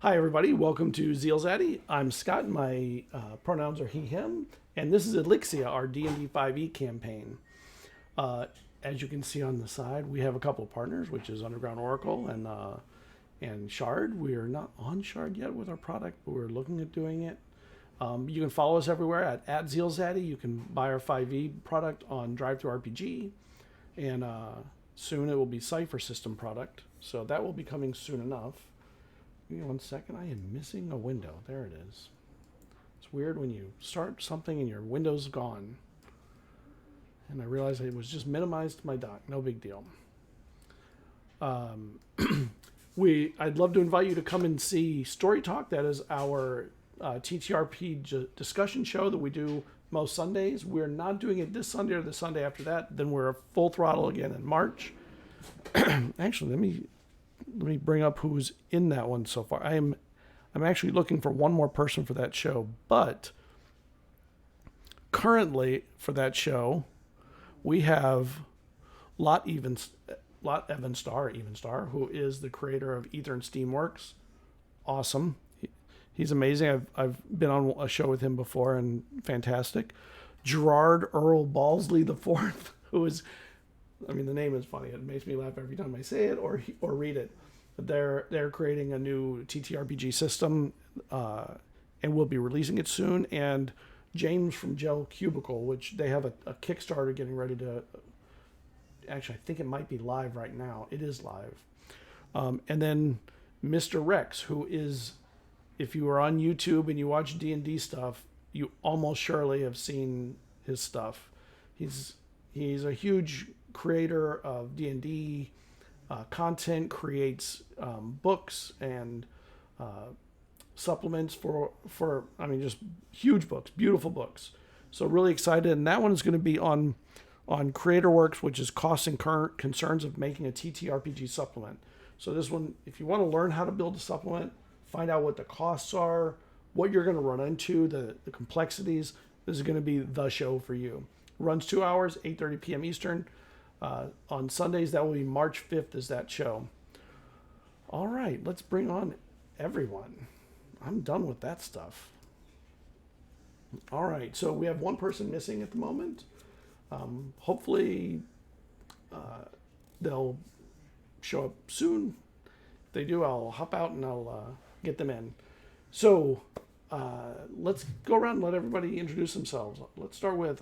Hi, everybody. Welcome to ZealZaddy. I'm Scott. My pronouns are he, him. And this is Elixia, our D&D 5e campaign. As you can see on the side, we have a couple of partners, which is Underground Oracle and Shard. We are not on Shard yet with our product, but we're looking at doing it. You can follow us everywhere at ZealZaddy. You can buy our 5e product on DriveThruRPG. And soon it will be Cypher System product. So that will be coming soon enough. Give me 1 second. I am missing a window. There it is. It's weird when you start something and your window's gone. And I realized it was just minimized to my dock. No big deal. I'd love to invite you to come and see Story Talk. That is our TTRP discussion show that we do most Sundays. We're not doing it this Sunday or the Sunday after that. Then we're full throttle again in March. Actually, let me bring up who's in that one so far. I'm actually looking for one more person for that show, but currently for that show, we have Lot Evenstar, who is the creator of Ether and Steamworks. Awesome. He's amazing. I've been on a show with him before and fantastic. Gerard Earl Balsley IV, who is, I mean, the name is funny. It makes me laugh every time I say it or read it. But they're creating a new TTRPG system, and we'll be releasing it soon. And James from Gel Cubicle, which they have a Kickstarter getting ready to. Actually, I think it might be live right now. It is live. And then Mr. Rex, who is, if you are on YouTube and you watch D&D stuff, you almost surely have seen his stuff. He's a huge creator of D&D content, creates books and supplements for I mean, just huge books, beautiful books. So really excited, and that one is going to be on CreatorWorks, which is costs and current concerns of making a TTRPG supplement. So this one, if you want to learn how to build a supplement, find out what the costs are, what you're going to run into, the complexities, this is going to be the show for you. Runs 2 hours, 8:30 p.m. Eastern. On Sundays, that will be March 5th is that show. All right, let's bring on everyone. I'm done with that stuff. All right, so we have one person missing at the moment. Hopefully, they'll show up soon. If they do, I'll hop out and I'll get them in. So let's go around and let everybody introduce themselves. Let's start with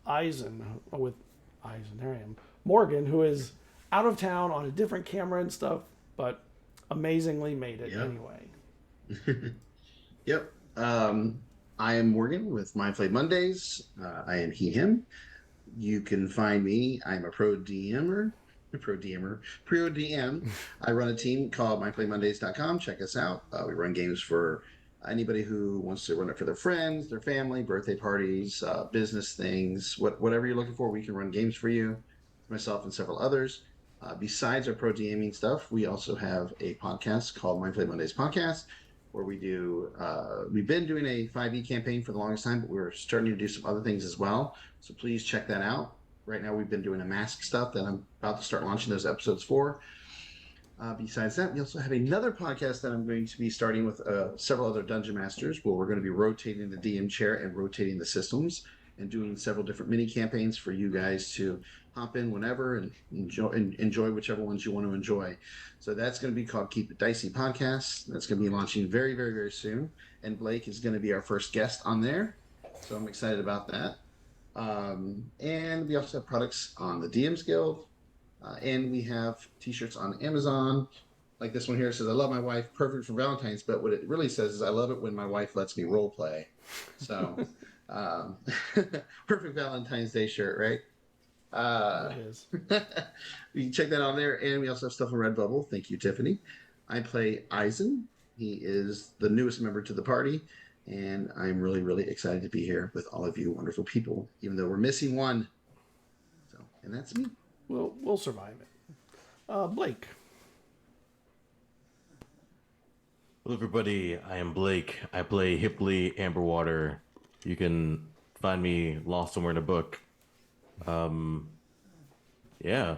Eizen. There I am. Morgan, who is out of town on a different camera and stuff, but amazingly made it anyway. Yep. I am Morgan with My Play Mondays. I am he, him. You can find me. I'm a pro DM. I run a team called myplaymondays.com. Check us out. We run games for anybody who wants to run it for their friends, their family, birthday parties, business things, whatever you're looking for, we can run games for you. Myself and several others. Besides our pro DMing stuff, we also have a podcast called My Play Mondays Podcast, where we do, we've been doing a 5e campaign for the longest time, but we're starting to do some other things as well. So please check that out. Right now we've been doing a mask stuff that I'm about to start launching those episodes for. Besides that, we also have another podcast that I'm going to be starting with several other Dungeon Masters, where we're going to be rotating the DM chair and rotating the systems and doing several different mini campaigns for you guys to hop in whenever and enjoy whichever ones you want to enjoy. So that's going to be called Keep It Dicey Podcast. That's going to be launching very, very, very soon. And Blake is going to be our first guest on there. So I'm excited about that. And we also have products on the DMs Guild. And we have t-shirts on Amazon. Like this one here says, I love my wife, perfect for Valentine's. But what it really says is, I love it when my wife lets me role play. So perfect Valentine's Day shirt, right? It is. You can check that on there. And we also have stuff on Redbubble. Thank you, Tiffany. I play Eizen. He is the newest member to the party. And I'm really, really excited to be here with all of you wonderful people, even though we're missing one. So, and that's me. We'll survive it. Blake. Hello, everybody. I am Blake. I play Hipley Amberwater. You can find me lost somewhere in a book. Yeah.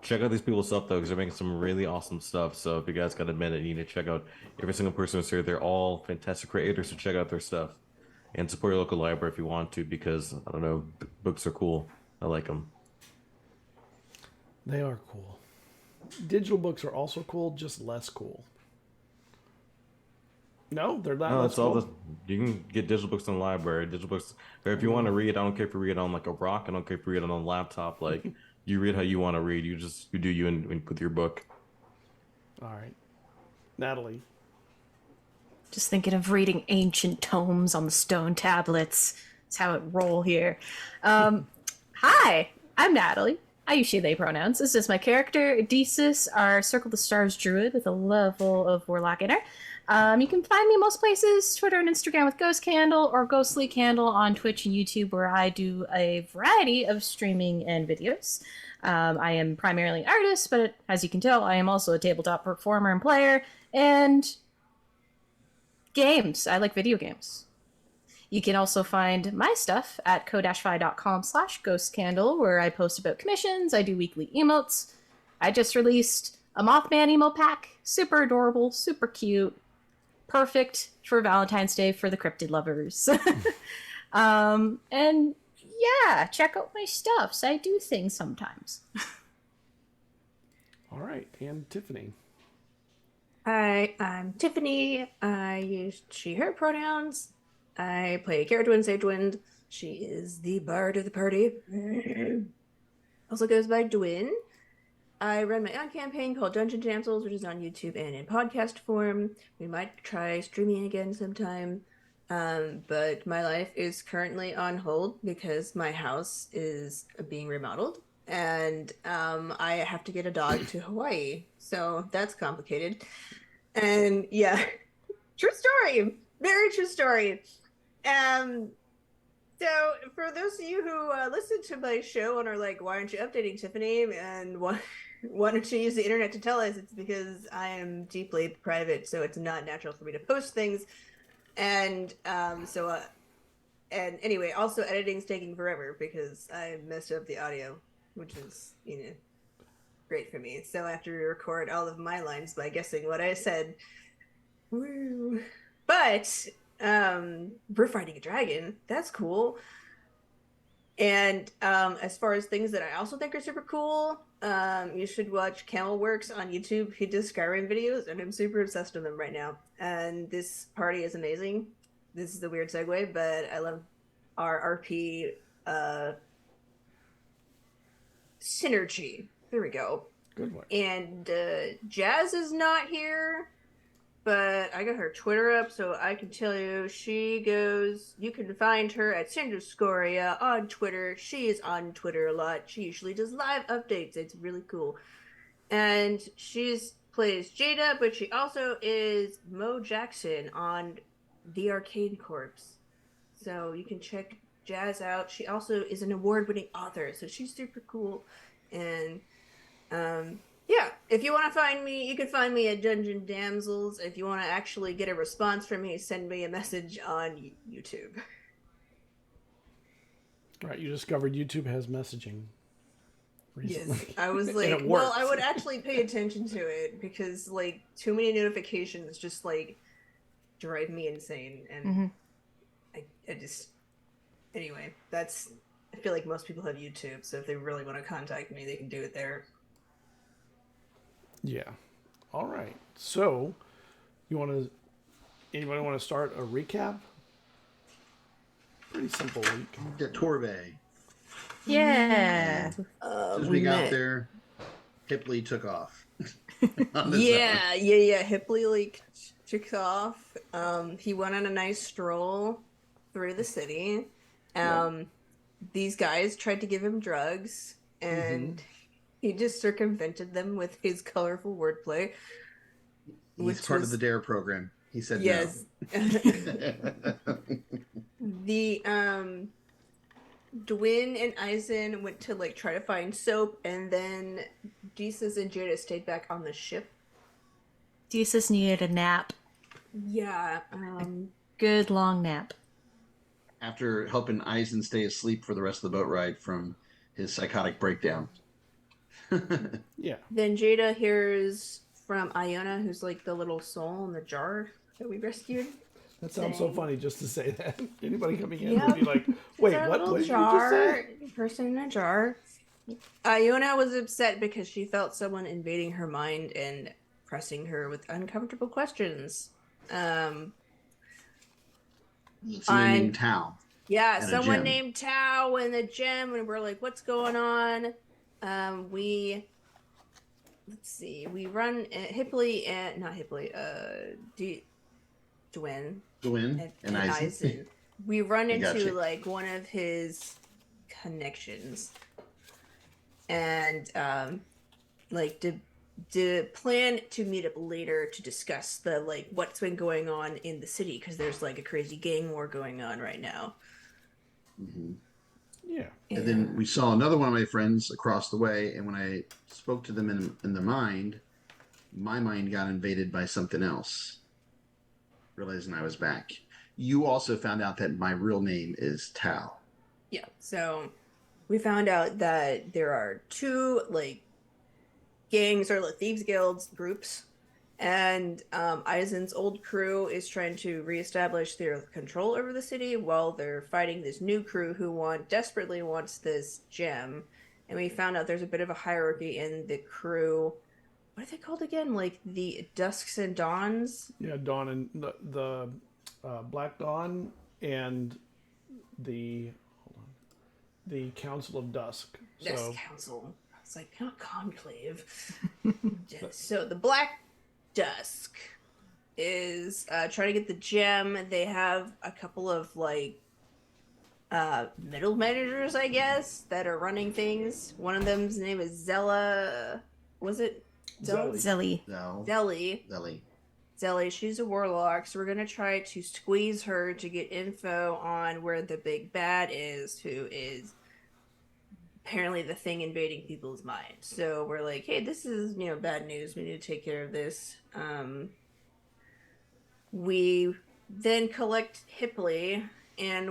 check out these people's stuff though, because they're making some really awesome stuff. So if you guys got a minute, you need to check out every single person who's here. They're all fantastic creators, so check out their stuff and support your local library if you want to, because I don't know, books are cool. I like them. They are cool. Digital books are also cool, just less cool. No, they're not. No, less that's all. cool. You can get digital books in the library. Digital books, or if you want to read, I don't care if you read on like a rock. I don't care if you read it on a laptop. Like you read how you want to read. You do you and with your book. All right, Natalie. Just thinking of reading ancient tomes on the stone tablets. That's how it roll here. Hi, I'm Natalie. I use she, they pronouns. This is my character, Odysseus, our Circle the Stars druid with a level of Warlock in her. You can find me most places, Twitter and Instagram with Ghost Candle or Ghostly Candle on Twitch and YouTube, where I do a variety of streaming and videos. I am primarily an artist, but as you can tell, I am also a tabletop performer and player, and games. I like video games. You can also find my stuff at ko-fi.com/ghostcandle, where I post about commissions, I do weekly emotes. I just released a Mothman emo pack. Super adorable, super cute. Perfect for Valentine's Day for the cryptid lovers. And yeah, check out my stuffs. I do things sometimes. All right, and Tiffany. Hi, I'm Tiffany. I use she, her pronouns. I play Cerridwen, Sagewynd. She is the bard of the party. Also goes by Dwin. I run my own campaign called Dungeon Damsels, which is on YouTube and in podcast form. We might try streaming again sometime. But my life is currently on hold because my house is being remodeled. And I have to get a dog to Hawaii. So that's complicated. And yeah, true story. Very true story. So for those of you who listen to my show and are like, why aren't you updating, Tiffany? And why don't you use the internet to tell us? It's because I am deeply private, so it's not natural for me to post things. And and anyway, also editing's taking forever because I messed up the audio, which is, great for me. So I have to record all of my lines by guessing what I said. Woo. But we're fighting a dragon. That's cool. And as far as things that I also think are super cool, you should watch Camelworks on YouTube. He does Skyrim videos, and I'm super obsessed with them right now. And this party is amazing. This is a weird segue, but I love our RP synergy. There we go. Good one. And Jazz is not here, but I got her Twitter up, so I can tell you you can find her at Cinderscoria on Twitter. She is on Twitter a lot. She usually does live updates. It's really cool. And plays Jada, but she also is Mo Jackson on The Arcane Corpse. So you can check Jazz out. She also is an award-winning author, so she's super cool. And yeah, if you want to find me, you can find me at Dungeon Damsels. If you want to actually get a response from me, send me a message on YouTube. All right, you discovered YouTube has messaging recently. Yes, I was like, it well, works. I would actually pay attention to it because like too many notifications just like drive me insane. And I just, anyway, I feel like most people have YouTube, so if they really want to contact me, they can do it there. Yeah. All right. So, anybody want to start a recap? Pretty simple week. Get Torbe. Yeah. As soon as we got there, Hipley took off. Yeah. Hipley like took off. He went on a nice stroll through the city. These guys tried to give him drugs, and he just circumvented them with his colorful wordplay. He's part of the DARE program. He said yes. No. The Dwin and Eizen went to like try to find soap, and then Jesus and Jada stayed back on the ship. Jesus needed a nap. Yeah. Good long nap. After helping Eisen stay asleep for the rest of the boat ride from his psychotic breakdown. Yeah. Then Jada hears from Iona, who's like the little soul in the jar that we rescued. That sounds so Saying, funny just to say that. Anybody coming in Yep. would be like, wait, Our what? little What did you just jar, say? person in a jar. Iona was upset because she felt someone invading her mind and pressing her with uncomfortable questions. Somebody named Tao. Yeah, And a someone gem. named Tao in the gym, and we're like, what's going on? Let's see, we run Hipley and not Hipley, Dwyn Gwyn and and Eizen. Eizen. We run I got into you. like one of his connections, and like to plan to meet up later to discuss the like what's been going on in the city, because there's like a crazy gang war going on right now. Mhm. Yeah. And then we saw another one of my friends across the way, and when I spoke to them in the mind, my mind got invaded by something else, realizing I was back. You also found out that my real name is Tao. Yeah, so we found out that there are two like gangs or like thieves guilds groups, and Eisen's old crew is trying to reestablish their control over the city while they're fighting this new crew who desperately wants this gem. And we found out there's a bit of a hierarchy in the crew. What are they called again? Like the Dusks and Dawns? Yeah, Dawn and the Black Dawn and the the Council of Dusk. Yes, So Council. It's like not conclave. So the Black Dusk is trying to get the gem. They have a couple of like middle managers, I guess, that are running things. One of them's name is Zella. Was it Zella? Zelly. Zelly. Zelly. Zelly. She's a warlock, so we're gonna try to squeeze her to get info on where the big bad is, who is apparently the thing invading people's minds. So we're like, hey, this is bad news. We need to take care of this. We then collect Hipley, and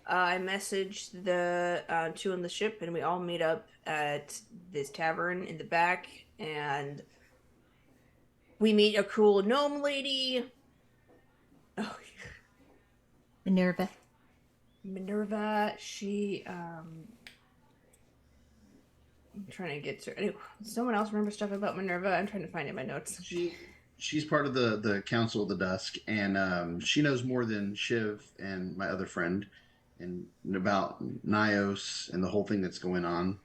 I messaged the two on the ship, and we all meet up at this tavern in the back, and we meet a cool gnome lady. Oh, Minerva. She I'm trying to get to. Anyway, someone else remember stuff about Minerva? I'm trying to find it in my notes. She's part of the Council of the Dusk, and she knows more than Shiv and my other friend, and about Nios and the whole thing that's going on.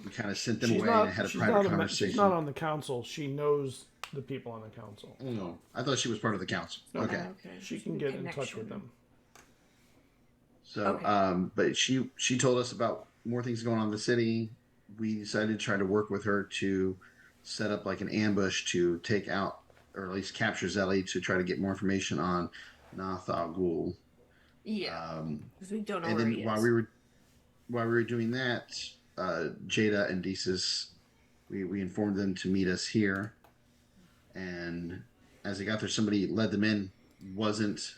We kind of sent them away and had a private conversation. She's not on the council. She knows the people on the council. Oh, no, I thought she was part of the council. Okay. She can get in touch with them. So, but she told us about more things going on in the city. We decided to try to work with her to set up like an ambush to take out, or at least capture Zelly, to try to get more information on NehThalggu. Yeah, because we don't know and where then he is. while we were doing that, Jada and Desus, we informed them to meet us here. And as they got there, somebody led them in, wasn't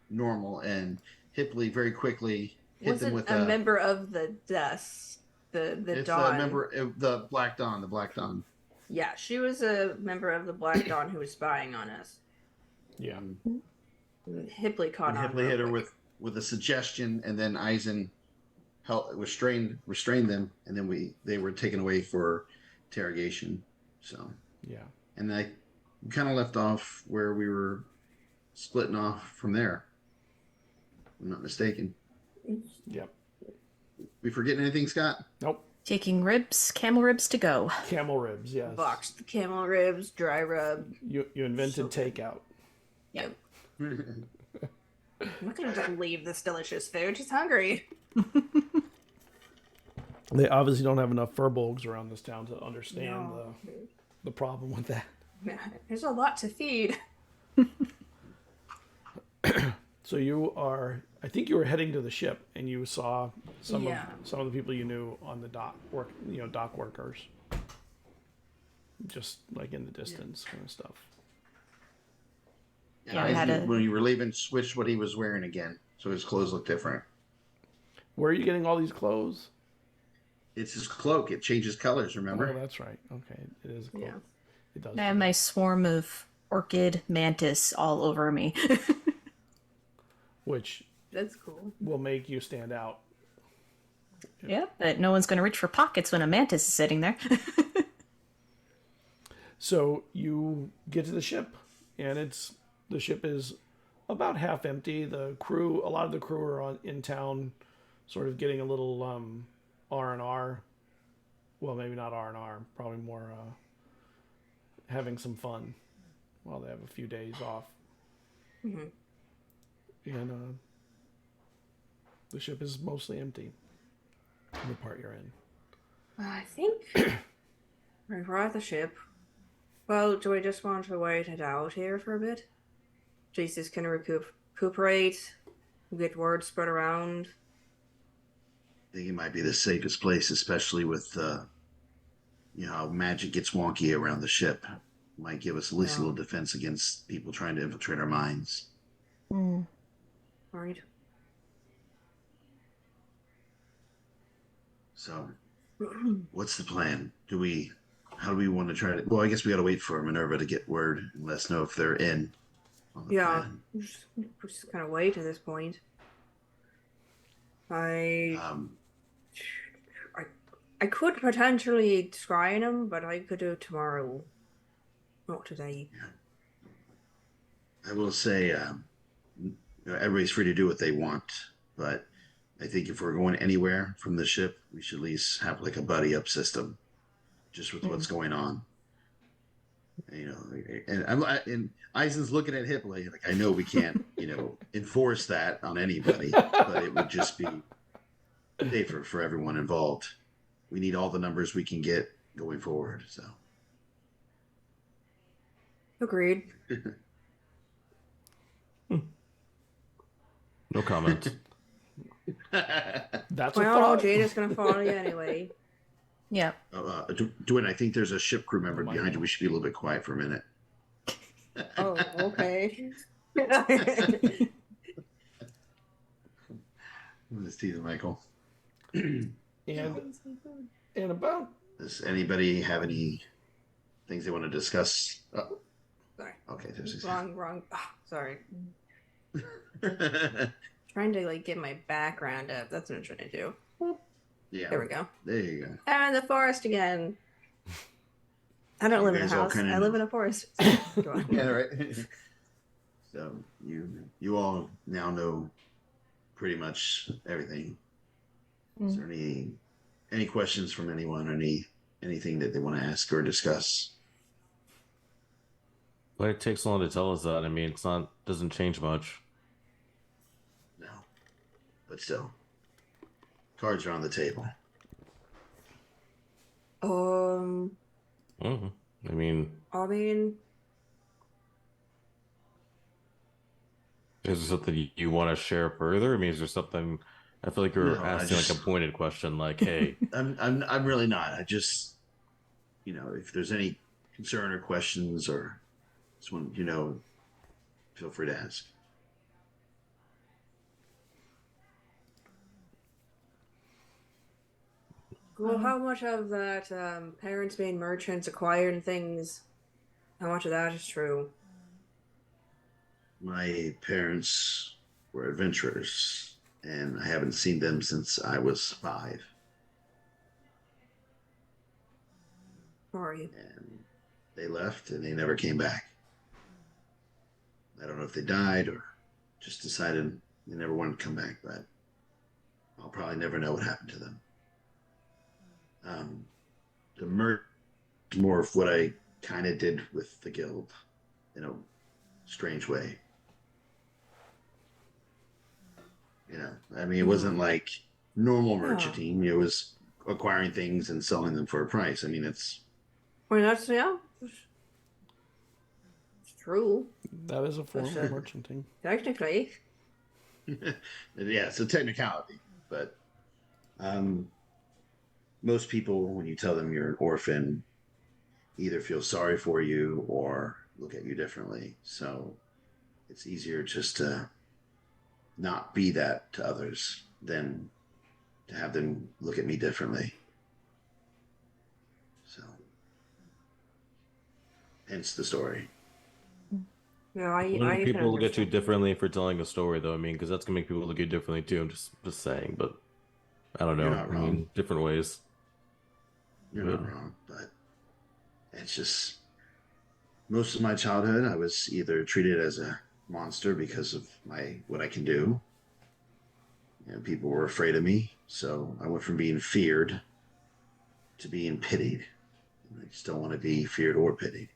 normal, and Hipley very quickly hit them with a member of the Dust, the Dawn. A member of the Black Dawn. The Black Dawn. Yeah, she was a member of the Black Dawn who was spying on us. Yeah. Hipley caught on. Hipley hit her with a suggestion, and then Eizen restrained them, and then they were taken away for interrogation. So yeah, and we kind of left off where we were splitting off from there. If I'm not mistaken. Yep. We forgetting anything, Scott? Nope. Taking camel ribs to go. Camel ribs, yes. Boxed camel ribs, dry rub. You invented takeout. Yep. I'm not gonna just leave this delicious food. She's hungry. They obviously don't have enough Firbolgs around this town to understand the problem with that. There's a lot to feed. So I think you were heading to the ship, and you saw some of the people you knew on the dock dock workers, just like in the distance, kind of stuff. Yeah, when you were leaving, switched what he was wearing again, so his clothes look different. Where are you getting all these clothes? It's his cloak. It changes colors. Oh, Remember? that's right. Okay, it is a cloak. Yeah. It does. I have my swarm of orchid mantis all over me. Which That's cool. will make you stand out. Yeah, but no one's going to reach for pockets when a mantis is sitting there. So you get to the ship, and the ship is about half empty. A lot of the crew are in town, sort of getting a little R&R. Well, maybe not R&R, probably more having some fun while they have a few days off. Mm-hmm. And the ship is mostly empty. The part you're in. I think we're at the ship. Well, do we just want to wait it out here for a bit? Jesus can recuperate, get word spread around. I think it might be the safest place, especially with how magic gets wonky around the ship. Might give us at least a little defense against people trying to infiltrate our minds. Right. So, what's the plan? How do we want to try to? Well, I guess we got to wait for Minerva to get word and let us know if they're in. On the Yeah, plan. we're just kind of wait at this point. I could potentially scry him, but I could do it tomorrow, not today. I will say, everybody's free to do what they want, but I think if we're going anywhere from the ship, we should at least have like a buddy up system, just with what's going on. And Eizen's looking at Hip like I know we can't, enforce that on anybody, but it would just be safer for everyone involved. We need all the numbers we can get going forward. So Agreed. No comment. That's a Well, thought. Jada's gonna follow you anyway. Yeah. Dwayne, I think there's a ship crew member behind you. We should be a little bit quiet for a minute. Oh, okay. I'm just teasing Michael. And about Does anybody have any things they want to discuss? Oh, Sorry. okay, there's Wrong. Oh, sorry. Trying to get my background up. That's what I'm trying to do. Yeah. There we go. There you go. I'm in the forest again. I don't live in a guys all house. kinda I live know. in a forest. Go on. Yeah, right. So you all now know pretty much everything. Is there any questions from anyone or anything that they want to ask or discuss? Why it takes so long to tell us that? I mean, doesn't change much. No. But still. Cards are on the table. I mean, is there something you want to share further? I mean, is there something? I feel like you're No, asking like a pointed question, like, "Hey." I'm really not. I just, if there's any concern or questions or just want, feel free to ask. Well, how much of that parents being merchants, acquiring things, how much of that is true? My parents were adventurers, and I haven't seen them since I was 5. Sorry. And they left, and they never came back. I don't know if they died or just decided they never wanted to come back, but I'll probably never know what happened to them. The merch is more of what I kind of did with the guild in a strange way. I mean, it wasn't like normal merchanting. It was acquiring things and selling them for a price. I mean, it's That's it's true. that is a form of merchanting. Technically. yeah, it's a technicality, but most people, when you tell them you're an orphan, either feel sorry for you or look at you differently. So it's easier just to not be that to others than to have them look at me differently. hence the story. Yeah, I When can people look at you understand. differently for telling a story, though, I mean, because that's gonna make people look at you differently too. I'm just saying, but I don't You're know. not I wrong. mean, different ways. You're not Good. wrong, but it's just most of my childhood I was either treated as a monster because of my what I can do. And people were afraid of me. So I went from being feared to being pitied. I just don't want to be feared or pitied.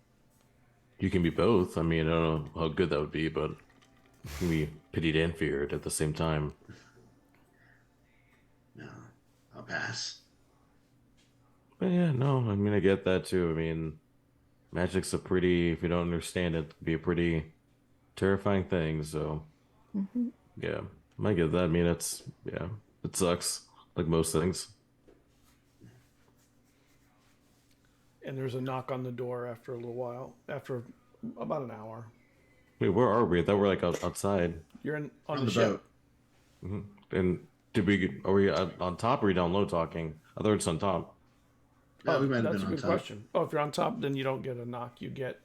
You can be both. I mean, I don't know how good that would be, but you can be pitied and feared at the same time. No, I'll pass. But yeah, no, I mean, I get that too. I mean, magic's a pretty, if you don't understand it, it can be a pretty terrifying thing. So Hmm. yeah, I get that. I mean, yeah, it sucks, like most things. And there's a knock on the door after a little while, after about an hour. Wait, where are we? I thought we're like outside. You're on On the the ship. boat. And are we on top or are we down low talking? I thought it's on top. No, we Oh, might have that's been a on good top. question. Oh, if you're on top, then you don't get a knock. You get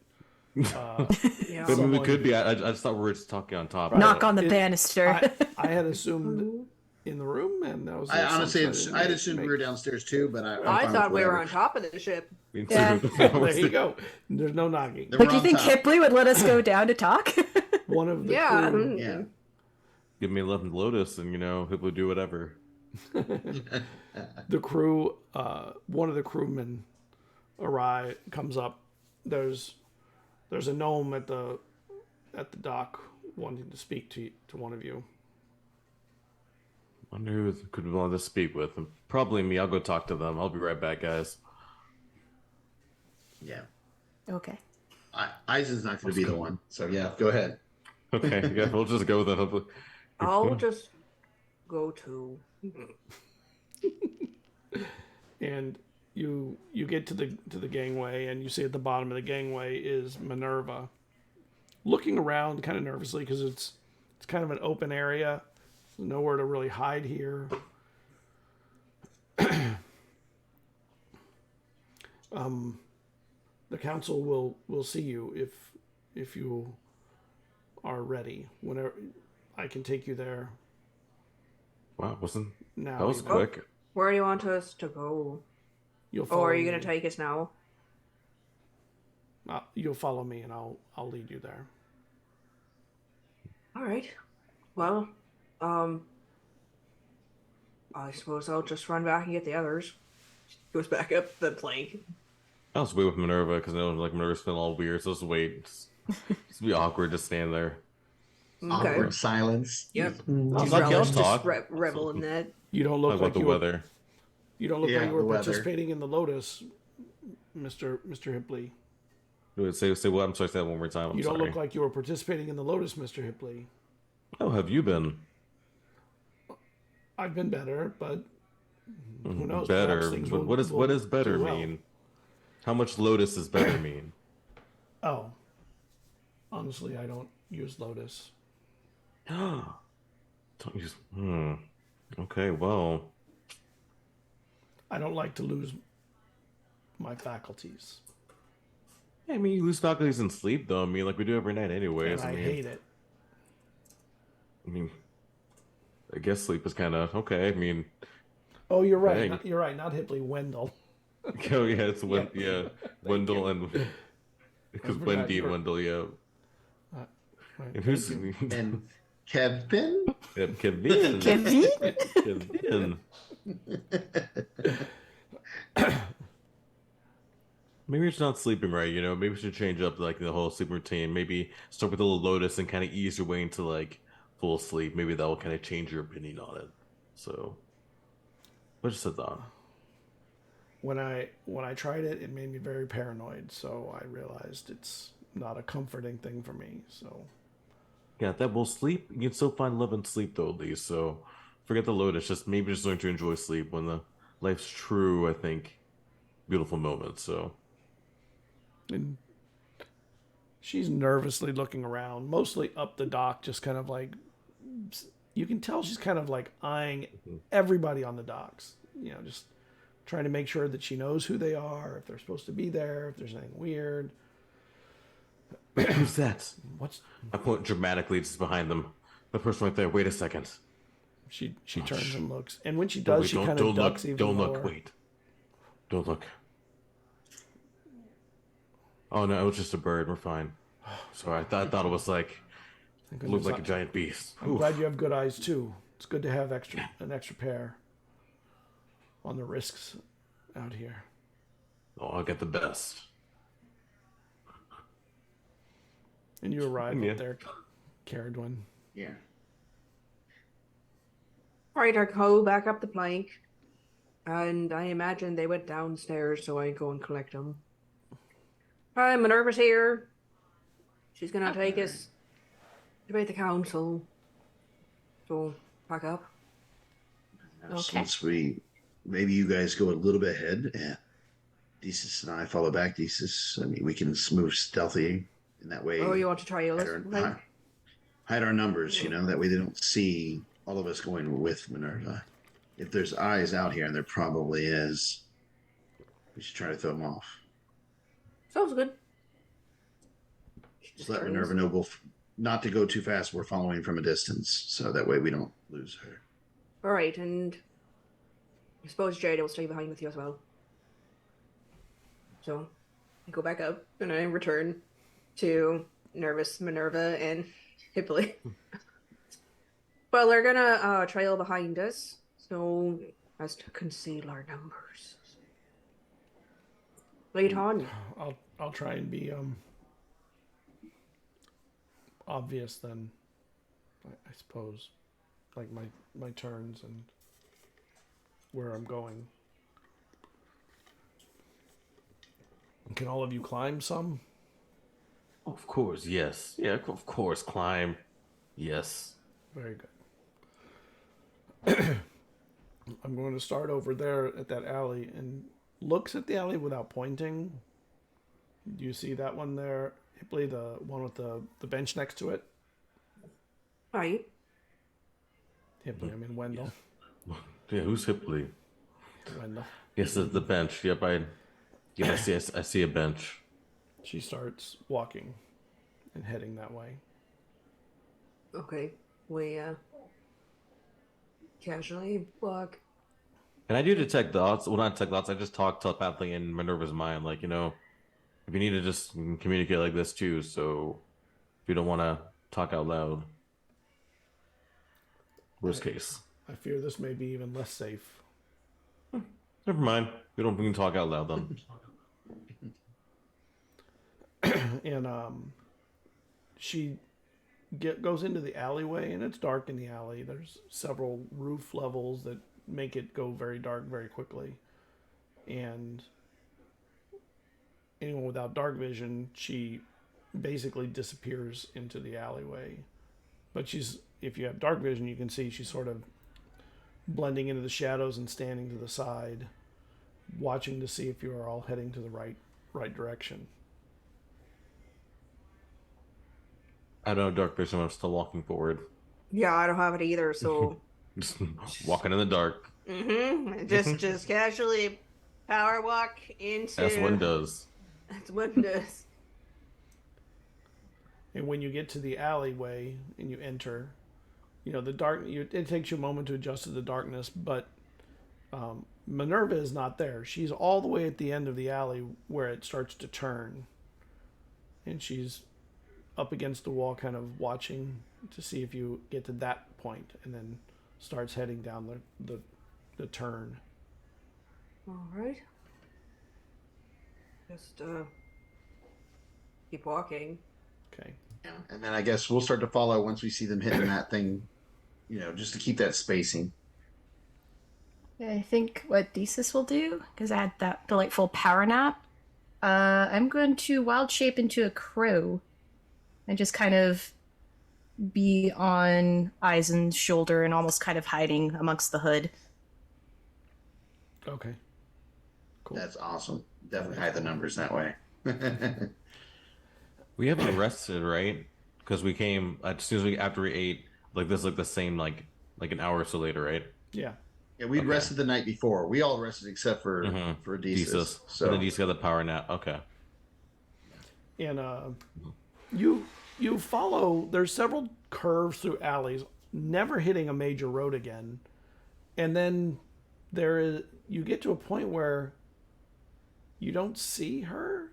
Yeah. But I mean, we someone- could be. I just thought we were just talking on top. Right. Knock on the It- banister. I had assumed in the room, and that was. I the honestly, assumption I'd didn't assumed we make- were downstairs too, but I'm I fine thought with we were whatever. on top of the ship. Me too. Yeah. There you go. There's no knocking. Then Like, we're you on think top. Hipley would let us go down to talk? One of the Yeah. crew, Yeah. Give me 11 Lotus, and people do whatever. the crew, one of the crewmen comes up. There's a gnome at the dock wanting to speak to one of you. Wonder who could we want to speak with. Probably me. I'll go talk to them. I'll be right back, guys. Yeah. Okay. Eisen's not going to be the one. So yeah, go ahead. Okay, yeah, we'll just go with that. Hopefully. I'll just go to. And you get to the gangway, and you see at the bottom of the gangway is Minerva, looking around kind of nervously because it's kind of an open area. There's nowhere to really hide here. The council will see you if you are ready. Whenever I can take you there Wow, wasn't now. that was even. quick? Where do you want us to go? You'll follow Or are you me. going to take us now? You'll follow me, and I'll lead you there. All right. Well, I suppose I'll just run back and get the others. Goes back up the plank. I'll just wait with Minerva because I know like Minerva's feeling all weird. So just wait. Just be awkward. Just stand there. Okay. Awkward silence. Yep. I'll Just talk- relish, I'll just talk. revel in that. You don't Talk look about like the you were, weather. you don't look Yeah, like you were the weather. participating in the Lotus, Mr. Hipley. Wait, say what? I'm sorry. Say that one more time. I'm You don't sorry. look like you were participating in the Lotus, Mr. Hipley. How have you been? I've been better, but who knows? Perhaps Better. things What will does better do well. mean? How much Lotus does better mean? Oh, honestly, I don't use Lotus. Don't use. Okay. Well. I don't like to lose my faculties, I mean, you lose faculties in sleep, though. I mean, like we do every night, anyways. and I mean, hate it. I mean, I guess sleep is kind of okay. I mean, Oh, you're right. Dang. You're right. Not Hipley, Wendell. oh yeah, it's yeah, Wendell and because pretty Wendy nice. and Wendell, yeah. Right, And who's thank you. And Kevin? Kevin? Kevin? Kevin. Maybe it's not sleeping right, Maybe we should change up like the whole sleep routine. Maybe start with a little Lotus and kind of ease your way into like full sleep. Maybe that will kind of change your opinion on it. So, but just a thought. When I tried it, it made me very paranoid. So I realized it's not a comforting thing for me. So Yeah, that will sleep. You can still find love in sleep though, at least. So forget the Lotus. Just learn to enjoy sleep when the life's true. I think beautiful moments. So. and she's nervously looking around, mostly up the dock, just kind of like you can tell she's kind of like eyeing everybody on the docks. Just trying to make sure that she knows who they are, if they're supposed to be there, if there's anything weird. Who's that? What's I point dramatically just behind them. The person right there. Wait a second. she turns and looks, and when she Oh, does, wait, she kind of ducks even Don't lower. look. Wait. Don't look. Oh no, it was just a bird. We're fine. Sorry, I thought it was like Thank looked goodness. like a giant beast. I'm glad you have good eyes too. It's good to have an extra pair on the risks out here. Oh, I'll get the best. And you arrive Yeah. up there, Cerridwen. Yeah. All right, I go back up the plank, and I imagine they went downstairs, so I go and collect them. Hi, Minerva's here. She's gonna take us to the council. So, pack up. Okay. Once maybe you guys go a little bit ahead, and Desus and I follow back. Desus, I mean, we can move stealthy in that way. Oh, you want to try hide this? our, hide our numbers, you know, that way they don't see all of us going with Minerva. If there's eyes out here, and there probably is, we should try to throw them off. Sounds good. Just let Minerva know not to go too fast. We're following from a distance, so that way we don't lose her. All right, and I suppose Jada will stay behind with you as well. So I go back up and I return to nervous Minerva and Hippily. Well, they're gonna trail behind us, so as to conceal our numbers. Lead on. I'll try and be obvious then. I suppose, like my turns and where I'm going. Can all of you climb some? Of course, yes. Yeah, of course, climb. Yes. Very good. I'm going to start over there at that alley and looks at the alley without pointing. Do you see that one there? Hippily, the one with the bench next to it? Are you? Hippily, I mean Wendell. Yeah, who's Hipley? Wendell. Yes, the bench. Yep, I see a bench. She starts walking and heading that way. Okay. We casually walk. And I do detect thoughts. Well, not detect thoughts. I just talk telepathically in Minerva's mind. Like, you know, if you need to just communicate like this too. So if you don't want to talk out loud, worst case. I fear this may be even less safe. Never mind. We can talk out loud then. And she goes into the alleyway, and it's dark in the alley. There's several roof levels that make it go very dark very quickly. And anyone without dark vision, she basically disappears into the alleyway. But if you have dark vision, you can see she's sort of blending into the shadows and standing to the side, watching to see if you are all heading to the right direction. I don't know dark vision. I'm still walking forward. Yeah, I don't have it either, so Just walking in the dark. just casually power walk into. That's one does. That's one does. And when you get to the alleyway and you enter, you know, it takes you a moment to adjust to the darkness, but Minerva is not there. She's all the way at the end of the alley where it starts to turn. And she's up against the wall kind of watching to see if you get to that point, and then starts heading down the turn. All right. Just keep walking. Okay. Yeah. And then I guess we'll start to follow once we see them hitting that thing, you know, just to keep that spacing. I think what Desus will do, because I had that delightful power nap, I'm going to wild shape into a crow and just kind of be on Eizen's shoulder and almost kind of hiding amongst the hood. Okay. Cool. That's awesome. Definitely hide the numbers that way. We haven't rested, right? Because we came as soon as after we ate. Like this, like the same, like an hour or so later, right? Yeah. Yeah, we'd Okay. rested the night before. We all rested except for Desus. Jesus. So And then Desus got the power nap. Okay. And you follow. There's several curves through alleys, never hitting a major road again, and then you get to a point where you don't see her,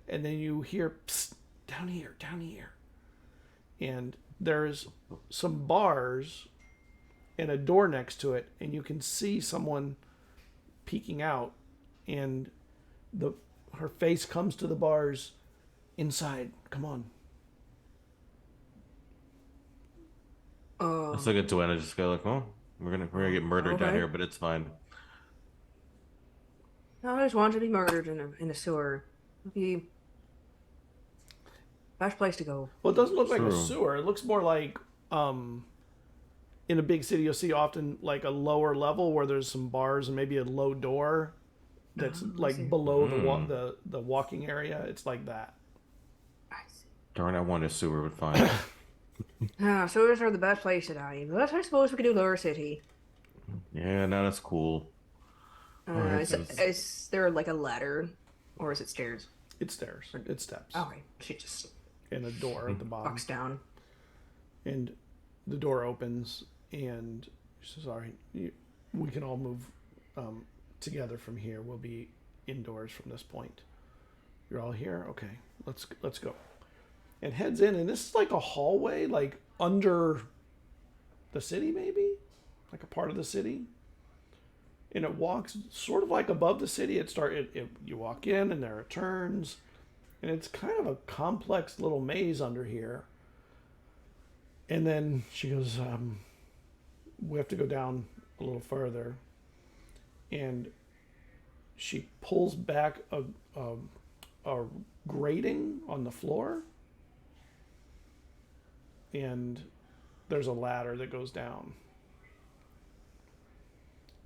and then you hear psst, down here, and there's some bars and a door next to it, and you can see someone peeking out, and her face comes to the bars. Inside, come on. I still get to it and I just go like, oh, we're gonna get murdered down Okay. here, but it's fine. I just want to be murdered in a sewer. It'd be best place to go. Well, it doesn't look like a True. sewer. It looks more like in a big city you'll see often like a lower level where there's some bars and maybe a low door that's like below the walking area. It's like that. I see. Darn, I wanted a sewer, but fine. Sewers are the best place to die. But I suppose we could do Lower City. Yeah, no, that's cool. Alright, Is there like a ladder, or is it stairs? It's stairs. It's steps. Okay, she just And a door at the bottom. walks down. And the door opens and she says, all right, we can all move together from here. We'll be indoors from this point. You're all here? Okay, let's go. And heads in, and this is like a hallway, like under the city maybe? Like a part of the city. And it walks sort of like above the city. You walk in and there are turns. And it's kind of a complex little maze under here. And then she goes, we have to go down a little further. And she pulls back a grating on the floor. And there's a ladder that goes down.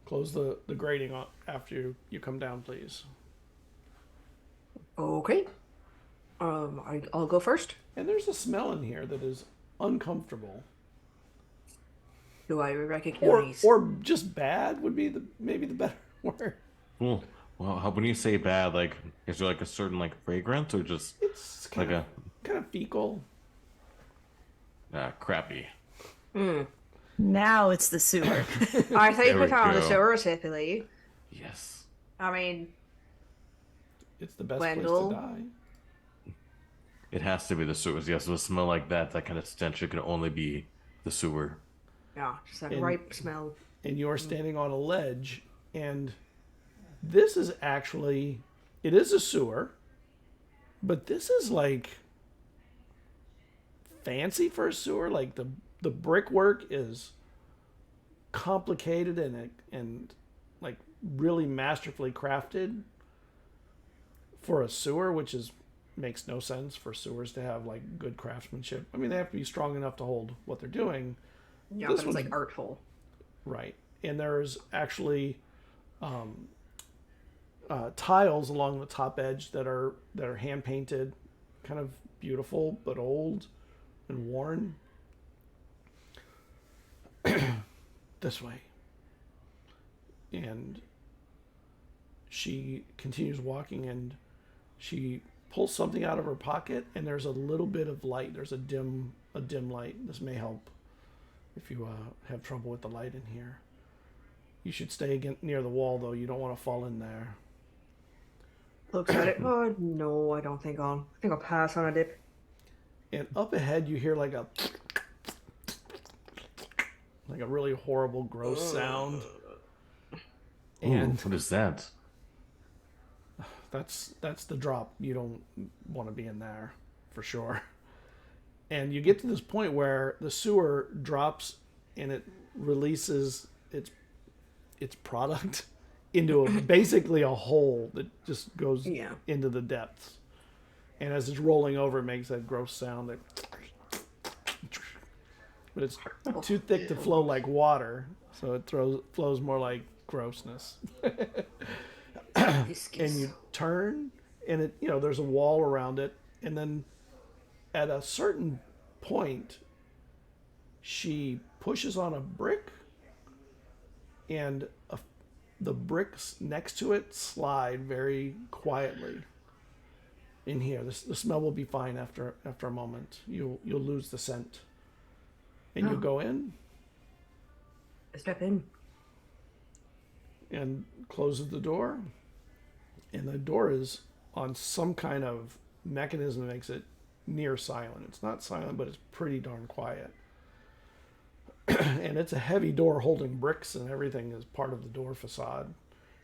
Close the grating after you come down, please. Okay. I'll go first. And there's a smell in here that is uncomfortable. Do I recognize? Or just bad would be maybe the better word. Cool. Well, when you say bad, like, is there like a certain like fragrance or just It's like kind of fecal. crappy? Now it's the sewer. I think There we we found the go. sewer, Tiffany. Yes. I mean, It's the best Wendell? place to die. It has to be the sewers. Yes, with a smell like that kind of stench, it can only be the sewer. yeah, just that And- ripe smell. And you're standing on a ledge, and this is actually, it is a sewer, but this is like fancy for a sewer. Like the brickwork is complicated and like really masterfully crafted for a sewer, which makes no sense for sewers to have like good craftsmanship. I mean, they have to be strong enough to hold what they're doing. Yeah, This but it's one's- like artful. Right. And there's actually tiles along the top edge that are hand painted, kind of beautiful but old and worn. This way. And she continues walking, and she pulls something out of her pocket, and there's a little bit of light. There's a dim light. This may help if you have trouble with the light in here. You should stay near the wall, though. You don't want to fall in there. Looks at it. Oh no, I think I'll pass on a dip. And up ahead, you hear like a really horrible, gross sound. And what is that? that's the drop. You don't want to be in there for sure. And you get to this point where the sewer drops and it releases its product into basically a hole that just goes Yeah. into the depths. And as it's rolling over, it makes that gross sound. But it's too thick to flow like water, so it flows more like grossness. And you turn, and there's a wall around it, and then at a certain point, she pushes on a brick, and the bricks next to it slide very quietly. in here. The smell will be fine after a moment. You'll lose the scent, and you go in I step in. and closes the door, and the door is on some kind of mechanism that makes it near silent. It's not silent, but it's pretty darn quiet. And it's a heavy door holding bricks and everything as part of the door facade.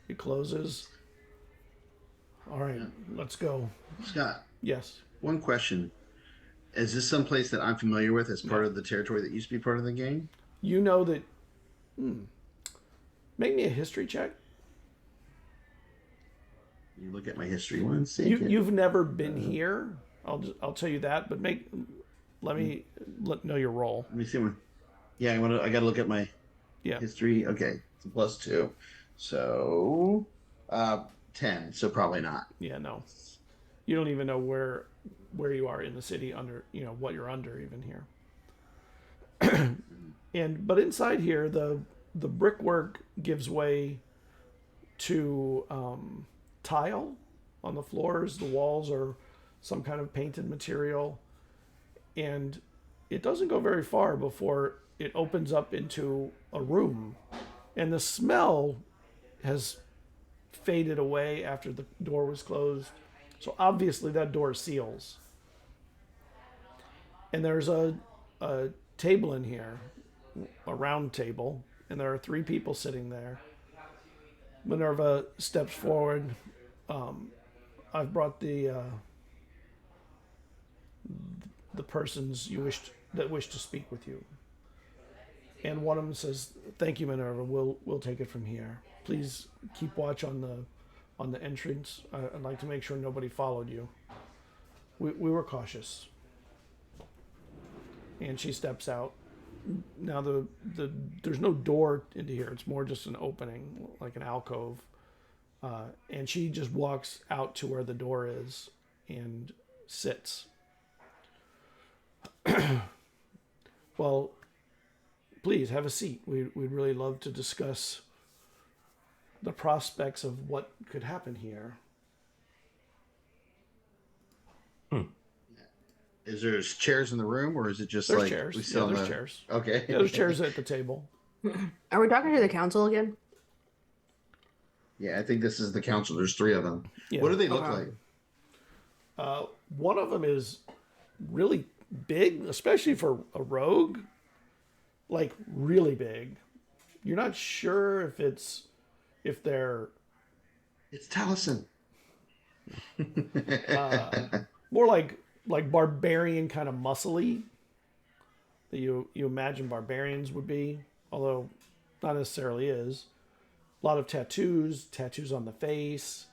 It closes. All right, let's go. Scott, Yes. one question. Is this someplace that I'm familiar with as part of the territory that used to be part of the game? You know that. Make me a history check. You look at my history one second. You've never been here. I'll tell you that. But let me know your roll. Let me see one. Yeah, I got to look at my history. Okay, it's a +2. So 10. So probably not. Yeah, no. You don't even know where you are in the city under, what you're under even here. But inside here, the brickwork gives way to tile on the floors. The walls are some kind of painted material, and it doesn't go very far before it opens up into a room, and the smell has faded away after the door was closed. So obviously that door seals. And there's a table in here, a round table, and there are 3 people sitting there. Minerva steps forward. I've brought the persons that wish to speak with you. And one of them says, "Thank you, Minerva. We'll take it from here. Please keep watch on the entrance. I'd like to make sure nobody followed you. We were cautious." And she steps out. Now there's no door into here. It's more just an opening, like an alcove. And she just walks out to where the door is and sits. Well, please have a seat. We'd really love to discuss the prospects of what could happen here. Is there chairs in the room, or is it just There's like chairs. we sit on there's the... chairs. Okay. Yeah, there's chairs at the table. Are we talking to the council again? Yeah, I think this is the council. There's 3 of them. Yeah. What do they look Okay. like? One of them is really big, especially for a rogue. Like really big. You're not sure if they're It's Taliesin. more like barbarian kind of muscly that you imagine barbarians would be, although not necessarily is. A lot of tattoos on the face,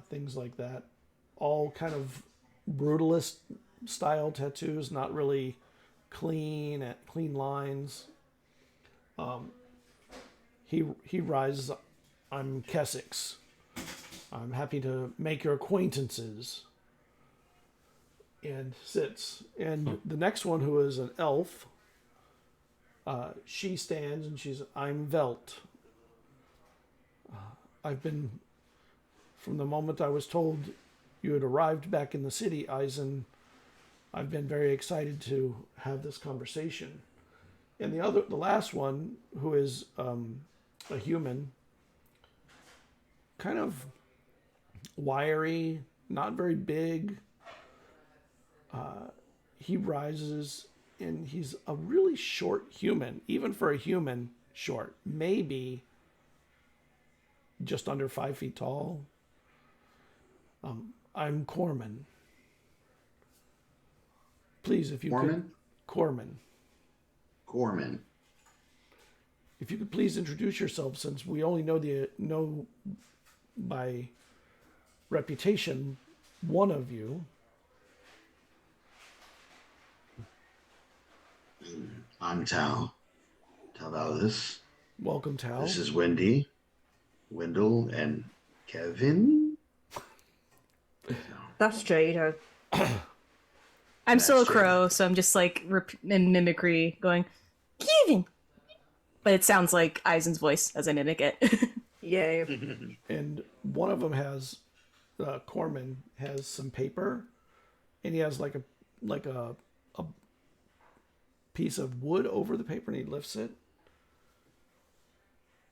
things like that. All kind of brutalist style tattoos, not really clean lines. He rises. "I'm Kessex. I'm happy to make your acquaintances." And sits. And the next one, who is an elf, she stands and "I'm Velt. I've been, from the moment I was told you had arrived back in the city, Eizen, I've been very excited to have this conversation." And the last one, who is a human, kind of wiry, not very big. He rises, and he's a really short human, even for a human, short. Maybe just under 5 feet tall. "I'm Corman. Please, if you could... Corman. Gorman. If you could please introduce yourself, since we only know by reputation one of you." I'm Tal. Talvalis. Welcome, Tal. This is Wendy, Wendell, and Kevin. That's Jada. I'm still a That's crow, so I'm just like in mimicry going, "Kevin," but it sounds like Eisen's voice as I mimic it. Yay. And one of them has Corman has some paper, and he has like a piece of wood over the paper, and he lifts it.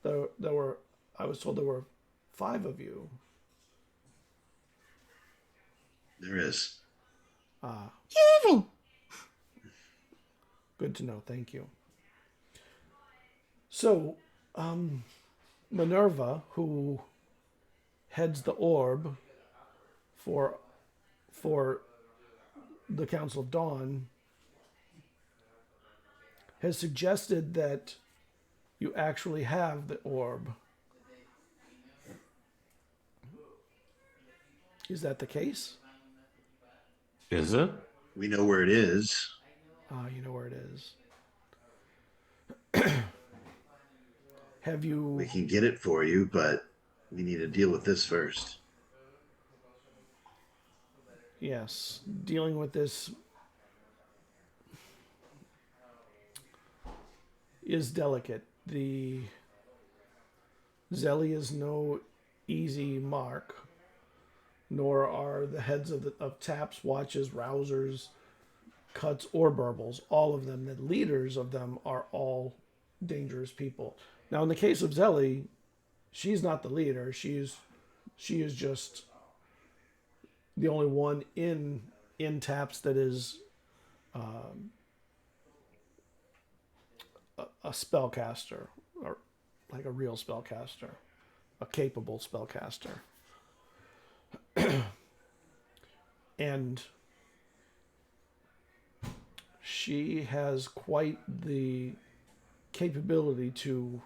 I was told there were 5 of you. There is. Even. Good to know. Thank you. So, Minerva, who heads the orb for the Council of Dawn, has suggested that you actually have the orb. Is that the case? Is it? We know where it is. You know where it is. Have you... We can get it for you, but we need to deal with this first. Yes, dealing with this is delicate. The Zelly is no easy mark, nor are the heads of taps, watches, rousers, cuts, or burbles. All of them, the leaders of them, are all dangerous people. Now, in the case of Zelly, she's not the leader. She is just the only one in taps that is a spellcaster, or like a real spellcaster, a capable spellcaster. And she has quite the capability to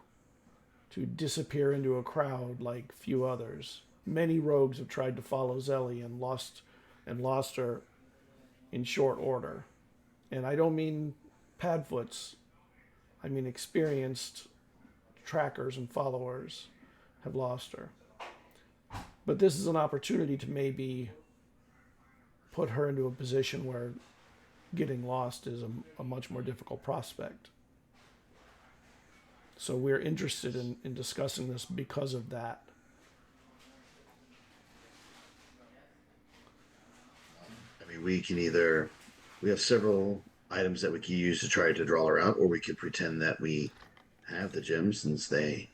disappear into a crowd like few others. Many rogues have tried to follow Zelly and lost her in short order. And I don't mean padfoots. I mean experienced trackers and followers have lost her. But this is an opportunity to maybe put her into a position where getting lost is a much more difficult prospect. So we're interested in discussing this because of that. I mean, we have several items that we can use to try to draw her out, or we could pretend that we have the gem since they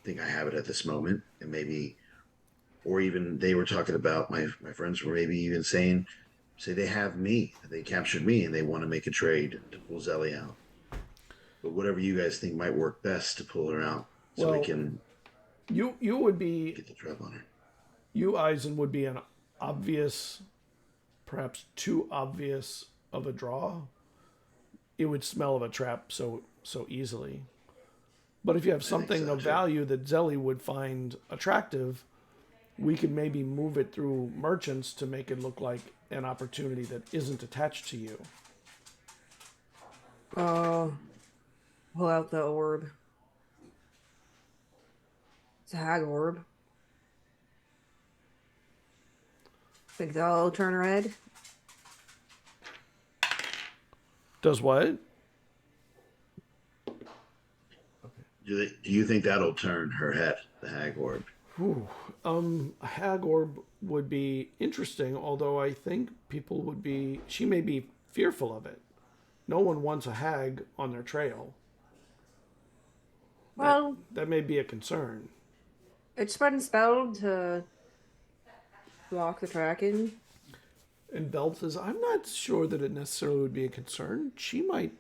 think I have it at this moment, and maybe, or even they were talking about, my friends were maybe even saying, say they have me, they captured me, and they want to make a trade to pull Zelly out. But whatever you guys think might work best to pull her out, so we can you would be get the trap on her. You, Eizen, would be an obvious, perhaps too obvious of a draw. It would smell of a trap so easily. But if you have something of value that Zelly would find attractive, we could maybe move it through merchants to make it look like an opportunity that isn't attached to you. Pull out the orb. It's a hag orb. Think that'll turn red? Does what? Do you think that'll turn her head, the hag orb? A hag orb would be interesting, although I think she may be fearful of it. No one wants a hag on their trail. Well, that may be a concern. it's been spelled to block the tracking. And Belt says, I'm not sure that it necessarily would be a concern. Zelly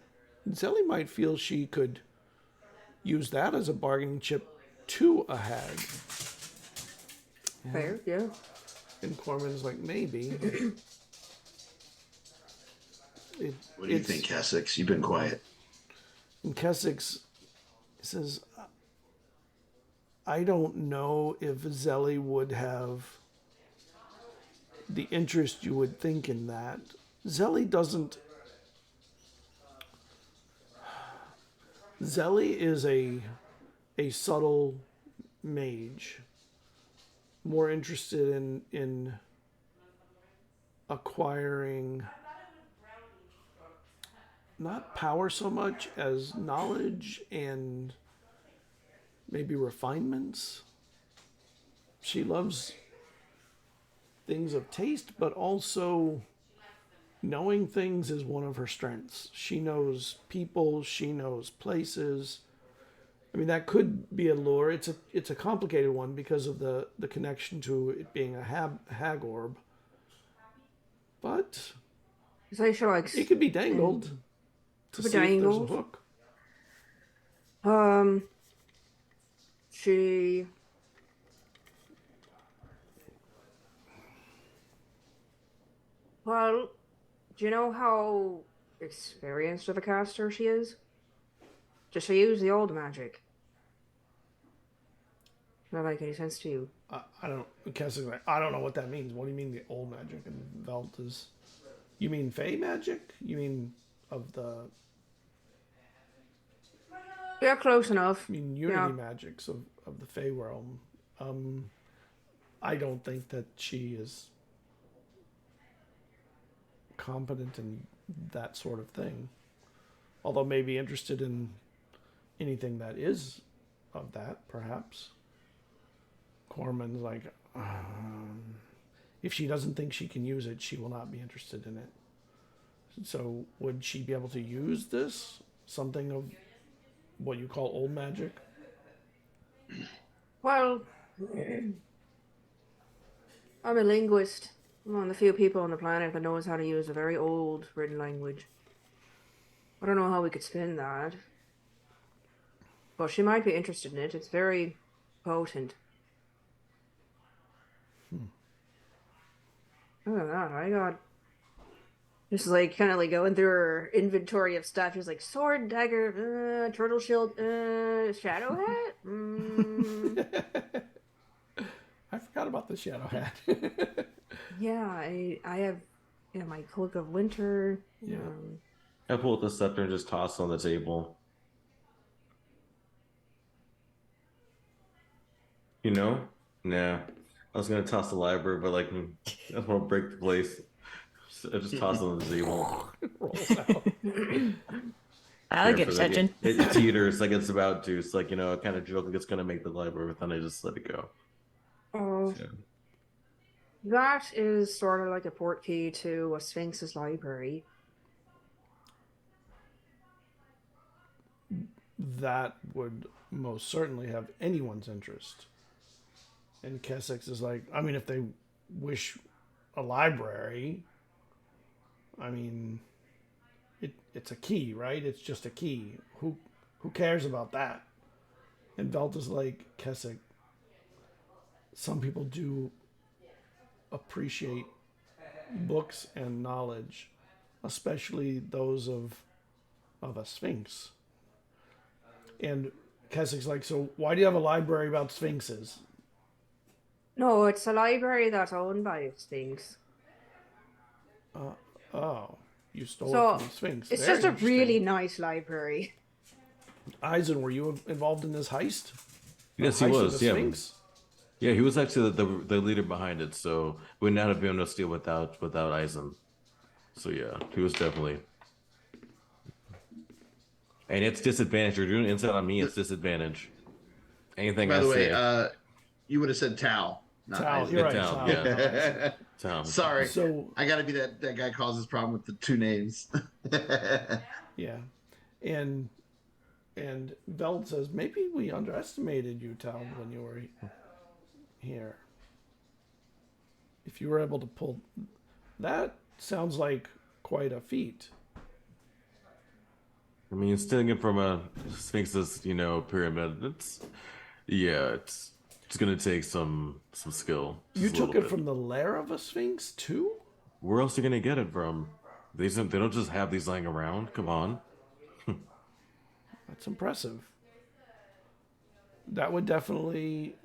might feel she could use that as a bargaining chip to a hag. Fair, yeah. And Corman's like, maybe. What do you think, Kessex? You've been quiet. And Kessex says, I don't know if Zelly would have the interest you would think in that. Zelly is a subtle mage, more interested in acquiring not power so much as knowledge and maybe refinements. She loves things of taste, but also knowing things is one of her strengths. She knows people, she knows places. I mean, that could be a lure. It's a complicated one because of the connection to it being a hag orb. But So she likes it could be dangled to see if there's a hook. She Well, do you know how experienced of a caster she is? Does she use the old magic? Does that make any sense to you? I don't. I don't know what that means. What do you mean the old magic? And Velt is. You mean Fey magic? You mean of the? Yeah, close enough. I mean Unity magics of the Fey realm. I don't think that she is competent in that sort of thing. Although maybe interested in anything that is of that, perhaps. Corman's like, if she doesn't think she can use it, she will not be interested in it. So would she be able to use this? Something of what you call old magic? Well, I'm a linguist. I'm one of the few people on the planet that knows how to use a very old written language. I don't know how we could spin that. But she might be interested in it. It's very potent. Other than that, I got just like kind of like going through her inventory of stuff. She's like sword, dagger, turtle shield, shadow hat. I forgot about the shadow hat. Yeah, I have my cloak of winter. Yeah. I pull out the scepter and just toss it on the table. You know? Nah. I was gonna toss the library, but like I don't want to break the place. So I just toss it on the table. Rolls out. I'll get attention. It teeters like it's about to. It's like, I kind of joke like it's gonna make the library, but then I just let it go. Oh, So. that is sort of like a portkey to a Sphinx's library. That would most certainly have anyone's interest. And Kessex is like, I mean, if they wish a library, I mean, it's a key, right? It's just a key. Who cares about that? And Velt is like, Kessex, some people do appreciate books and knowledge, especially those of a Sphinx. And Kessex's like, so why do you have a library about Sphinxes? No, it's a library that's owned by a Sphinx. Oh, you stole So it from the Sphinx. it's Very just a interesting. really nice library. Eizen, were you involved in this heist? Yes, he Heist of was. the Yeah, Sphinx? yeah, he was actually the leader behind it. So we would not have been able to steal without Eizen. So yeah, he was definitely. And it's disadvantage. You're doing inside on me. It's disadvantage. Anything By I the say. way, you would have said Tao. Not Tao, Isaac. you're right. Tao, Tao. yeah. Tom. Sorry. So I got to be that guy causes problem with the two names. yeah, and Veld says maybe we underestimated you, Tal, when you were here. If you were able to pull that, sounds like quite a feat. I mean, stealing it from a Sphinx's, pyramid. It's gonna take some skill. You Just a took little it bit. from the lair of a Sphinx too? Where else are you gonna get it from? They don't just have these lying around. Come on. That's impressive. That would definitely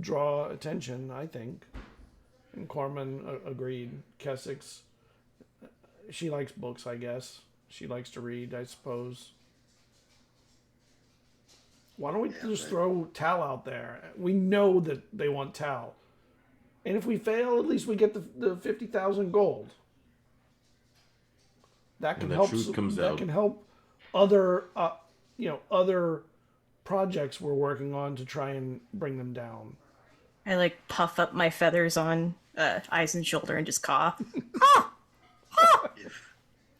draw attention, I think. And Corman agreed. Kessex, she likes books, I guess. She likes to read, I suppose. Why don't we just throw Tal out there? We know that they want Tal. And if we fail, at least we get the 50,000 gold. That can the help. truth comes that out. can help other, other projects we're working on to try and bring them down. I like puff up my feathers on Eisen's shoulder and just caw.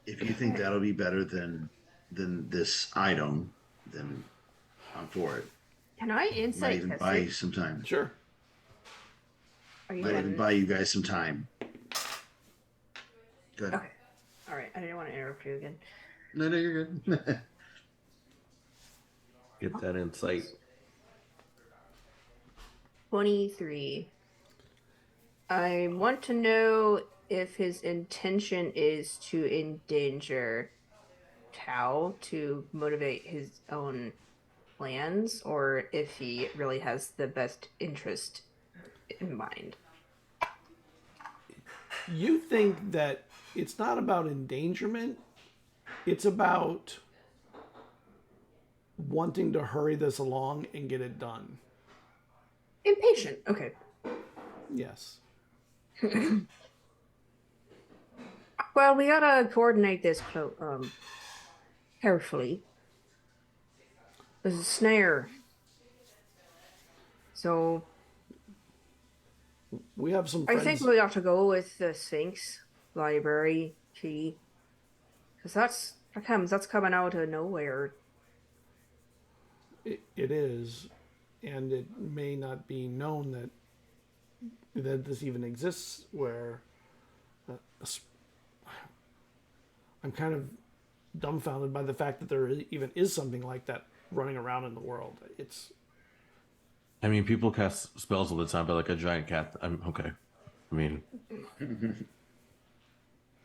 If you think that'll be better than this item, then I'm for it. Can I Might insight even test buy it? you some time. Sure. Are you Might even done? buy you guys some time. Good. Okay. All right. I didn't want to interrupt you again. No, you're good. Get that insight. 23. I want to know if his intention is to endanger Tau to motivate his own plans, or if he really has the best interest in mind. You think that it's not about endangerment, it's about wanting to hurry this along and get it done. Impatient. Okay. Yes. Well, we gotta coordinate this carefully. There's a snare. So We have some I friends. think we ought to go with the Sphinx library key. Because that's coming out of nowhere. It is, and it may not be known that this even exists. Where I'm kind of dumbfounded by the fact that there even is something like that running around in the world. It's I mean, people cast spells all the time, but like a giant cat. I'm okay. I mean,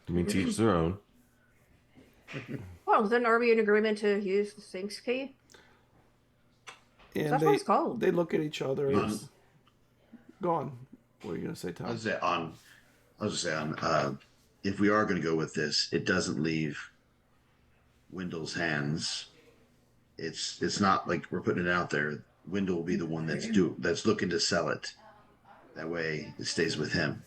to each their own. Well, then are we in agreement to use the Sphinx key? and That's what it's called. they look at each other. Yeah. It's, go on. What are you gonna say, Tom? I was just saying, if we are going to go with this, it doesn't leave Wendell's hands. It's not like we're putting it out there. Wendell will be the one that's looking to sell it. That way, it stays with him.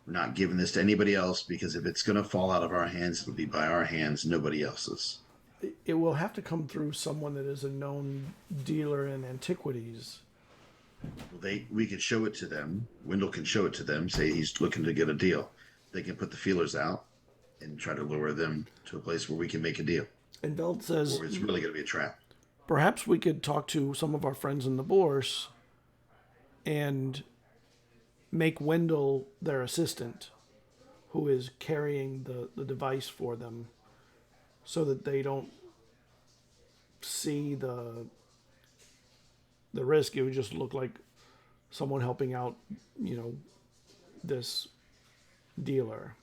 We're not giving this to anybody else because if it's going to fall out of our hands, it'll be by our hands, nobody else's. It will have to come through someone that is a known dealer in antiquities. Well, we can show it to them. Wendell can show it to them. Say he's looking to get a deal. They can put the feelers out and try to lure them to a place where we can make a deal, And Veld says, or it's really going to be a trap. perhaps we could talk to some of our friends in the Bourse and make Wendell their assistant, who is carrying the device for them, so that they don't see the risk. It would just look like someone helping out, this dealer.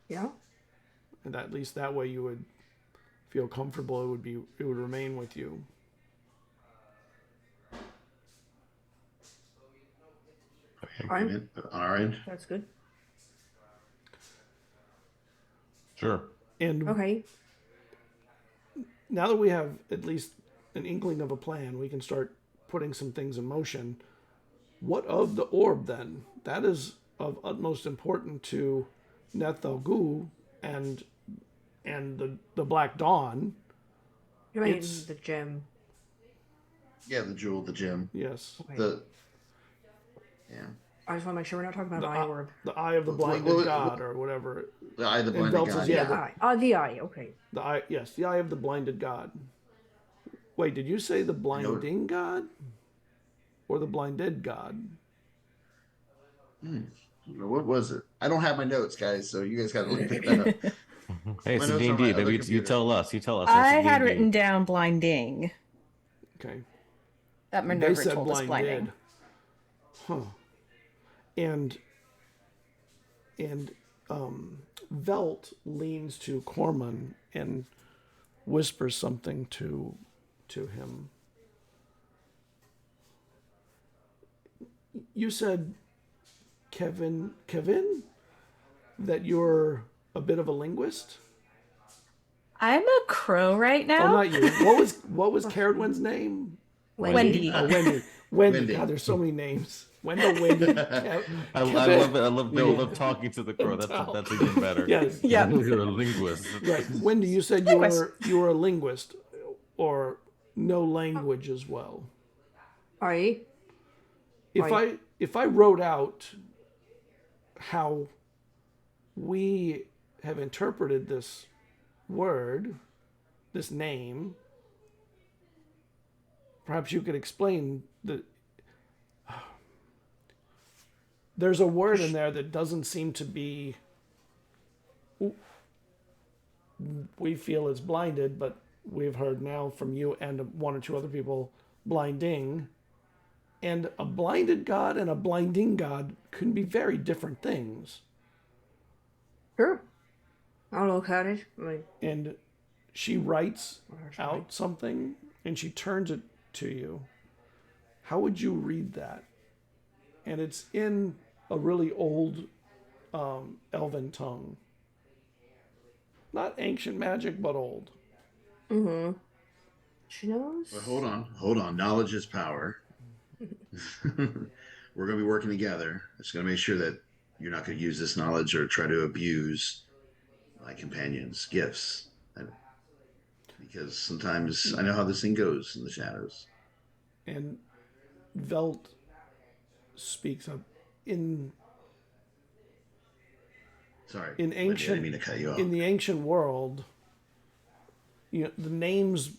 Yeah. And at least that way you would feel comfortable. It would remain with you. Agreement on our end. That's good. Sure. And Okay. now that we have at least an inkling of a plan, we can start putting some things in motion. What of the orb then? That is of utmost importance to NehThalggu and the Black Dawn. You mean It's- the gem. Yeah, the jewel, the gem, Yes. Okay. yeah, I just want to make sure we're not talking about The eye orb. eye of the blinded what- god, or whatever. the eye of the And blinded Belt says, god. yeah, The eye. The eye. Okay. The eye, yes, the eye of the blinded god. Wait, did you say the blinding god? Or the blinded god? What was it? I don't have my notes, guys, so you guys got to look that up. Hey, it's My a notes D&D. are my Maybe other you computer. tell us. You tell us. I It's a had D&D. written down blinding. Okay. That They Minerva said told us blinding. blinded. Huh. Velt leans to Corman and whispers something to him. You said, Kevin, that you're a bit of a linguist? I'm a crow right Oh, now. not you. What was Cerridwen's name? Wendy. Oh, Wendy. Wendy. Wendy. God, there's so many names. Wendell, Wendy. I love it. I love talking to the crow. That's even better. Yes. Yeah. You're a linguist. Right. Wendy, you said you were a linguist, or know language as well. Aye. If Right. if I wrote out how we have interpreted this word, this name, perhaps you could explain that there's a word in there that doesn't seem to be, we feel it's blinded, but we've heard now from you and one or two other people, blinding. And a blinded god and a blinding god can be very different things. Sure. I'll look at it. And she writes out something and she turns it to you. How would you read that? And it's in a really old elven tongue. Not ancient magic, but old. Mm-hmm. She knows. But hold on. Knowledge is power. We're going to be working together. It's going to make sure that you're not going to use this knowledge or try to abuse my companions' gifts. Because sometimes I know how this thing goes in the shadows. And Velt speaks up in Sorry, in Wendy, I ancient didn't mean to cut you off. in the ancient world, you know, the names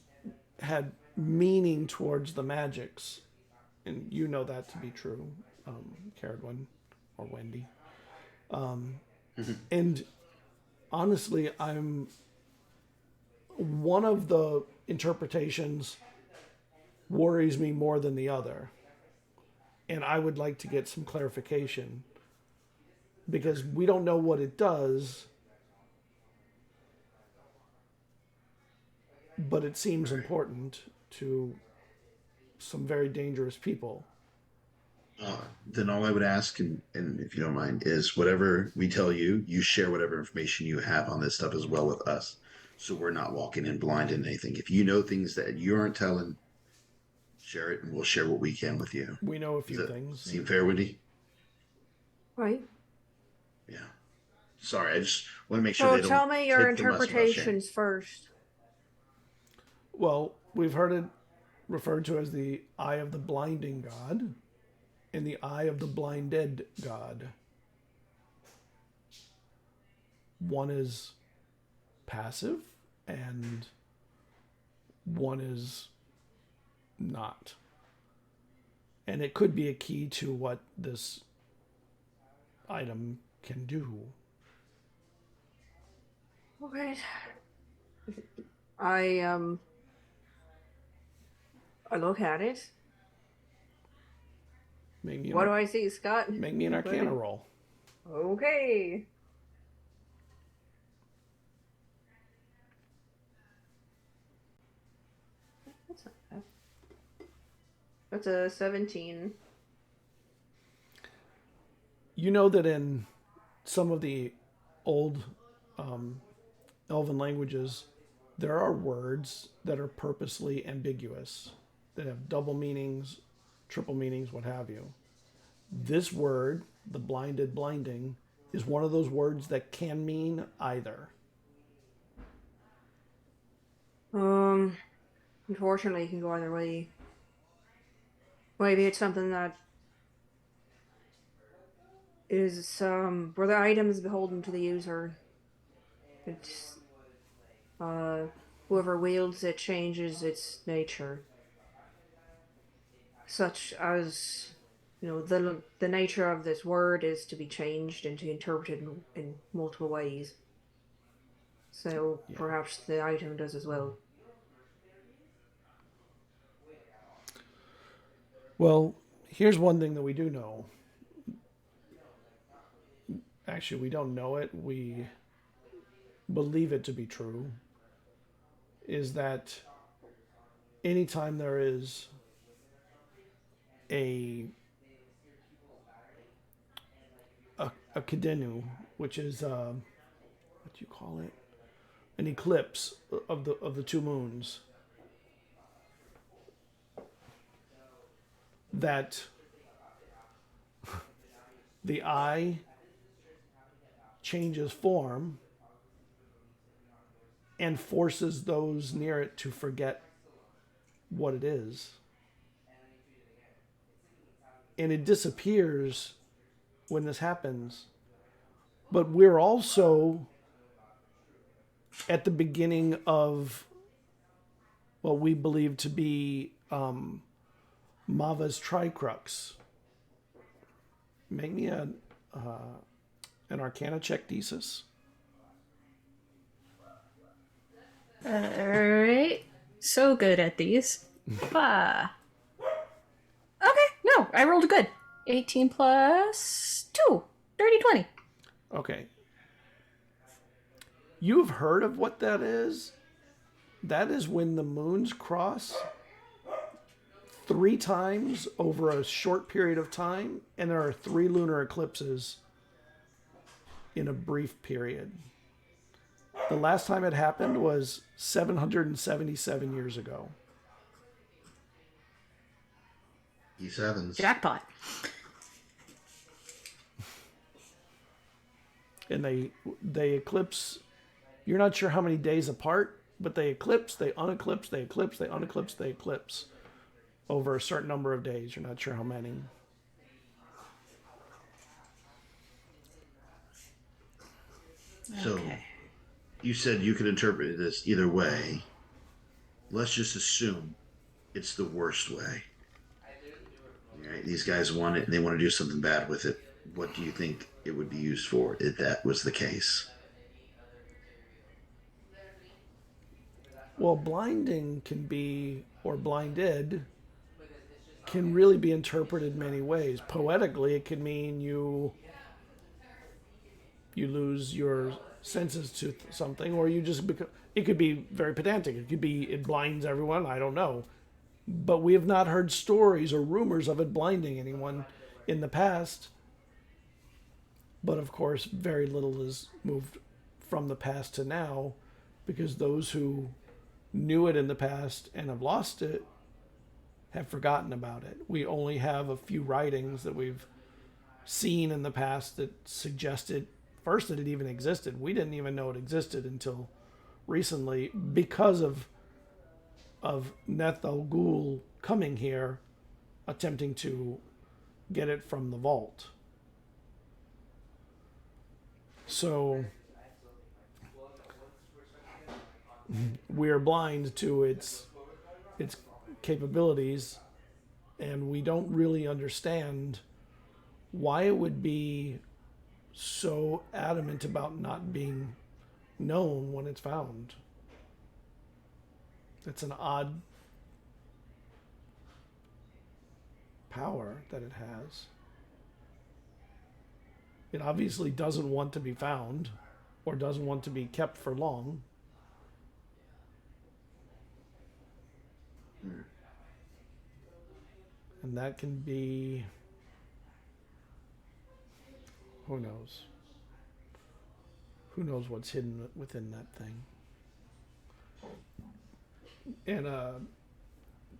had meaning towards the magics, and you know that to be true, Cerridwen or Wendy. And honestly, I'm one of the interpretations worries me more than the other, and I would like to get some clarification because we don't know what it does, but it seems important to some very dangerous people. Then all I would ask, and if you don't mind, is whatever we tell you, you share whatever information you have on this stuff as well with us. So we're not walking in blind in anything. If you know things that you aren't telling, share it and we'll share what we can with you. We know a Does few that things. seem fair, Wendy? Right. Yeah. Sorry, I just want to make sure So they don't tell me your take from us without sharing. interpretations first. Well, we've heard it referred to as the eye of the blinding god and the eye of the blinded god. One is passive and one is not. And it could be a key to what this item can do. Okay. I look at it. Make me What do I see, Scott? Make me an Arcana roll. Okay. That's not bad. That's a 17. You know that in some of the old Elven languages, there are words that are purposely ambiguous, that have double meanings, triple meanings, what have you. This word, the blinded, blinding, is one of those words that can mean either. Unfortunately, it can go either way. Maybe it's something that is where the item is beholden to the user. It's whoever wields it changes its nature, such as, you know, the nature of this word is to be changed and to interpreted in multiple ways. So perhaps the item does as well. Well, here's one thing that we do know. Actually, we don't know it. We believe it to be true. Is that anytime there is a Kadenu, which is what do you call it? An eclipse of the two moons. That the eye changes form and forces those near it to forget what it is. and it disappears when this happens. But we're also at the beginning of what we believe to be Mava's Tricrux. Make me an Arcana check, Desus. Alright. So good at these. Okay, no, I rolled good. 18 plus 2. 30, 20. Okay. You've heard of what that is? That is when the moons cross 3 times over a short period of time, and there are 3 lunar eclipses in a brief period. The last time it happened was 777 years ago. E7s. Jackpot. And they eclipse, you're not sure how many days apart, but they eclipse, they uneclipse, they eclipse, they uneclipse, they eclipse over a certain number of days. You're not sure how many. So Okay. you said you could interpret this either way. Let's just assume it's the worst way. All right, these guys want it and they want to do something bad with it. What do you think it would be used for if that was the case? Well, blinding can be, or blinded, can really be interpreted many ways. Poetically, it could mean you lose your senses to something, or you just become. It could be very pedantic. It could be it blinds everyone. I don't know, but we have not heard stories or rumors of it blinding anyone in the past. But of course, very little has moved from the past to now, because those who knew it in the past and have lost it have forgotten about it. We only have a few writings that we've seen in the past that suggested first that it even existed. We didn't even know it existed until recently because of NehThalggu coming here, attempting to get it from the vault. So we're blind to its capabilities, and we don't really understand why it would be so adamant about not being known when it's found. It's an odd power that it has. It obviously doesn't want to be found or doesn't want to be kept for long. And that can be, who knows? Who knows what's hidden within that thing? And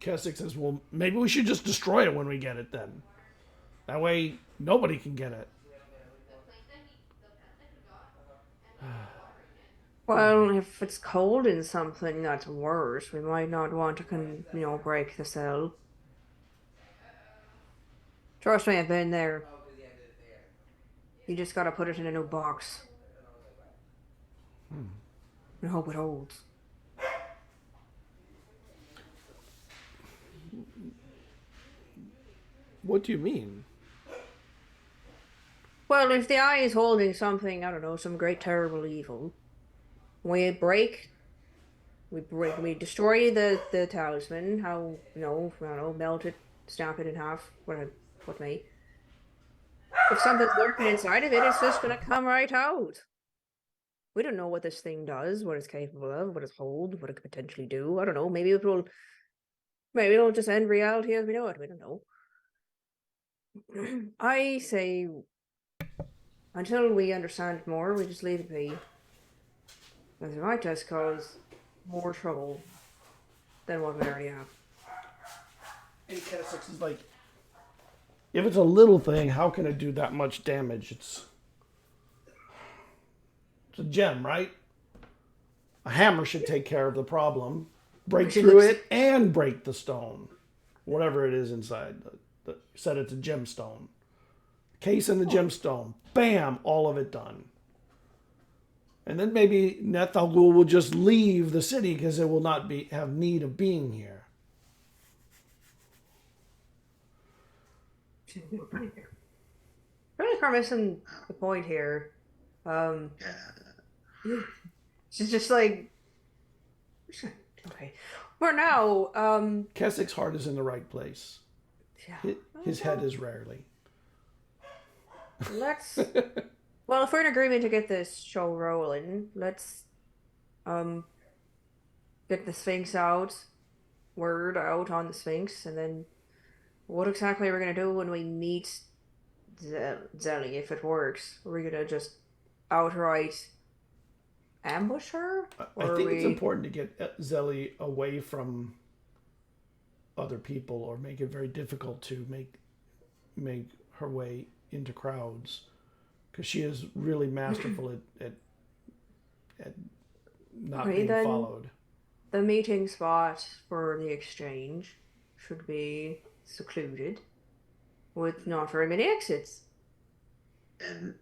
Keswick says, well, maybe we should just destroy it when we get it then. That way nobody can get it. Well, if it's cold in something, that's worse. We might not want to, break the cell. Trust me, I've been there. You just gotta put it in a new box. And hope it holds. What do you mean? Well, if the eye is holding something, I don't know, some great terrible evil, we destroy the talisman, I don't know, melt it, snap it in half, what may. If something's lurking inside of it, it's just gonna come right out. We don't know what this thing does, what it's capable of, what it's hold, what it could potentially do. I don't know, maybe it'll just end reality as we know it, we don't know. I say, until we understand more, we just leave it be. Because it might just cause more trouble than what we already have. And Keswick is like, if it's a little thing, how can it do that much damage? It's a gem, right? A hammer should take care of the problem. Break through it and break the stone. Whatever it is inside said it's a gemstone. Case in the gemstone. Bam! All of it done. And then maybe NehThalggu will just leave the city because it will not have need of being here. Really are missing the point here. She's just like, okay. For now, Keswick's heart is in the right place. yeah. His head is rarely. Let's. Well, if we're in agreement to get this show rolling, let's get the Sphinx word out on the Sphinx, and then what exactly are we gonna do when we meet Zelly if it works? Are we gonna just outright ambush her? I think it's important to get Zelly away from other people, or make it very difficult to make her way into crowds, because she is really masterful at not being followed. The meeting spot for the exchange should be secluded, with not very many exits. And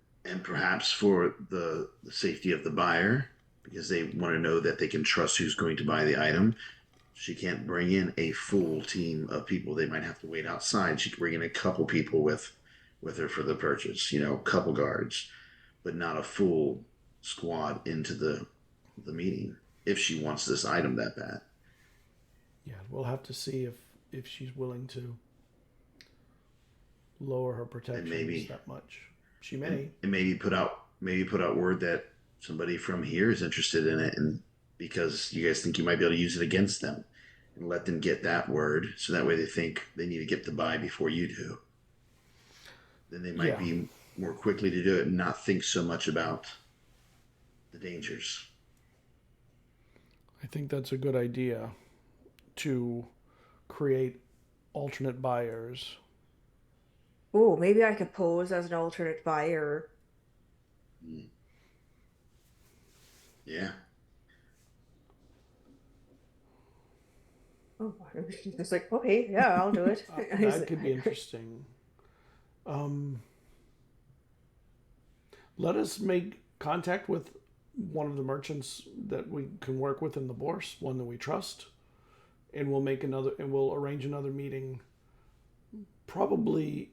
perhaps for the safety of the buyer, because they want to know that they can trust who's going to buy the item. She can't bring in a full team of people. They might have to wait outside. She can bring in a couple people with her for the purchase, couple guards, but not a full squad into the meeting if she wants this item that bad. Yeah, we'll have to see if she's willing to lower her protections that much. She may. And maybe put out word that somebody from here is interested in it, and because you guys think you might be able to use it against them, and let them get that word, so that way they think they need to get the buy before you do. Then they might be more quickly to do it and not think so much about the dangers. I think that's a good idea, to create alternate buyers. Oh, maybe I could pose as an alternate buyer. Yeah. Oh, it's like, okay, yeah, I'll do it. That could be interesting. Let us make contact with one of the merchants that we can work with in the Bourse, one that we trust, and we'll arrange another meeting, probably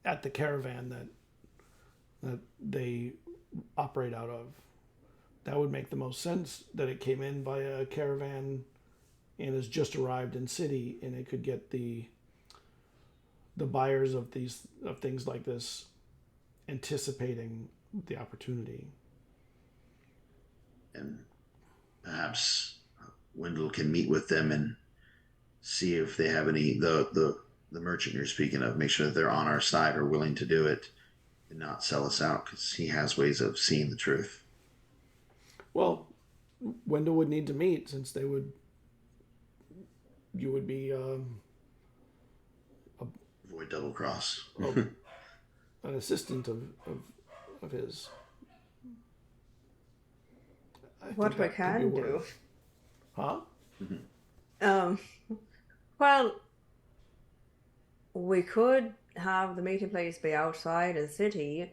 at the caravan that they operate out of. That would make the most sense, that it came in by a caravan and has just arrived in city, and it could get the buyers of things like this anticipating the opportunity. And perhaps Wendell can meet with them and see if they have any, the merchant you're speaking of, make sure that they're on our side or willing to do it and not sell us out, because he has ways of seeing the truth. Well, Wendell would need to meet, since you would be Avoid double cross. an assistant of his. What we can do. Huh? Well, we could have the meeting place be outside of the city,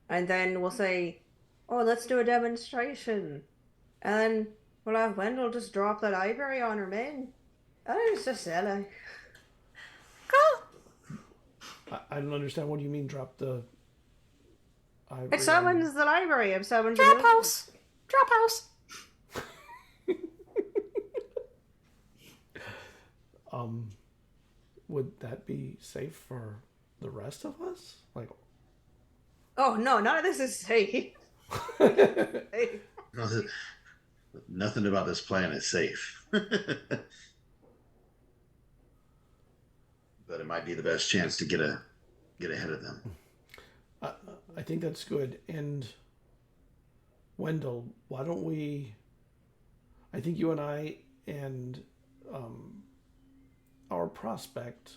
and then we'll say, oh, let's do a demonstration. And then we'll have Wendell just drop the library on her men. And it's just silly. I don't understand. What do you mean, drop the... It summons the library. It summons Drop house. Drop house. Would that be safe for the rest of us? Like, oh no, none of this is safe. Nothing about this plan is safe. But it might be the best chance to get ahead of them. I think that's good. And Wendell, why don't we... I think you and I and our prospect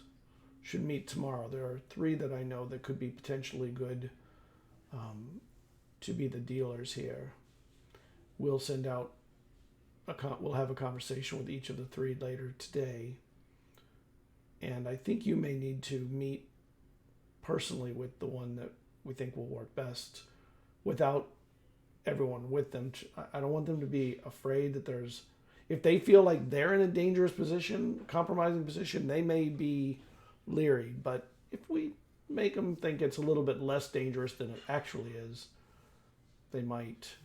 should meet tomorrow. There are 3 that I know that could be potentially good to be the dealers here. We'll send out we'll have a conversation with each of the 3 later today, And I think you may need to meet personally with the one that we think will work best without everyone with them. I don't want them to be afraid that there's, if they feel like they're in a dangerous position, compromising position, they may be leery. But if we make them think it's a little bit less dangerous than it actually is, they might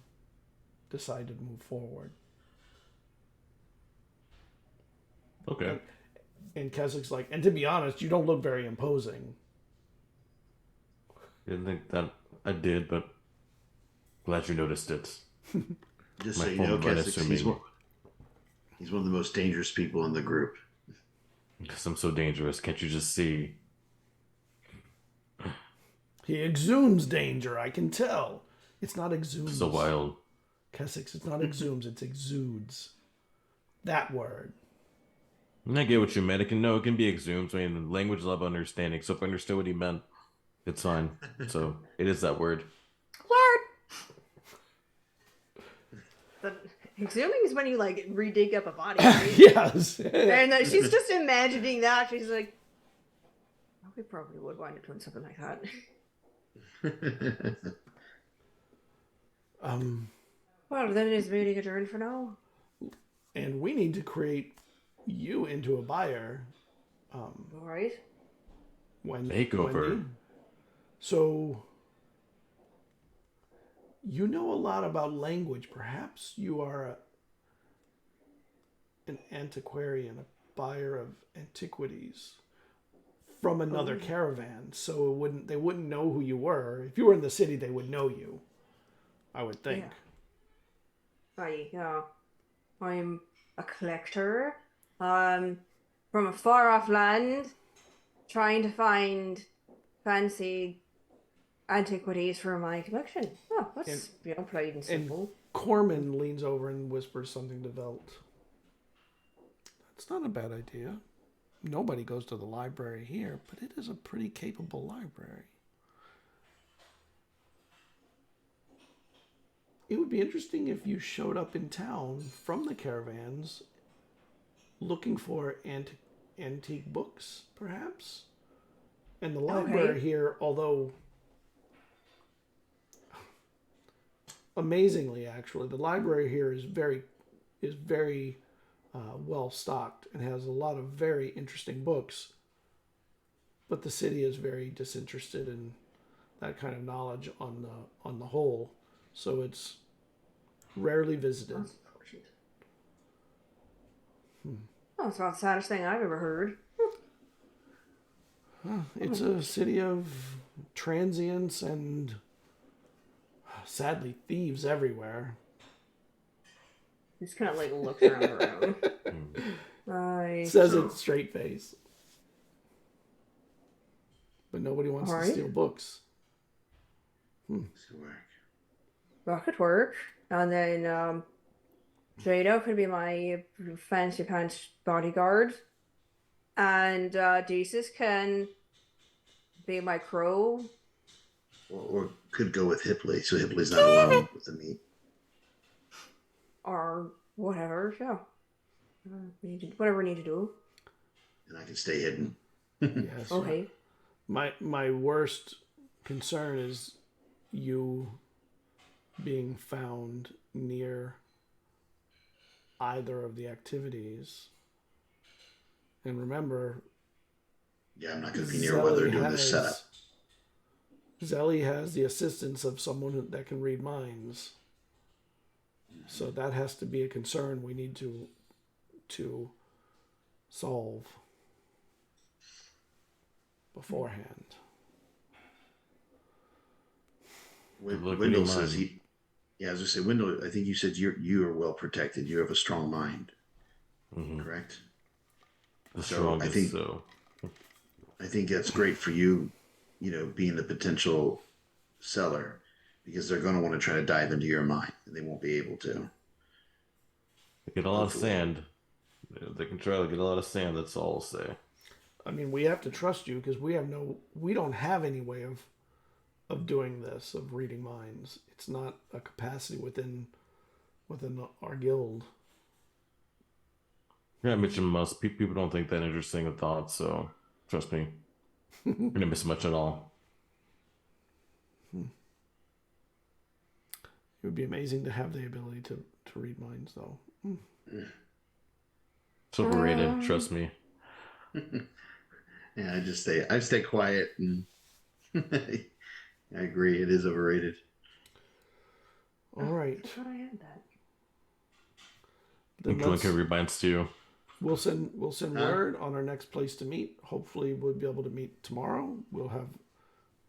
decide to move forward. Okay. And Kesik's like, and to be honest, you don't look very imposing. Didn't think that I did, but glad you noticed it. Just My so you know, former Keswick, assuming- he's one of the most dangerous people in the group. Because I'm so dangerous, can't you just see? He exudes danger, I can tell. It's not exudes. So wild. Kessik's, it's not exudes, it's exudes. That word. And I get what you meant. It can be exhumed. I mean, language love understanding. So if I understood what he meant, it's fine. So it is that word. Word. But exhuming is when you like re-dig up a body, right? Yes. And she's just imagining that. She's like, oh, we probably would wind up doing something like that. Well, then it is meeting adjourned for now. And we need to create you into a buyer. All right. Makeover. Wendy. So you know a lot about language. Perhaps you are an antiquarian, a buyer of antiquities from another caravan. So they wouldn't know who you were. If you were in the city, they would know you, I would think. I'm a collector from a far off land, trying to find fancy antiquities for my collection. Oh, that's plain and simple. Corman leans over and whispers something to Velt. That's not a bad idea. Nobody goes to the library here, but it is a pretty capable library. It would be interesting if you showed up in town from the caravans looking for antique books, perhaps. And the library here, although amazingly, actually, the library here is very well stocked and has a lot of very interesting books. But the city is very disinterested in that kind of knowledge on the whole, so it's rarely visited. That's unfortunate. Oh, it's about the saddest thing I've ever heard. It's a city of transients and, sadly, thieves everywhere. Just kind of like looks around the room. Says it straight face. But nobody wants to steal books. That could work. And then Jada could be my fancy pants bodyguard. And Jesus can be my crow. Or could go with Hipley, so Hipley's not alone with the meat. Or whatever, yeah. Whatever we need to do. And I can stay hidden. Yes. Okay. My worst concern is you being found near either of the activities. And remember, Yeah, I'm not going to be near while they're doing this setup. Zelly has the assistance of someone that can read minds. So that has to be a concern we need to solve beforehand. Wendell says as I say, Wendell, I think you said you are well protected. You have a strong mind. Correct? The strongest, I think that's great for you, being the potential seller, because they're going to want to try to dive into your mind, and they won't be able to. They get a lot of sand. They can try to get a lot of sand, that's all I'll say. I mean, we have to trust you because we don't have any way of doing this, of reading minds. It's not a capacity within our guild. Yeah, I mentioned most people don't think that interesting of thoughts, so trust me, you're gonna miss much at all. It would be amazing to have the ability to read minds, though. It's overrated, trust me. Yeah, I stay quiet, and I agree. It is overrated. All right. I thought I had that. Then Join can read minds too. we'll send word on our next place to meet. Hopefully, we'll be able to meet tomorrow. We'll have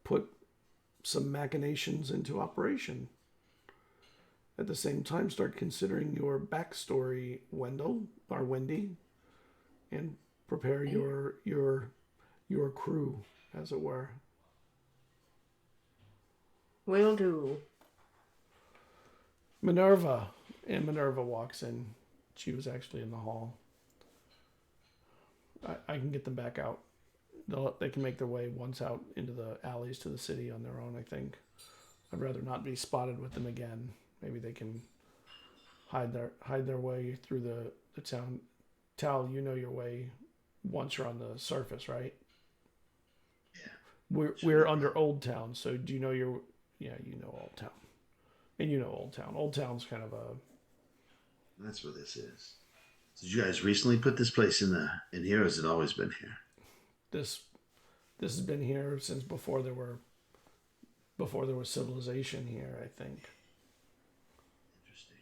put some machinations into operation. At the same time, start considering your backstory, Wendy, and prepare your crew, as it were. Will do. Minerva walks in. She was actually in the hall. I can get them back out. They can make their way once out into the alleys to the city on their own, I think. I'd rather not be spotted with them again. Maybe they can hide their way through the town. Tal, you know your way once you're on the surface, right? Yeah. We're under Old Town, so do you know you know Old Town. And you know Old Town. Old Town's kind of a... That's where this is. Did you guys recently put this place in here, or has it always been here? This has been here since before there was civilization here, I think. Interesting.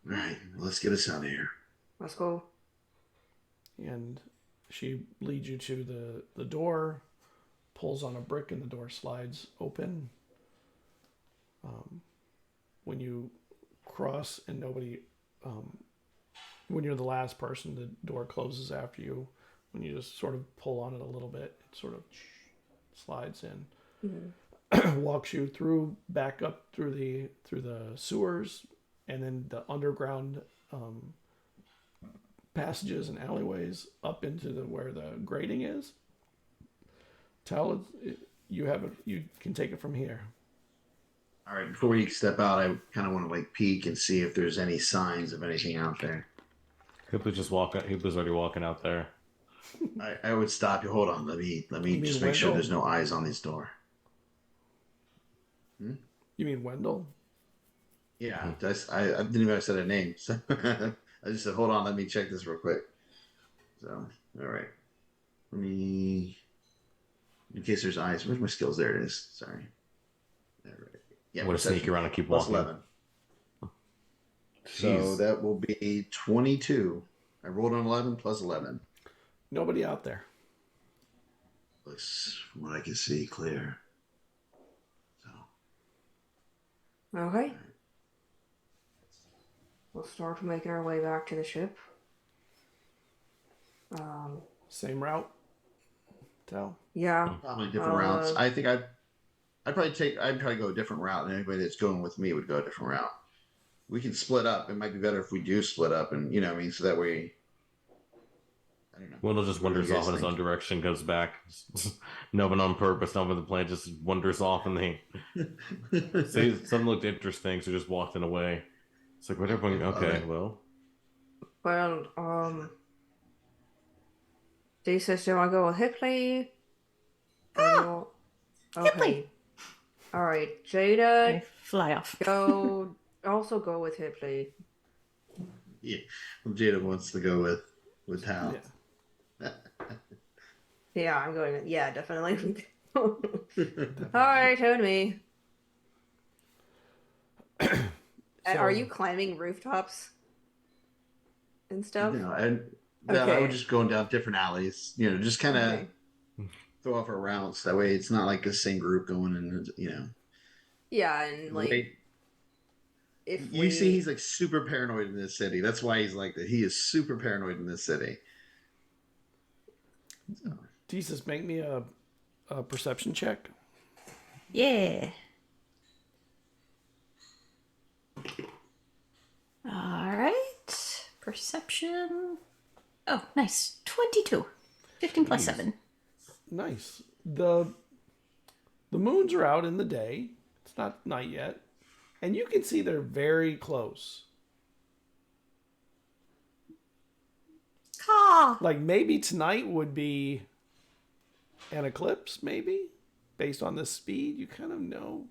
All right, let's get us out of here. Let's go. And she leads you to the door, pulls on a brick, and the door slides open. When you cross and nobody, when you're the last person, the door closes after you. When you just sort of pull on it a little bit, it sort of slides in. Mm-hmm. Walks you back up through the sewers, and then the underground passages and alleyways up into where the grating is. You can take it from here. All right, before you step out, I kind of want to peek and see if there's any signs of anything out there. Hippler's already walking out there. I would stop you. Hold on. Let me just make sure there's no eyes on this door. You mean Wendell? Yeah, I didn't even know I said a name. So I just said, hold on, let me check this real quick. So, all right. In case there's eyes. Where's my skills? There it is. Sorry. All right. Yeah, I'm going to sneak around and keep walking. Plus 11. So that will be 22. I rolled an 11 plus 11. Nobody out there. Looks, from what I can see, clear. So. Okay. We'll start making our way back to the ship. Same route. Tal? Yeah. Probably different routes. I think I'd probably go a different route, and anybody that's going with me would go a different route. We can split up. It might be better if we do split up, and so that way. I don't know. Wendell just wanders off in his own direction, goes back. No one on purpose, not with the plan, just wanders off, and they say something looked interesting, so just walked in away. It's like, whatever. Okay, well. Well, D says, do you want to go with Hipley? Okay. All right, Jada. I fly off. Also go with Hipley. Yeah, well, Jada wants to go with Hal. Yeah. Yeah, I'm going. Yeah, definitely. All right, turn me. Are you climbing rooftops and stuff? No, I would just going down different alleys. Just kind of throw off our routes. That way, it's not like the same group going in. Yeah, and if you see, he's super paranoid in this city. That's why he's like that. He is super paranoid in this city. So. Jesus, make me a perception check. Yeah. All right. Perception. Oh, nice. 22. 15 plus 7. Nice. The moons are out in the day. It's not night yet. And you can see they're very close. Ah. Like maybe tonight would be an eclipse, maybe based on the speed. You kind of know,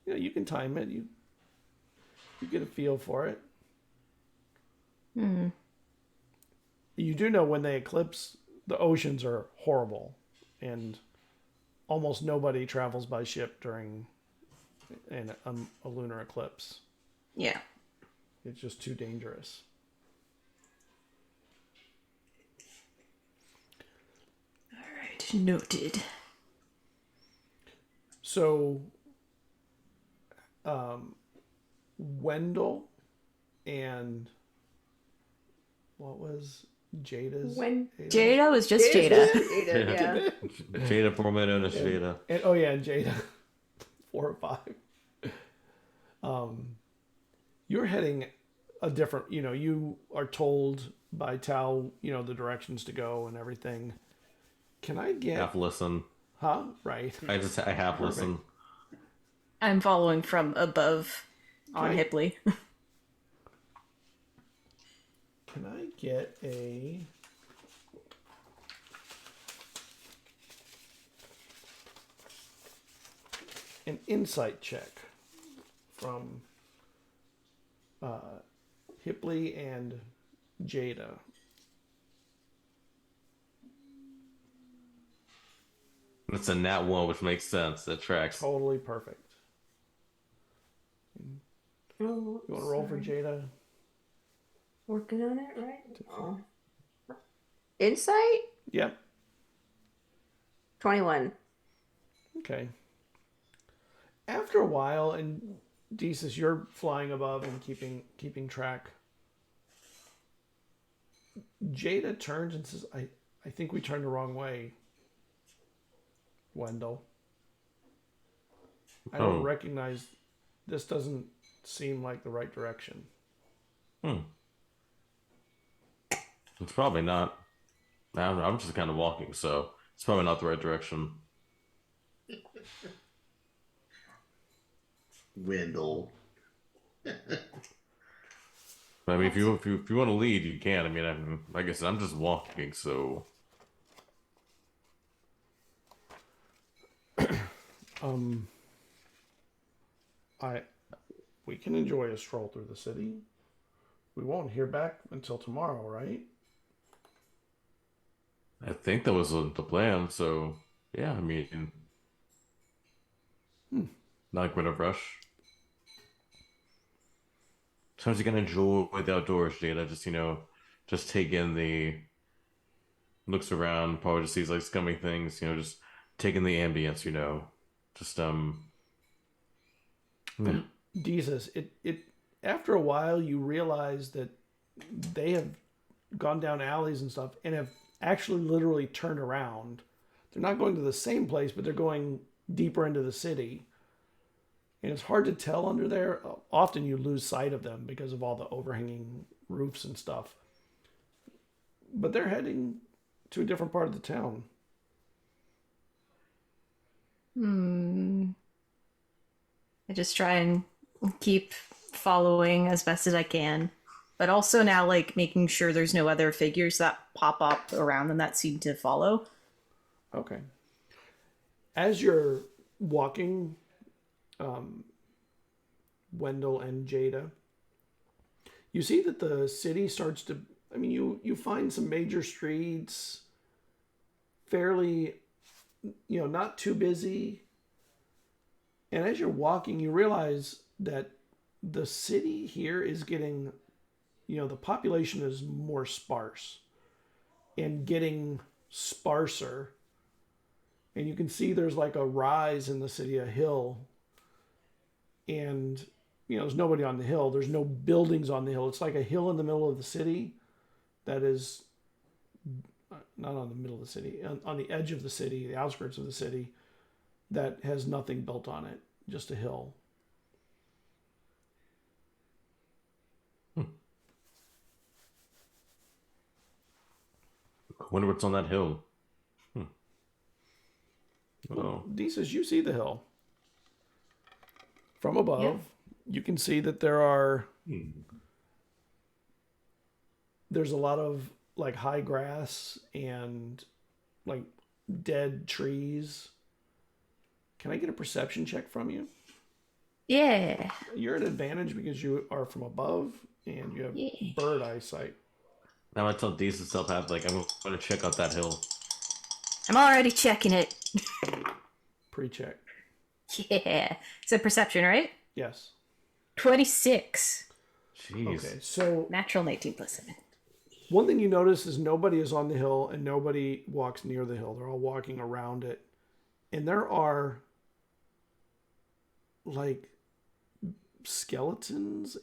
you can time it. You get a feel for it. You do know when they eclipse, the oceans are horrible, and almost nobody travels by ship during a lunar eclipse. Yeah. It's just too dangerous. All right. Noted. So, Wendell and what was Jada's? Jada was just Jada. Yeah. Jada, formerly known as Jada. And Jada, 4 or 5. You're heading a different. You are told by Tal, the directions to go and everything. Can I get? Half listen. Huh? Right. I half listen. I'm following from above on Okay. Hipley. Can I get an insight check from Hipley and Jada? It's a nat 1, which makes sense. That tracks. Totally perfect. Oh, You want to roll for Jada? working on it, right? Oh. Insight? Yep. 21. Okay. After a while, and Desus, you're flying above and keeping track. Jada turns and says, I think we turned the wrong way, Wendell. I don't recognize, this doesn't seem like the right direction. It's probably not. I'm just kind of walking, so it's probably not the right direction. Wendell. I mean, if you want to lead, you can. I mean, like I said, I'm just walking, so. We can enjoy a stroll through the city. We won't hear back until tomorrow, right? I think that was the plan, so yeah, I mean, not like we're in a rush. Sometimes you can enjoy the outdoors, Jada. Just take in looks around, probably just sees like scummy things, just taking the ambience, just yeah. Jesus, it after a while you realize that they have gone down alleys and stuff and have actually literally turned around. They're not going to the same place, but they're going deeper into the city. And it's hard to tell under there. Often you lose sight of them because of all the overhanging roofs and stuff. But they're heading to a different part of the town. I just try and keep following as best as I can. But also now, like, making sure there's no other figures that pop up around them that seem to follow. Okay. As you're walking, Wendell and Jada, you see that the city starts to, you find some major streets, fairly, not too busy. And as you're walking, you realize that the city here is getting, the population is more sparse and getting sparser. And you can see there's like a rise in the city, a hill. And, there's nobody on the hill. There's no buildings on the hill. It's like a hill in the middle of the city that is not on the middle of the city, on the edge of the city, the outskirts of the city, that has nothing built on it, just a hill. I wonder what's on that hill. Well, Dee says you see the hill. From above, you can see that there's a lot of like high grass and like dead trees. Can I get a perception check from you? Yeah. You're at advantage because you are from above and you have bird eyesight. Now I tell decent self have like I'm gonna check out that hill. I'm already checking it. Pre-check. Yeah. It's a perception, right? Yes. 26. Jeez. Okay, so Natural 19 plus 7. one thing you notice is nobody is on the hill and nobody walks near the hill. They're all walking around it. And there are like skeletons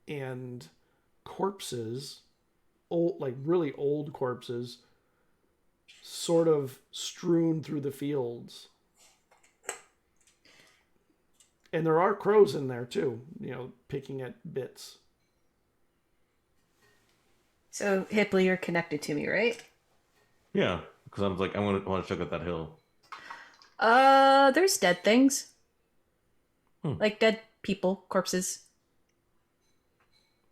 and corpses, old, like really old corpses, sort of strewn through the fields. And there are crows in there too, picking at bits. So, Hipley, you're connected to me, right? Yeah, because I'm like I want to check out that hill. There's dead things. Like dead people, corpses.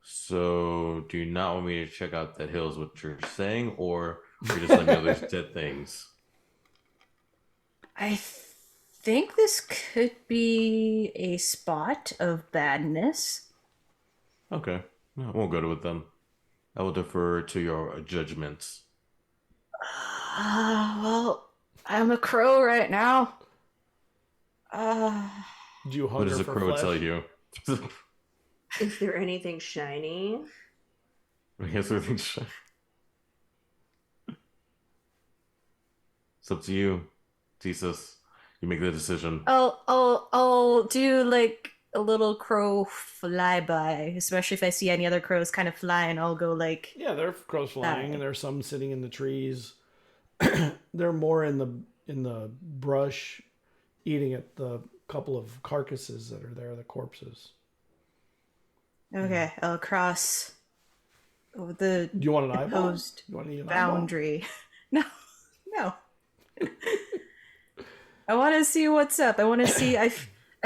So, do you not want me to check out that hill? Is what you're saying, or you're just letting me know there's dead things? I think this could be a spot of badness. Okay, no, I won't go to it then. I will defer to your judgments. Well, I'm a crow right now. Do you What hunger does a for crow flesh? tell you? Is there anything shiny? I guess everything's it's up to you, Jesus. You make the decision. I'll do like a little crow flyby, especially if I see any other crows kind of flying. I'll go like, Yeah, there are crows flying, and there's some sitting in the trees. They're more in the brush, eating at the couple of carcasses that are there, the corpses. okay, I'll cross the Do you want an eyeball? opposed You want to eat an eyeball? boundary. No. I want to see what's up. I want to see. I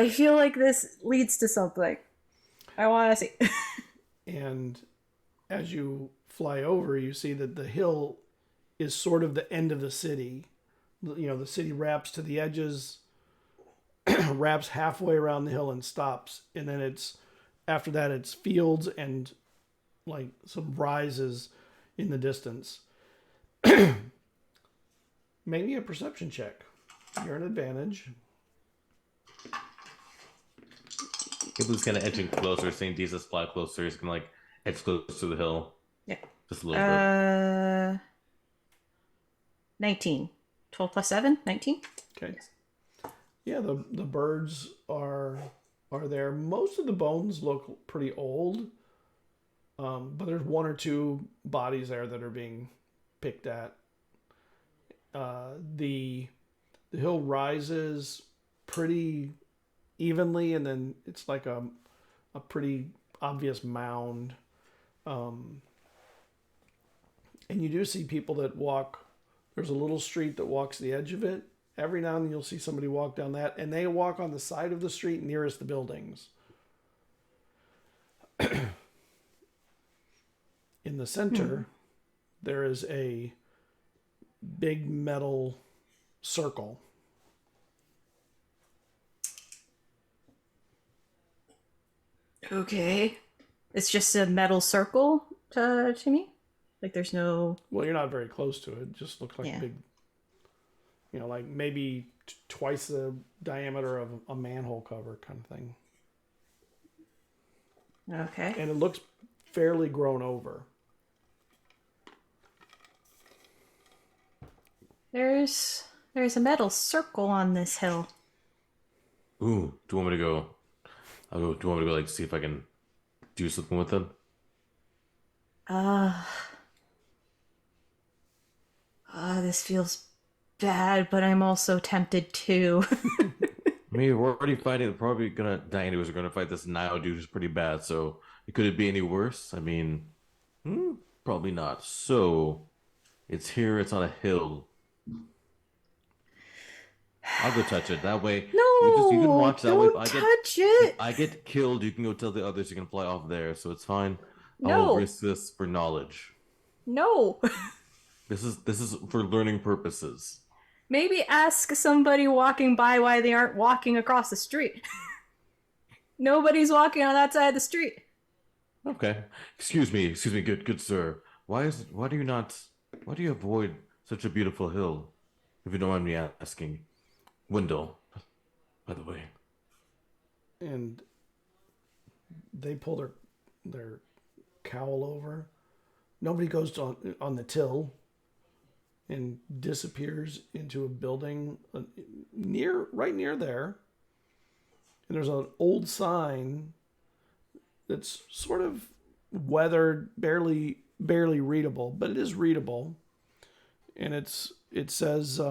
feel like this leads to something. I want to see. And as you fly over, you see that the hill is sort of the end of the city. The city wraps to the edges, wraps halfway around the hill and stops. And then after that, it's fields and like some rises in the distance. Make me a perception check. You're an advantage. Kiblu's kind of edging closer, saying Jesus fly closer. He's gonna like edge close to the hill. Yeah. Just a little bit. 19. 12 plus 7? 19? Okay. Yeah, the birds are there. Most of the bones look pretty old, but there's one or two bodies there that are being picked at. The hill rises pretty evenly, and then it's like a pretty obvious mound. And you do see people that walk. There's a little street that walks the edge of it. Every now and then you'll see somebody walk down that, and they walk on the side of the street nearest the buildings. In the center, there is a big metal circle. Okay. It's just a metal circle to me? Like there's no... Well, you're not very close to it. It just looks like Yeah. a big, like maybe twice the diameter of a manhole cover kind of thing. Okay. And it looks fairly grown over. There's a metal circle on this hill. Ooh, do you want me to go? Do you want me to go like see if I can do something with it? This feels bad, but I'm also tempted too. I mean, we're already fighting. They're probably gonna die anyways. We're gonna fight this Nile dude who's pretty bad. So could it be any worse? I mean, probably not. So it's here. It's on a hill. I'll go touch it. That way, No, you can watch that don't way. touch it. If I get killed, you can go tell the others you can fly off there. So it's fine. I No. will risk this for knowledge. No. This is for learning purposes. Maybe ask somebody walking by why they aren't walking across the street. Nobody's walking on that side of the street. Okay. Excuse me, good sir. Why do you avoid such a beautiful hill? If you don't mind me asking. Wendell, by the way. And they pull their cowl over. Nobody goes on the till and disappears into a building right near there. And there's an old sign that's sort of weathered, barely readable, but it is readable. And it says I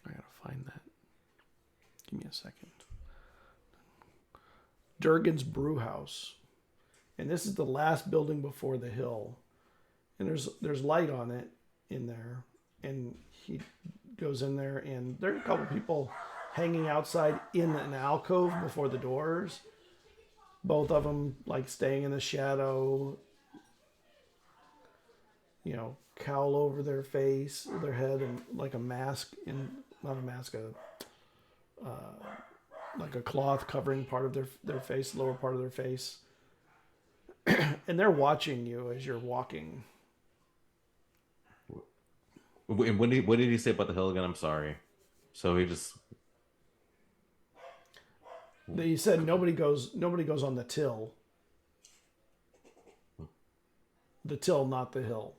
gotta find that. Give me a second. Durgan's Brew House. And this is the last building before the hill. And there's light on it in there. And he goes in there, and there are a couple people hanging outside in an alcove before the doors. Both of them like staying in the shadow. You know, cowl over their face, their head, and like a mask not a mask, like a cloth covering part of their face, lower part of their face. And they're watching you as you're walking. And what did he say about the hill again? I'm sorry. So he just... He said nobody goes on the till. The till, not the hill.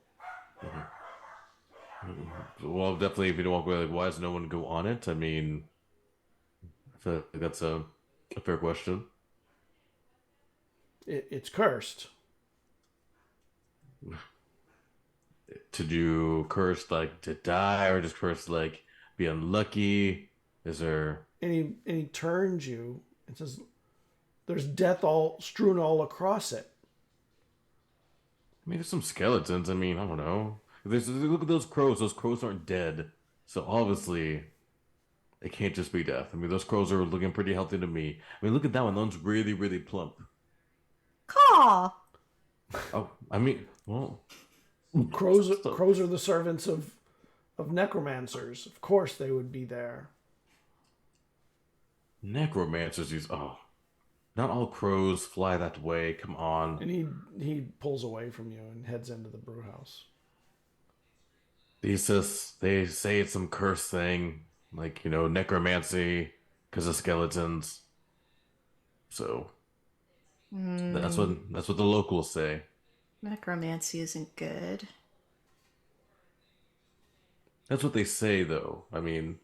Well, definitely, if you don't walk away, like, why does no one go on it? I mean, I feel like that's a fair question. It's cursed. To do cursed, like, to die, or just cursed, like, be unlucky? Is there... And he turns you and says, there's death all strewn all across it. I mean, there's some skeletons. I mean, I don't know. Look at those crows. Those crows aren't dead. So obviously, it can't just be death. I mean, those crows are looking pretty healthy to me. I mean, look at that one. That one's really, really plump. Caw. Oh, I mean, well... Crows are the servants of necromancers. Of course they would be there. Necromancers use... Oh. Not all crows fly that way. Come on. And he pulls away from you and heads into the brew house. They say it's some curse thing. Like, you know, necromancy because of skeletons. So... That's what the locals say. Necromancy isn't good. That's what they say, though. I mean,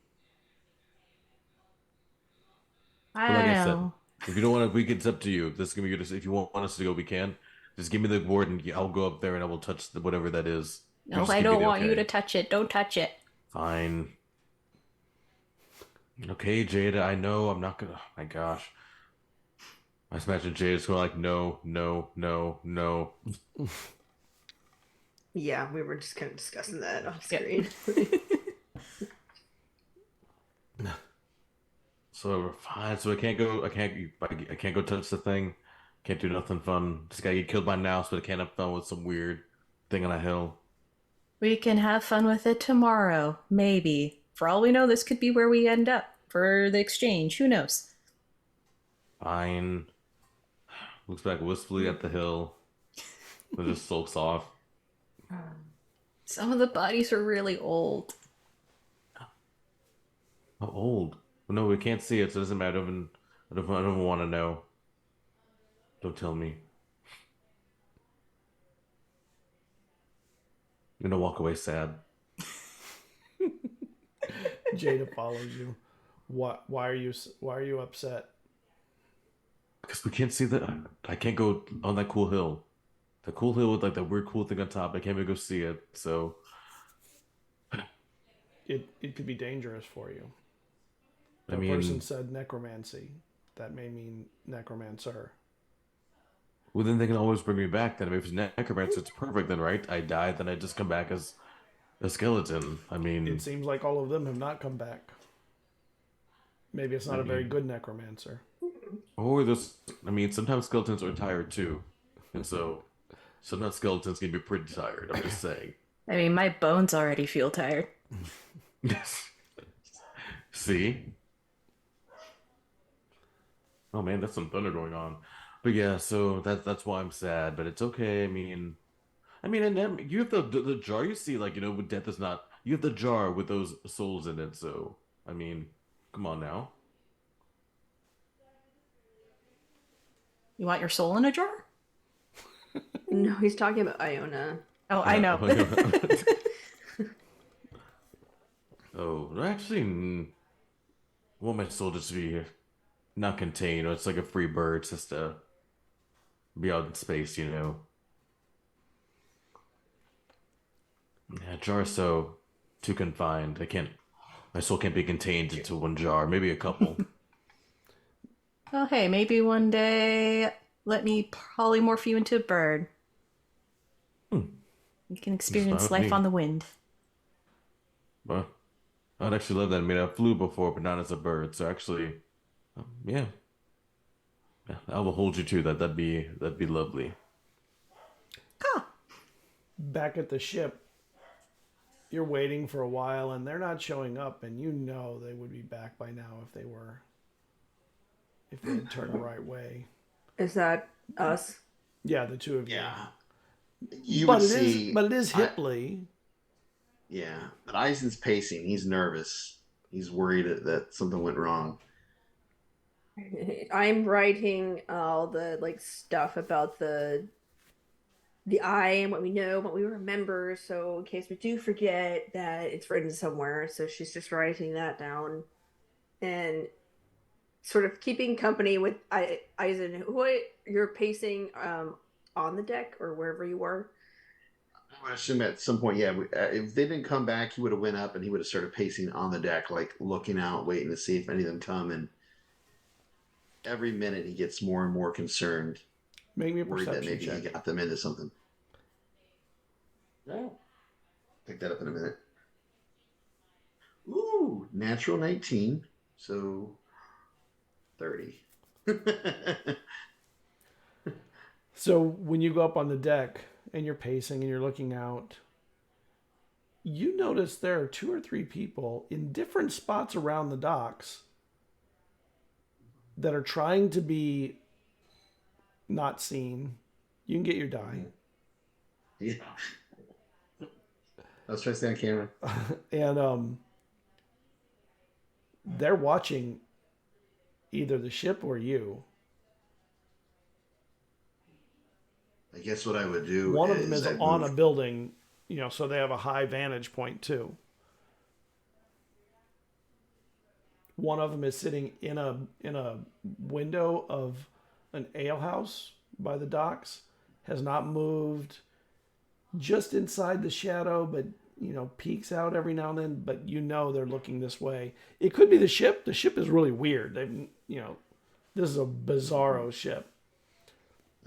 I but don't like I said, know. if you don't want to, it's up to you. This is gonna be good. If you want us to go, we can. Just give me the board, and I'll go up there, and I will touch whatever that is. No, Just I give me don't the want you okay. to touch it. Don't touch it. Fine. Okay, Jada. I know. I'm not gonna. Oh my gosh. I just imagine Jada's going like, no, no, no, no. Yeah, we were just kind of discussing that off Yep. screen. So we're fine. So I can't go. I can't go touch the thing. Can't do nothing fun. Just gotta get killed by now, so I can't have fun with some weird thing on a hill. We can have fun with it tomorrow, maybe. For all we know, this could be where we end up for the exchange. Who knows? Fine. Looks back wistfully at the hill. Then just sulks off. Some of the bodies are really old. How old? No, we can't see it, so it doesn't matter. I don't want to know. Don't tell me. I'm gonna walk away sad. Jada follows you. Why are you upset? Because we can't see I can't go on that cool hill. The cool hill with like that weird cool thing on top. I can't even go see it. So It could be dangerous for you. I That mean, person said necromancy. That may mean necromancer. well then they can always bring me back. Then if it's necromancer, it's perfect. Then right, I die. Then I just come back as a skeleton. I mean, It seems like all of them have not come back. Maybe it's not a very good necromancer. or there's. I mean, sometimes skeletons are tired too. So sometimes skeletons can be pretty tired. I'm just saying. I mean, my bones already feel tired. See? Oh man, that's some thunder going on. But yeah, so that's why I'm sad. But it's okay. I mean, and then you have the jar. You see, like with death is not. You have the jar with those souls in it. So I mean, come on now. You want your soul in a jar? No, he's talking about Iona. Oh, I know. Oh, actually, I want my soul just to be not contained. Or it's like a free bird, just to be out in space. Yeah, jar is so too confined. I can't. My soul can't be contained into one jar. Maybe a couple. Well, hey, maybe one day let me polymorph you into a bird. You can experience with life me. on the wind. Well, I'd actually love that. I mean, I flew before, but not as a bird. So actually, yeah, I will hold you to that. That'd be lovely. Ah, Back at the ship, you're waiting for a while and they're not showing up, and you know they would be back by now if they had turned the right way. Is that us? Yeah, the two of you. Yeah. You But would it is see. but it is I- Hipley. yeah, but Eisen's pacing. He's nervous. He's worried that something went wrong. I'm writing all the like stuff about the eye and what we know, what we remember, so in case we do forget that it's written somewhere. So she's just writing that down and sort of keeping company with Eisen. What you're pacing on the deck or wherever you were? I would assume at some point, yeah. If they didn't come back, he would have went up and he would have started pacing on the deck, like looking out, waiting to see if any of them come. And every minute, he gets more and more concerned, Make me a worried that perception maybe he check. got them into something. Yeah, pick that up in a minute. Ooh, natural 19, so 30. So when you go up on the deck and you're pacing and you're looking out, you notice there are 2 or 3 people in different spots around the docks that are trying to be not seen. You can get your die. Yeah. I was trying to stay on camera. And they're watching either the ship or you. I guess what I would do One of them is I'd on move. a building, so they have a high vantage point too. One of them is sitting in a window of an alehouse by the docks, has not moved, just inside the shadow, but peeks out every now and then. But they're looking this way. It could be the ship. The ship is really weird. This is a bizarro ship.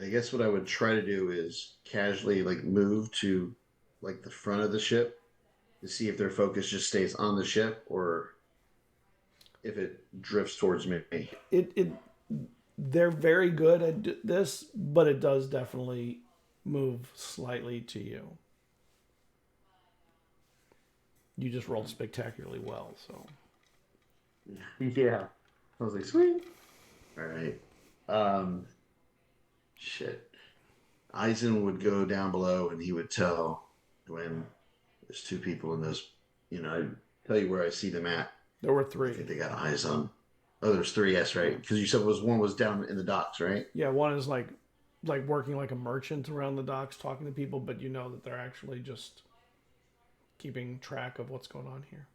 I guess what I would try to do is casually like move to like the front of the ship to see if their focus just stays on the ship or if it drifts towards me. They're very good at this, but it does definitely move slightly to you. You just rolled spectacularly well, so. Yeah. I was like, sweet. All right. Shit. Eisen would go down below and he would tell when there's 2 people in those, I'd tell you where I see them at. There were I 3. think they got eyes on. Oh, there's 3, yes, right? Because you said one was down in the docks, right? Yeah, one is like working like a merchant around the docks, talking to people, but that they're actually just keeping track of what's going on here.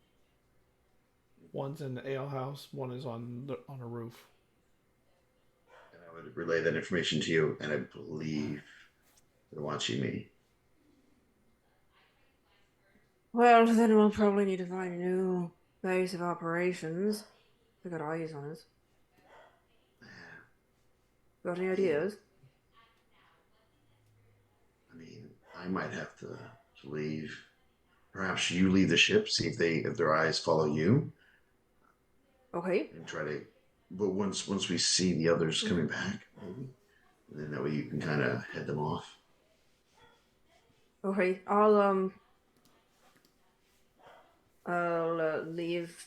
One's in the alehouse, one is on a roof. And I would relay that information to you, and I believe they're watching me. Well, then we'll probably need to find a new base of operations. We got eyes on us. Got any ideas? I mean, I might have to leave. Perhaps you leave the ship, see if their eyes follow you, Okay. and try to. But once we see the others coming back, maybe And then that way you can kind of head them off. Okay, I'll leave.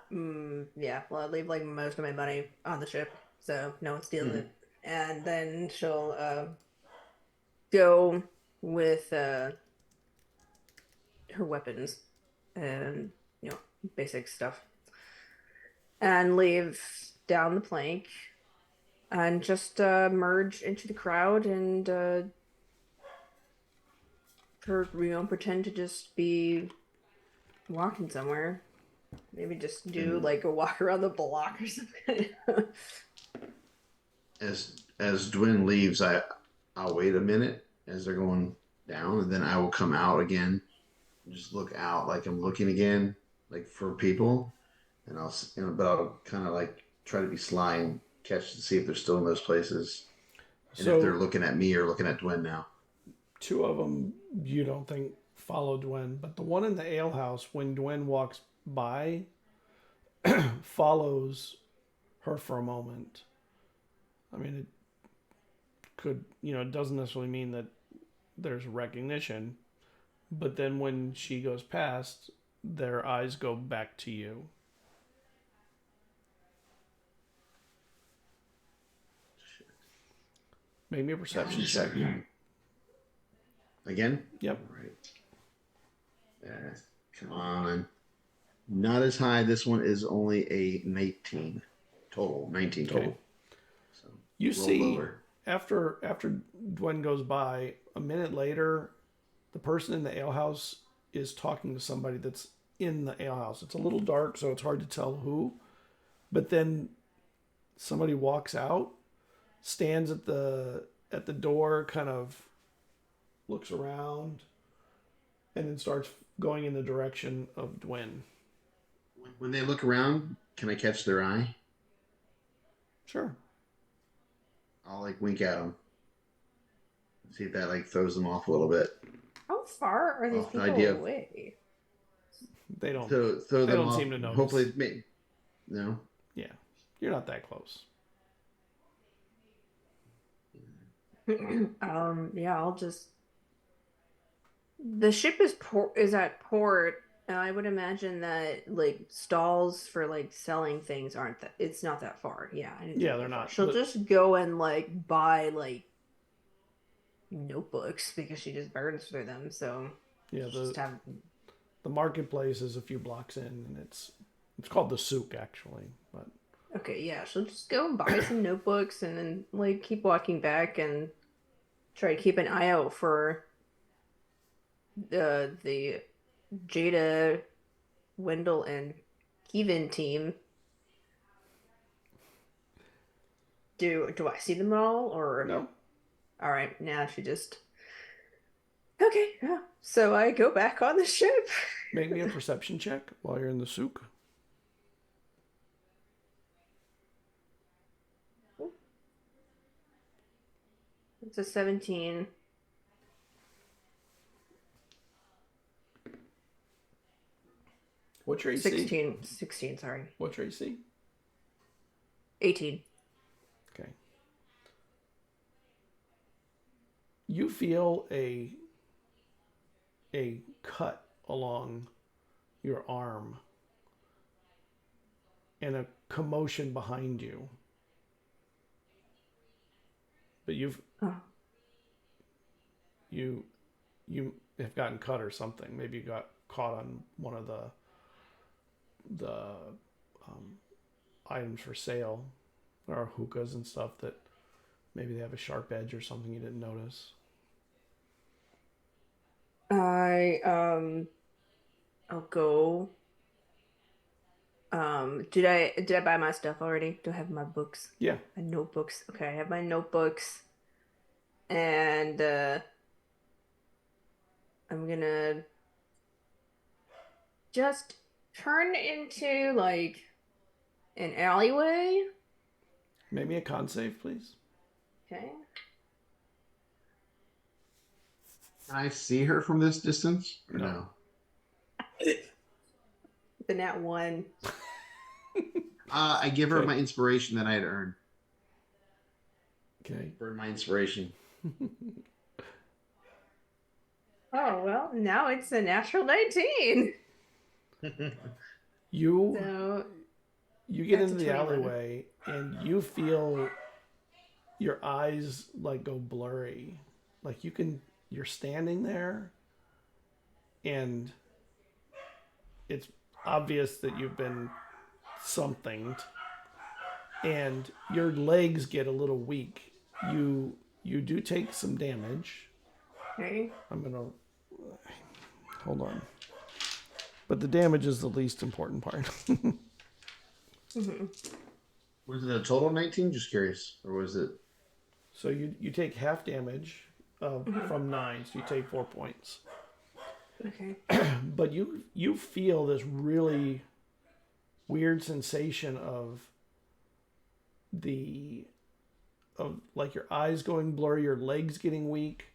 Yeah, well, I'll leave like most of my money on the ship, so no one steals it. And then she'll go with her weapons and basic stuff, and leave down the plank, and just merge into the crowd and pretend to just be walking somewhere. Maybe just do like a walk around the block or something. As Dwin leaves, I'll wait a minute as they're going down, and then I will come out again. Just look out like I'm looking again, like for people, and but I'll kind of like try to be sly and catch to see if they're still in those places, and if they're looking at me or looking at Dwin now. Two of them you don't think follow Dwen, but the one in the alehouse, when Dwen walks by, follows her for a moment. I mean, it could, it doesn't necessarily mean that there's recognition, but then when she goes past, their eyes go back to you. Make me a perception check. Again? Yep. All right. Come on. Not as high. This one is only a 19 total. 19 total. Okay. So You see, lower. after Dwen goes by, a minute later, the person in the alehouse is talking to somebody that's in the alehouse. It's a little dark, so it's hard to tell who. But then somebody walks out, stands at the door, kind of looks around, and then starts going in the direction of Dwen. When they look around, can I catch their eye? Sure. I'll like wink at them. See if that like throws them off a little bit. How far are these The people idea of- away? They don't. Throw They them don't off. seem to notice. Hopefully, no. Yeah, you're not that close. Yeah, I'll just. The ship is at port, and I would imagine that like stalls for like selling things aren't that. It's not that far. Yeah. I didn't Yeah, think they're that far. not, She'll but- just go and like buy like notebooks because she just burns through them. So Yeah, just have. the marketplace is a few blocks in, and it's called the souk actually. But Okay, yeah, she'll just go and buy some notebooks and then like keep walking back and try to keep an eye out for the Jada, Wendell, and Kevin team. Do I see them all or no, all right, now she just okay, yeah. So I go back on the ship. make me a perception check while you're in the souk. It's a 17. What's your AC? 16, sorry. What's your AC? 18. Okay. You feel a cut along your arm and a commotion behind you. But you have gotten cut or something. Maybe you got caught on one of the items for sale, or hookahs and stuff that maybe they have a sharp edge or something you didn't notice. I'll go. Did I buy my stuff already? Do I have my books? Yeah. My notebooks. Okay, I have my notebooks. And I'm gonna just turn into like an alleyway. Make me a con save, please. Okay. Can I see her from this distance? Or no. The nat 1. I give her Okay. my inspiration that I had earned. Okay. Burn my inspiration. Oh, well, now it's a natural 19. You So, you get that's into a the 21. alleyway and you feel your eyes like go blurry. Like you're standing there and it's obvious that you've been somethinged and your legs get a little weak. You do take some damage. Okay. I'm gonna hold on. But the damage is the least important part. Mm-hmm. Was it a total 19? Just curious. Or was it... So you take half damage from 9, so you take 4 points. Okay. But you feel this really weird sensation of like your eyes going blurry, your legs getting weak,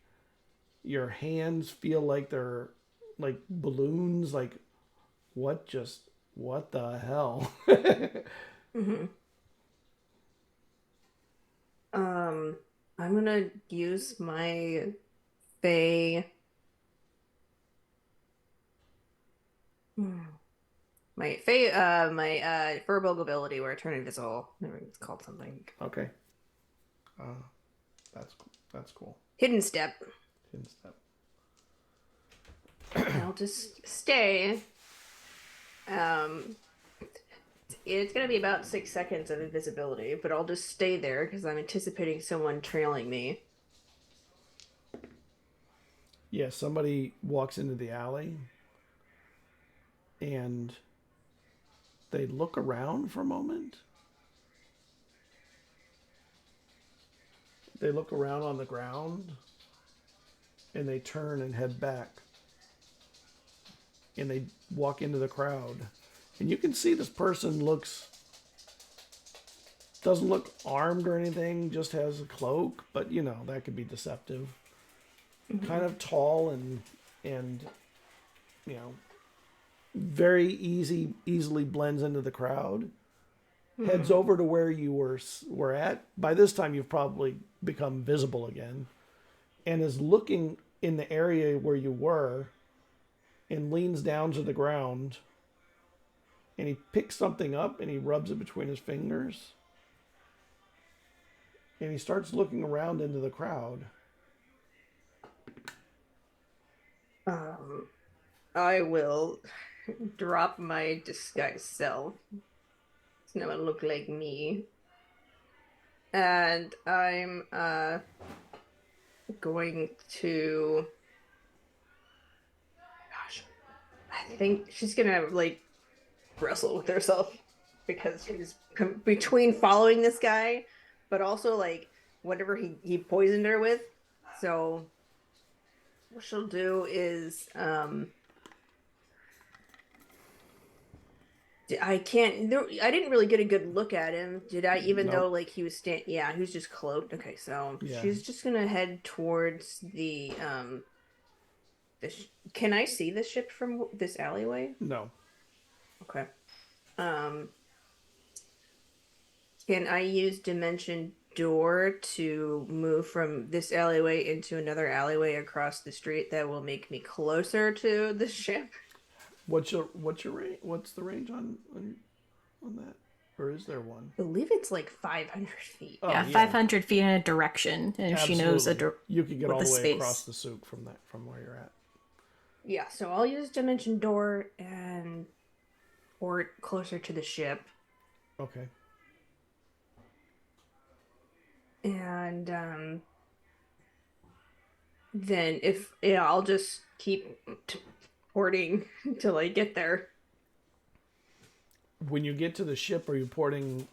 your hands feel like they're like balloons, like what the hell? Mm-hmm. I'm gonna use my Fey. My Firbolg ability where I turn invisible. It's called something. Okay. That's cool. Hidden step. Hidden step. I'll just stay. It's gonna be about 6 seconds of invisibility, but I'll just stay there because I'm anticipating someone trailing me. Yeah, somebody walks into the alley and they look around for a moment. They look around on the ground and they turn and head back. And they walk into the crowd. And you can see this person doesn't look armed or anything, just has a cloak, but you know, that could be deceptive. Mm-hmm. Kind of tall and you know, very easily blends into the crowd. Mm-hmm. Heads over to where you were at. By this time you've probably become visible again. And is looking in the area where you were and leans down to the ground. And he picks something up and he rubs it between his fingers. And he starts looking around into the crowd. I will drop my disguised self. It's not gonna look like me. And I'm going to... Gosh. I think she's gonna like wrestle with herself because she's between following this guy but also like whatever he poisoned her with. So what she'll do is I didn't really get a good look at him, did I? Even Nope. though like he was he was just cloaked. Okay, so Yeah. she's just gonna head towards the can I see the ship from this alleyway? No. Okay. Can I use Dimension Door to move from this alleyway into another alleyway across the street that will make me closer to the ship? What's your range? What's the range on that? Or is there one? I believe it's like 500 feet. Oh, yeah, 500 feet in a direction, and if she knows you could get all the way space across the souk from where you're at. Yeah, so I'll use Dimension Door and port closer to the ship. Okay. And then I'll just keep porting until I get there. When you get to the ship, are you porting?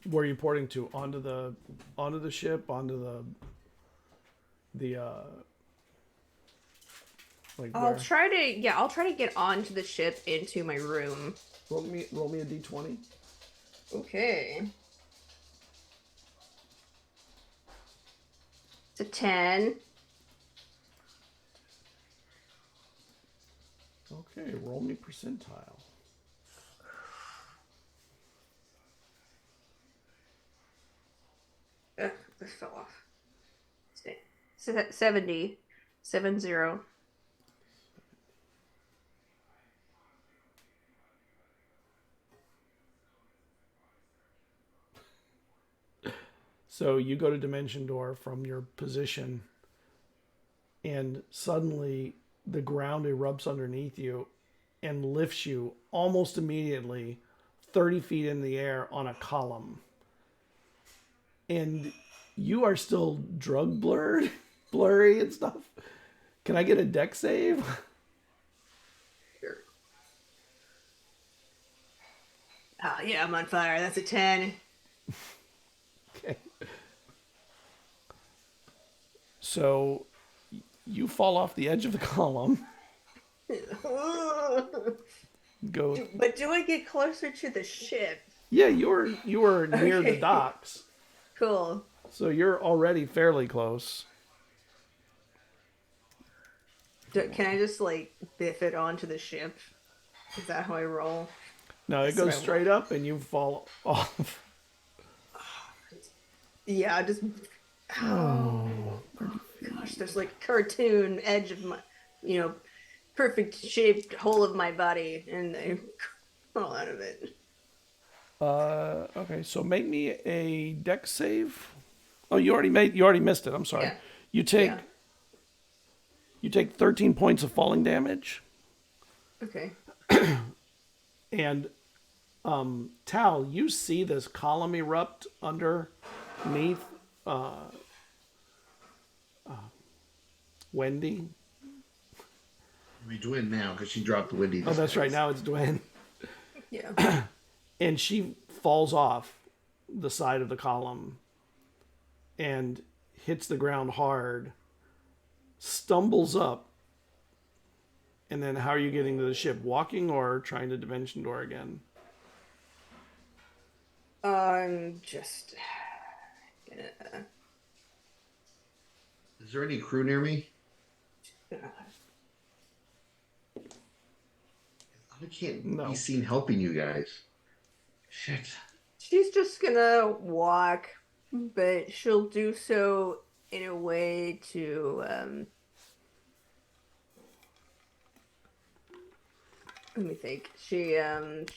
Where are you porting to? Onto the ship, onto the like. I'll try to get onto the ship into my room. Roll me a d20. Okay. It's a 10. Okay, roll me percentile. Ugh, this fell off. 70. 70. So you go to Dimension Door from your position, and suddenly the ground erupts underneath you and lifts you almost immediately 30 feet in the air on a column. And you are still drug blurry and stuff. Can I get a deck save? Sure. Oh, yeah, I'm on fire. That's a 10. Okay. So you fall off the edge of the column. Go. But do I get closer to the ship? Yeah, you were near the Okay. docks. Cool. So you're already fairly close. Can I just, like, biff it onto the ship? Is that how I roll? No, it That's what goes I straight up and you fall off. Yeah, just... Oh, gosh, there's, like, a cartoon edge of my, perfect shaped whole of my body, and I crawl out of it. Okay, so make me a deck save. Oh, you already missed it. I'm sorry. Yeah. You take Yeah. you take 13 points of falling damage, Okay. and Tal, you see this column erupt underneath Wendy. We win now because she dropped the Windy. Oh, that's right. Now it's Dwayne. Yeah. And she falls off the side of the column and hits the ground hard, stumbles up, and then how are you getting to the ship? Walking or trying to Dimension Door again? I'm just gonna... Is there any crew near me? I can't No. be seen helping you guys. Shit. She's just gonna walk, but she'll do so in a way to let me think. She'll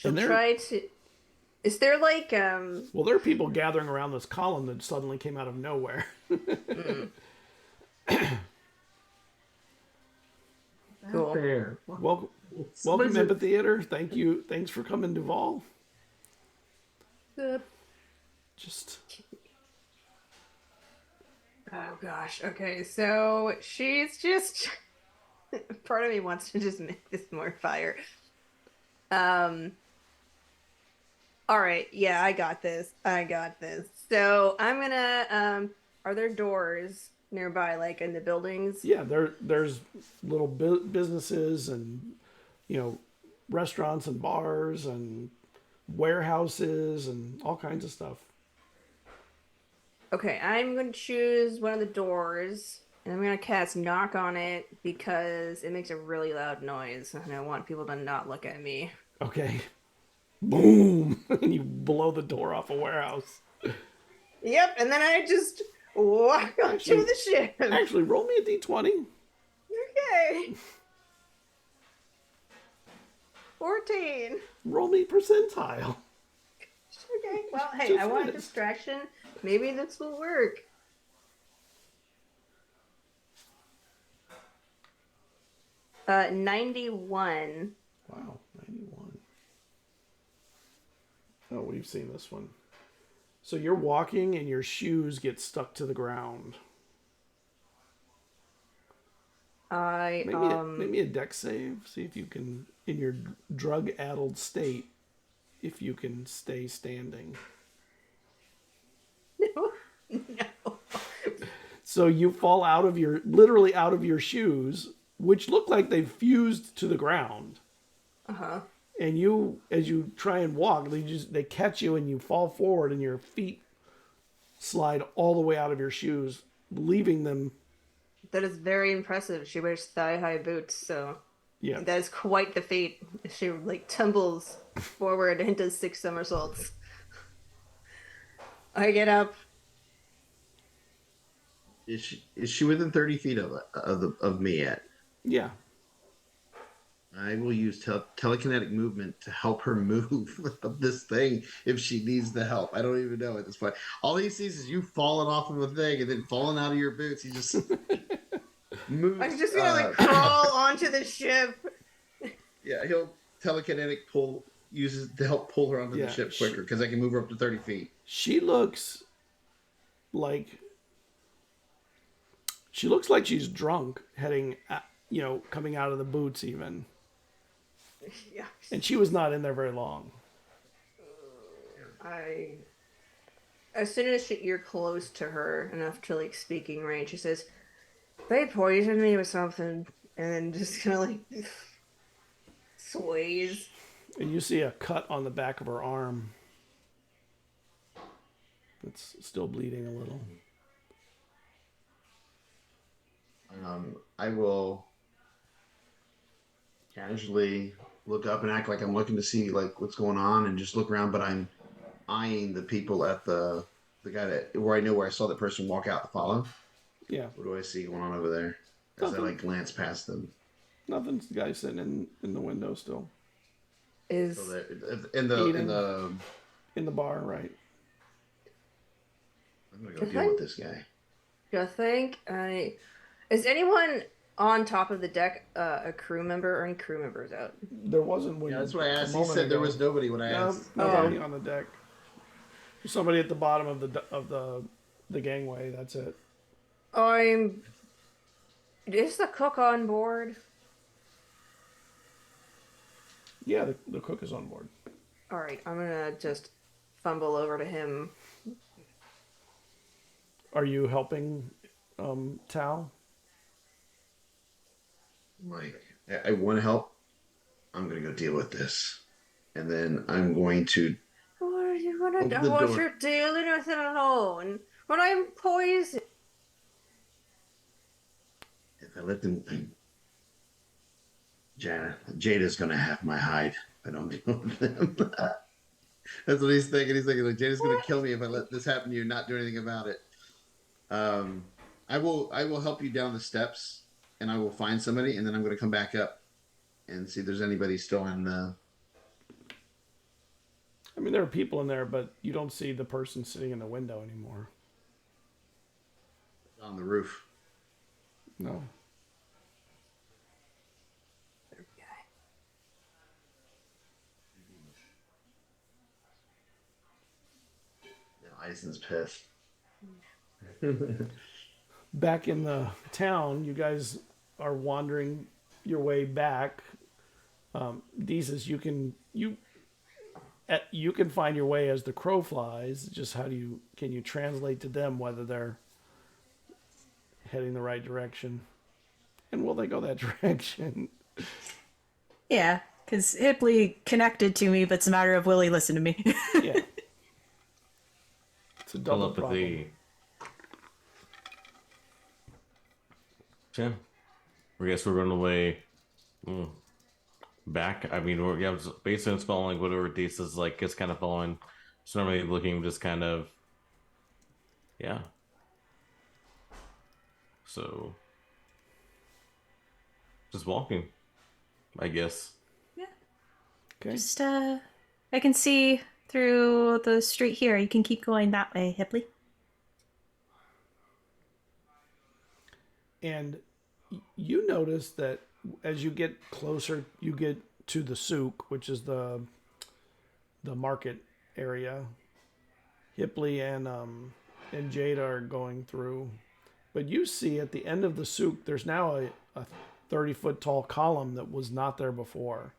And there- try to... Is there like Well, there are people gathering around this column that suddenly came out of nowhere. cool. There. Welcome Amphitheater. Thank you. Thanks for coming, Duval. Just Oh gosh. Okay, so she's just part of me wants to just make this more fire. All right. Yeah, I got this. So I'm gonna are there doors nearby, like in the buildings? yeah, there's little businesses and restaurants and bars and warehouses and all kinds of stuff. Okay, I'm going to choose one of the doors, and I'm going to cast knock on it because it makes a really loud noise, and I want people to not look at me. Okay. Boom! And you blow the door off a warehouse. Yep, and then I just walk onto the ship. Actually, roll me a d20. Okay. 14. Roll me percentile. Okay, well, hey, Just I want a missed. distraction. Maybe this will work. Uh, 91. Wow, 91. Oh, we've seen this one. So you're walking and your shoes get stuck to the ground. Maybe a deck save. See if you can, in your drug-addled state, if you can stay standing. No. No. So you fall literally out of your shoes, which look like they've fused to the ground. Uh-huh. And as you try and walk, they catch you and you fall forward and your feet slide all the way out of your shoes, leaving them. That is very impressive. She wears thigh-high boots, so Yeah. that is quite the feat. She like tumbles forward and does 6 somersaults. I get up. Is she within 30 feet of me yet? Yeah. I will use telekinetic movement to help her move up this thing if she needs the help. I don't even know at this point. All he sees is you falling off of a thing and then falling out of your boots. He just moves. I'm just gonna like crawl onto the ship. Yeah, he'll telekinetic uses to help pull her onto Yeah, the ship quicker because I can move her up to 30 feet. She looks like she's drunk, coming out of the boots even. Yeah. And she was not in there very long. As soon as you're close to her enough to like speaking range, she says, "They poisoned me with something," and then just kind of like sways. And you see a cut on the back of her arm. It's still bleeding a little. I will casually look up and act like I'm looking to see like what's going on and just look around, but I'm eyeing the people at the guy where I saw the person walk out to follow. Yeah. What do I see going on over there? As I like glance past them. Nothing's the guy sitting in the window still. Is So in the bar, right? I'm gonna go deal with this guy. you think is anyone on top of the deck a crew member or any crew members out? There wasn't when. Yeah, that's what I asked. a He moment said there ago. was nobody when I asked. Nobody on the deck. There's somebody at the bottom of the gangway. That's it. Is the cook on board? Yeah, the cook is on board. All right, I'm gonna just fumble over to him. Are you helping Tal? Like, I want to help. I'm gonna go deal with this, and then I'm going to. What are you gonna Open do? the What door. you're dealing with it alone? When I'm poisoned. If I let them, Jada's gonna have my hide. I don't deal with them. That's what he's thinking. He's thinking like Jada's gonna kill me if I let this happen to you and not do anything about it. I will help you down the steps, and I will find somebody, and then I'm gonna come back up and see if there's anybody still in the. I mean, there are people in there, but you don't see the person sitting in the window anymore. On the roof. No. Eizen's pissed. Back in the town, you guys are wandering your way back. Deezus, you can find your way as the crow flies. Just can you translate to them whether they're heading the right direction, and will they go that direction? Yeah, because Hipley connected to me, but it's a matter of will he listen to me? Yeah, it's a double Telepathy. Yeah. I guess we're running away back. I mean, based on following whatever Dees is like, it's kind of following. So normally looking just kind of, yeah. So, just walking, I guess. Yeah. Okay. Just, I can see through the street here. You can keep going that way, Hipley. And you notice that as you get closer, you get to the souk, which is the market area. Hipley and Jada are going through, but you see at the end of the souk, there's now a 30-foot tall column that was not there before,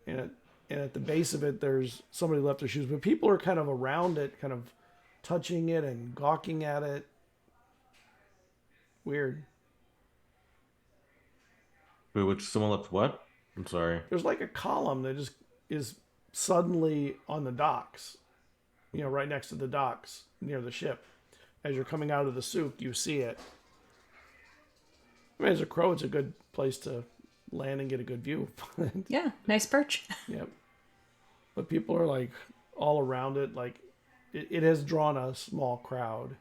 and at the base of it, there's somebody left their shoes, but people are kind of around it, kind of touching it and gawking at it. Weird. Wait, which someone left what? I'm sorry. There's like a column that just is suddenly on the docks, right next to the docks near the ship. As you're coming out of the souk, you see it. I mean, as a crow, it's a good place to land and get a good view. Yeah, nice perch. Yep. But people are like all around it. Like it has drawn a small crowd.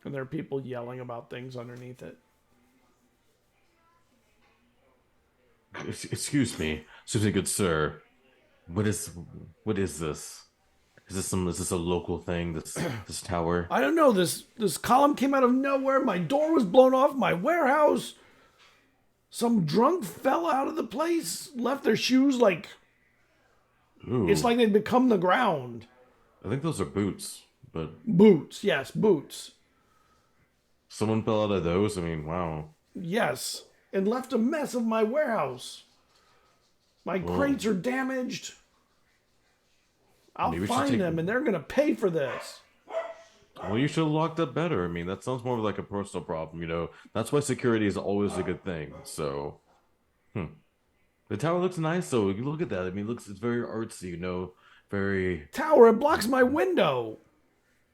And there are people yelling about things underneath it. Excuse me, good sir. What is this? Is this a local thing? This tower? I don't know. This column came out of nowhere. My door was blown off. My warehouse. Some drunk fell out of the place. Left their shoes like. Ooh. It's like they'd become the ground. I think those are boots, but Boots. Yes, boots. someone fell out of those. I mean, wow. Yes, and left a mess of my warehouse. My crates are damaged. I'll find them, and they're going to pay for this. Well, you should have locked up better. I mean, that sounds more like a personal problem, you know. That's why security is always a good thing. So, the tower looks nice, though. You look at that. I mean, it's very artsy, you know, very. Tower, it blocks my window.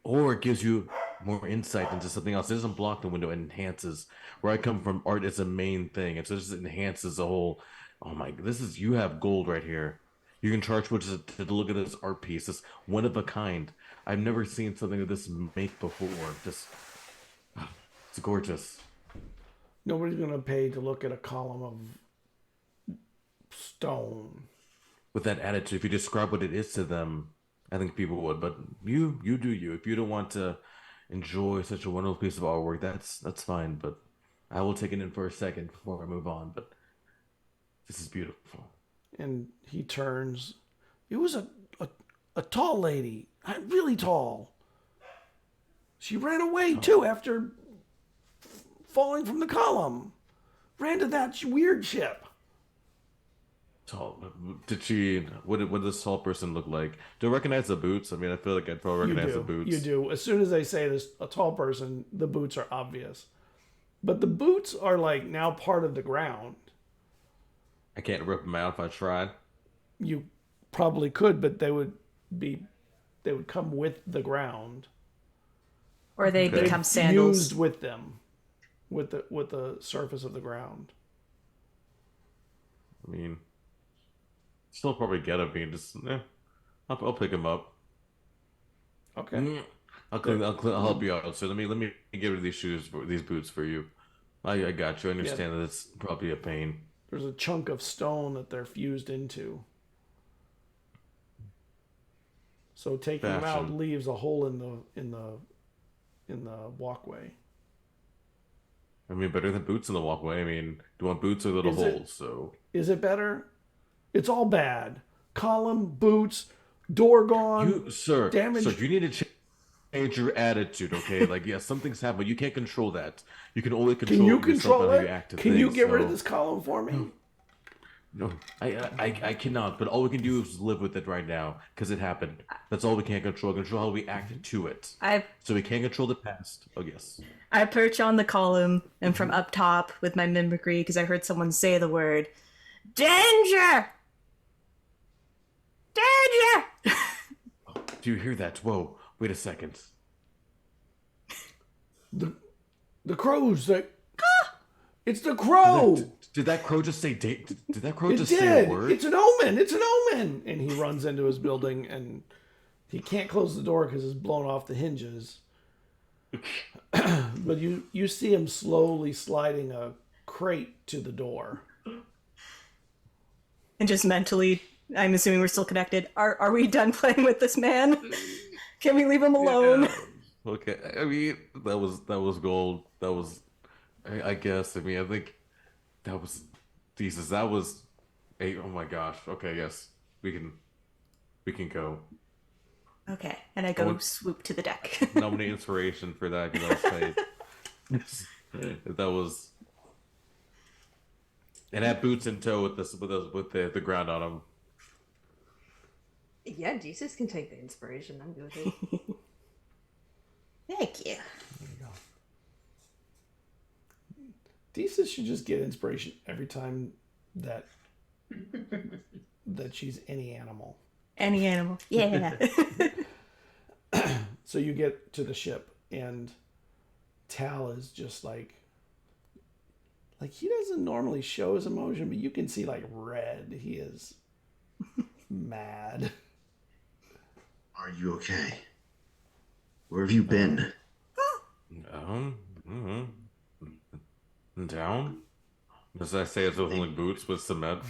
Or it gives you more insight into something else. It doesn't block the window; it enhances. Where I come from, art is a main thing, and so it just enhances the whole. Oh my! You have gold right here. You can charge for to look at this art piece. It's one of a kind. I've never seen something of this make before. It's gorgeous. Nobody's going to pay to look at a column of stone. With that attitude, if you describe what it is to them, I think people would. But you do you. If you don't want to enjoy such a wonderful piece of artwork, that's fine. But I will take it in for a second before I move on. But this is beautiful. And he turns. It was a tall lady, really tall. She ran away too after falling from the column. Ran to that weird ship. Tall. Did she? What did this tall person look like? Do I recognize the boots? I mean, I feel like I'd probably recognize the boots. You do. As soon as they say this, a tall person, the boots are obvious. But the boots are like now part of the ground. I can't rip them out if I tried. You probably could, but they would come with the ground. Or they become sandals. Used with them, with the surface of the ground. I mean, still probably get them. I'll pick them up. Okay. I'll help you out. So let me get rid of these boots for you. I got you. I understand that it's probably a pain. There's a chunk of stone that they're fused into. So taking them out leaves a hole in the walkway. I mean, better than boots in the walkway. I mean, do you want boots or little holes? So is it better? It's all bad. Column, boots, door gone. Damage. Sir, you need to change your attitude, okay? Like, yeah, something's happened. You can't control that. You can only control. Can you control it? How you act to can things, you get rid of this column for me? No, I cannot. But all we can do is live with it right now because it happened. That's all we can control. Control how we act to it. So we can't control the past. Oh yes. I perch on the column and from up top with my mimicry because I heard someone say the word danger. Danger. Do you hear that? Whoa! Wait a second. The crows. It's the crow. Did that crow just say? Did that crow just say a word? It's an omen. It's an omen. And he runs into his building, and he can't close the door because it's blown off the hinges. But you see him slowly sliding a crate to the door. And just mentally, I'm assuming we're still connected. Are we done playing with this man? Can we leave him alone? Yeah. Okay. I mean, that was gold. That was, I guess. I mean, I think that was Jesus. That was oh my gosh. Okay, yes, we can go. Okay, and I go swoop to the deck. Nominate inspiration for that because that was that was. And had boots in tow with the ground on them. Yeah, Jesus can take the inspiration. I'm good with it. Thank you. There you go. Jesus should just get inspiration every time that she's any animal. Any animal. Yeah. So you get to the ship and Tal is just like he doesn't normally show his emotion, but you can see like red. He is mad. Are you okay? Where have you been? Mm-hmm. In town? As I say, as I was only boots with cement.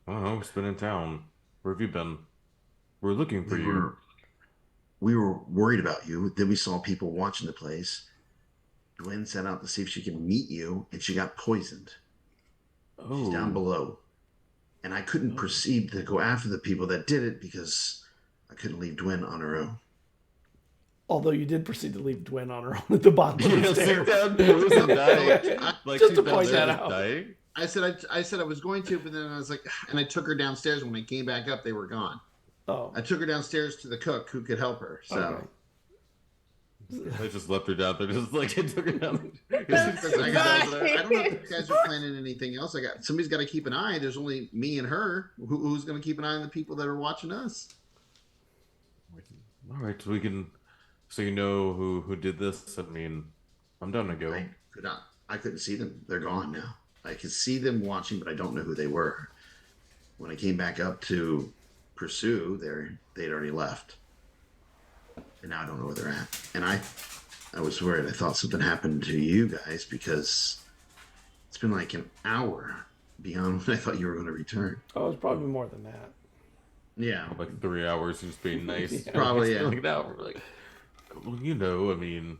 I don't know. It's been in town. Where have you been? We're looking for We you. we were worried about you. Then we saw people watching the place. Gwen set out to see if she could meet you, and she got poisoned. She's down Oh. below. And I couldn't proceed to go after the people that did it because I couldn't leave Gwen on her own. Although you did proceed to leave Gwen on her own at the bottom of the Yeah, stairs. sit down, frozen, dying. Like Just she's to down point there that just out. dying. I said I was going to, but then I was like, and I took her downstairs. When I came back up, they were gone. Oh, I took her downstairs to the cook who could help her. So okay. I just left her down there, just like I took her down. I don't know if you guys are planning anything else. Somebody's got to keep an eye. There's only me and her. Who's going to keep an eye on the people that are watching us? All right, so we can. So you know who did this? I mean, I'm down to go. I could not. I couldn't see them. They're gone now. I could see them watching, but I don't know who they were. When I came back up to pursue, they'd already left, and now I don't know where they're at. And I was worried. I thought something happened to you guys because it's been like an hour beyond when I thought you were going to return. Oh, it's probably more than that. Yeah, Like 3 hours just being nice. Yeah. Probably, yeah. Like an hour. Like, well, you know, I mean.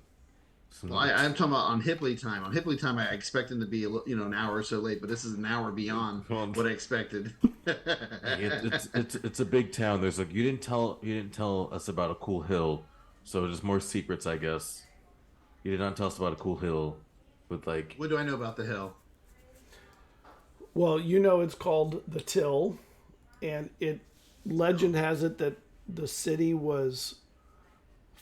well, I'm talking about on Hipley time. On Hipley time, I expect them to be an hour or so late, but this is an hour beyond what I expected. It's a big town. There's like you didn't tell us about a cool hill, so there's more secrets, I guess. You did not tell us about a cool hill with like. What do I know about the hill? Well, it's called the Till, and legend has it that the city was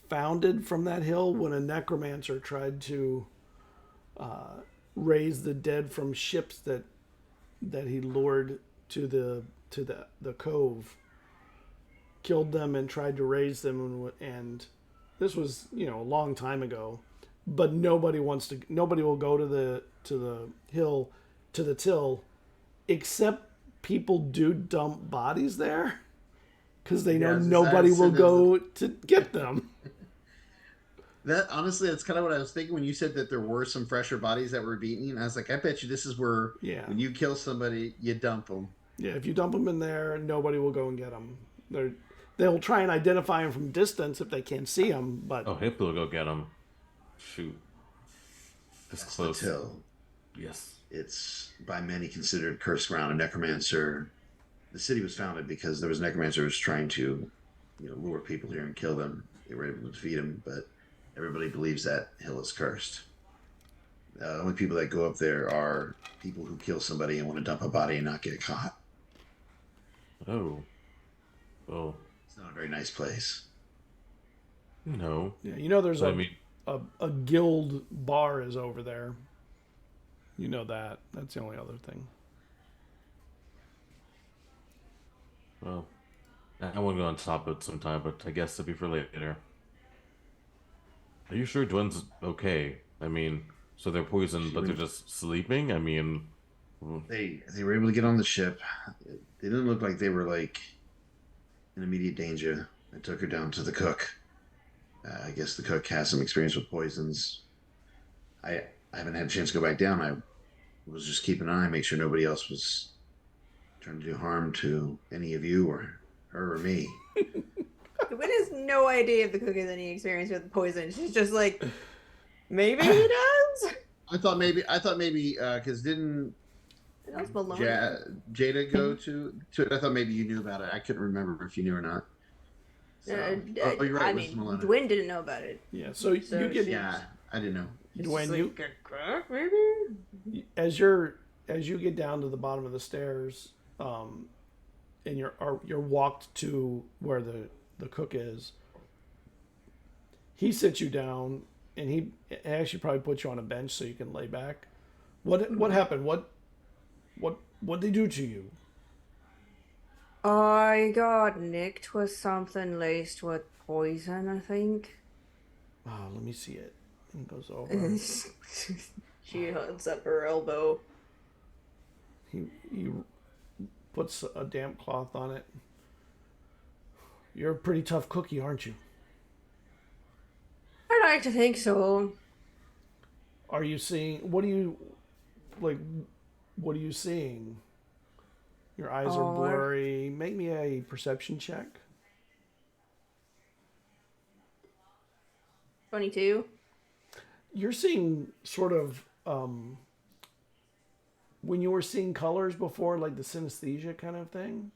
founded from that hill when a necromancer tried to raise the dead from ships that he lured to the cove, killed them and tried to raise them, and this was a long time ago, but nobody will go to the hill, to the Till, except people do dump bodies there because they know nobody will go to get them. That honestly, that's kind of what I was thinking when you said that there were some fresher bodies that were beaten. And I was like, I bet you this is where when you kill somebody, you dump them. Yeah, if you dump them in there, nobody will go and get them. They'll try and identify them from distance if they can't see them. But Hippie will go get them. Shoot, this close. The Till. Yes, it's by many considered cursed ground. A necromancer. The city was founded because there was necromancers trying to, lure people here and kill them. They were able to defeat them, but everybody believes that hill is cursed. The only people that go up there are people who kill somebody and want to dump a body and not get caught. Oh. It's not a very nice place. No. Yeah, there's a guild bar is over there. You know that. That's the only other thing. Well, I want to go on top of it sometime, but I guess it'll be for later. Are you sure Dwen's okay? I mean, so they're poisoned, but they're just sleeping? I mean... They were able to get on the ship. They didn't look like they were, like, in immediate danger. I took her down to the cook. I guess the cook has some experience with poisons. I haven't had a chance to go back down. I was just keeping an eye, make sure nobody else was trying to do harm to any of you or her or me. Gwen has no idea if the cook has any experience with poison. She's just like, maybe he does. I thought maybe because didn't Jada go to it? I thought maybe you knew about it. I couldn't remember if you knew or not. So, you're right. I mean, Gwen didn't know about it. Yeah, so you get. Yeah, I didn't know. Gwen, maybe? as you get down to the bottom of the stairs, and you're walked to where the cook is. He sits you down, and he actually probably puts you on a bench so you can lay back. What happened? What they do to you? I got nicked with something laced with poison, I think. Oh, let me see it. And goes over. She holds up her elbow. He puts a damp cloth on it. You're a pretty tough cookie, aren't you? I like to think so. Are you seeing? What do you like? What are you seeing? Your eyes are blurry. Make me a perception check. 22. You're seeing sort of when you were seeing colors before, like the synesthesia kind of thing,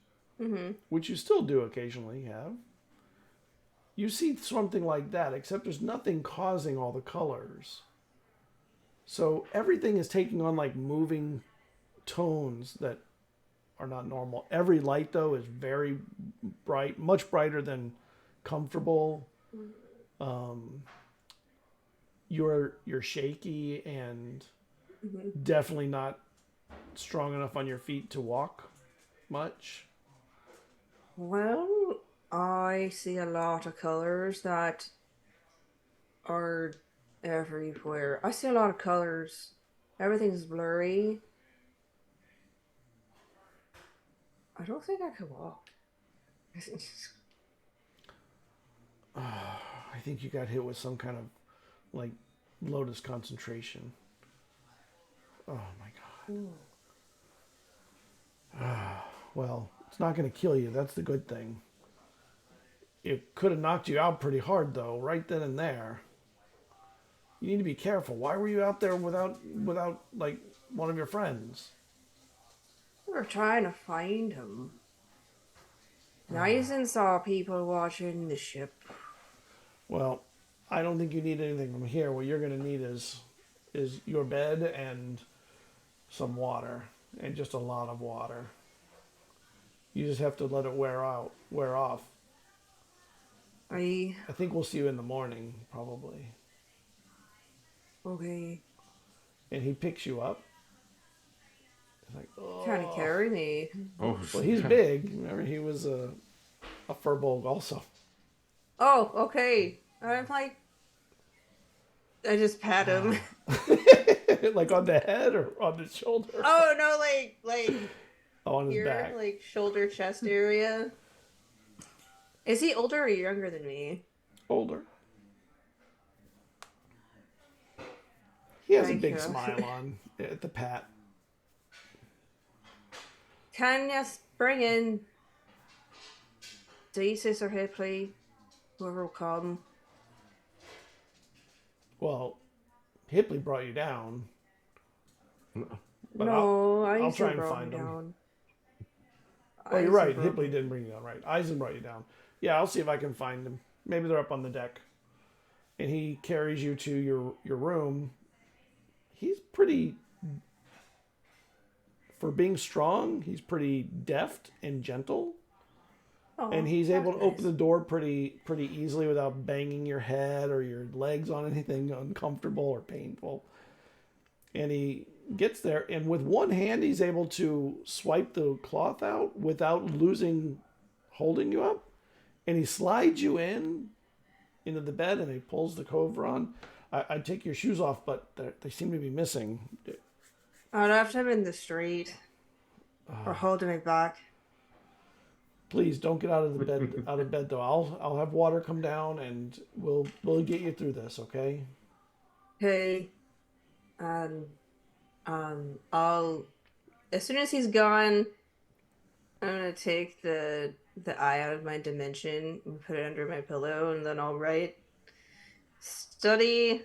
which you still do occasionally have. You see something like that, except there's nothing causing all the colors. So everything is taking on like moving tones that are not normal. Every light though is very bright, much brighter than comfortable. You're shaky and definitely not strong enough on your feet to walk much. Well, I see a lot of colors that are everywhere. I see a lot of colors. Everything's blurry. I don't think I can walk. I think you got hit with some kind of like lotus concentration. Oh my god. Well, it's not going to kill you. That's the good thing. It could have knocked you out pretty hard though, right then and there. You need to be careful. Why were you out there without like one of your friends? We're trying to find him. Eizen saw people watching the ship. Well, I don't think you need anything from here. What you're going to need is your bed and some water, and just a lot of water. You just have to let it wear off. I think we'll see you in the morning, probably. Okay. And he picks you up. He's like, oh. Trying to carry me. Oh, Well, he's big. Remember, he was a Firbolg also. Oh, okay. I'm like, I just pat him. Like on the head or on the shoulder? Oh no, like Oh, on his here, back. like shoulder, chest area. Is he older or younger than me? Older. He has Thank a big you. smile on at the pat. Can you bring in Jesus or Hipley, whoever will call them? Well, Hipley brought you down. But No, I'll try and brought find me him. down. Oh, you're Eizen right. brought Hipley me- didn't bring you down, right? Eizen brought you down. Yeah, I'll see if I can find them. Maybe they're up on the deck. And he carries you to your room. He's pretty... For being strong, he's pretty deft and gentle. Oh, And he's that's able to nice. open the door pretty easily without banging your head or your legs on anything uncomfortable or painful. And he gets there, and with one hand, he's able to swipe the cloth out without holding you up. And he slides you into the bed, and he pulls the cover on. I'd take your shoes off, but they seem to be missing. I left him in the street. Or holding me back. Please don't get out of bed though. I'll have water come down, and we'll get you through this, okay? Hey. I'll as soon as he's gone, I'm gonna take the eye out of my dimension and put it under my pillow, and then I'll write study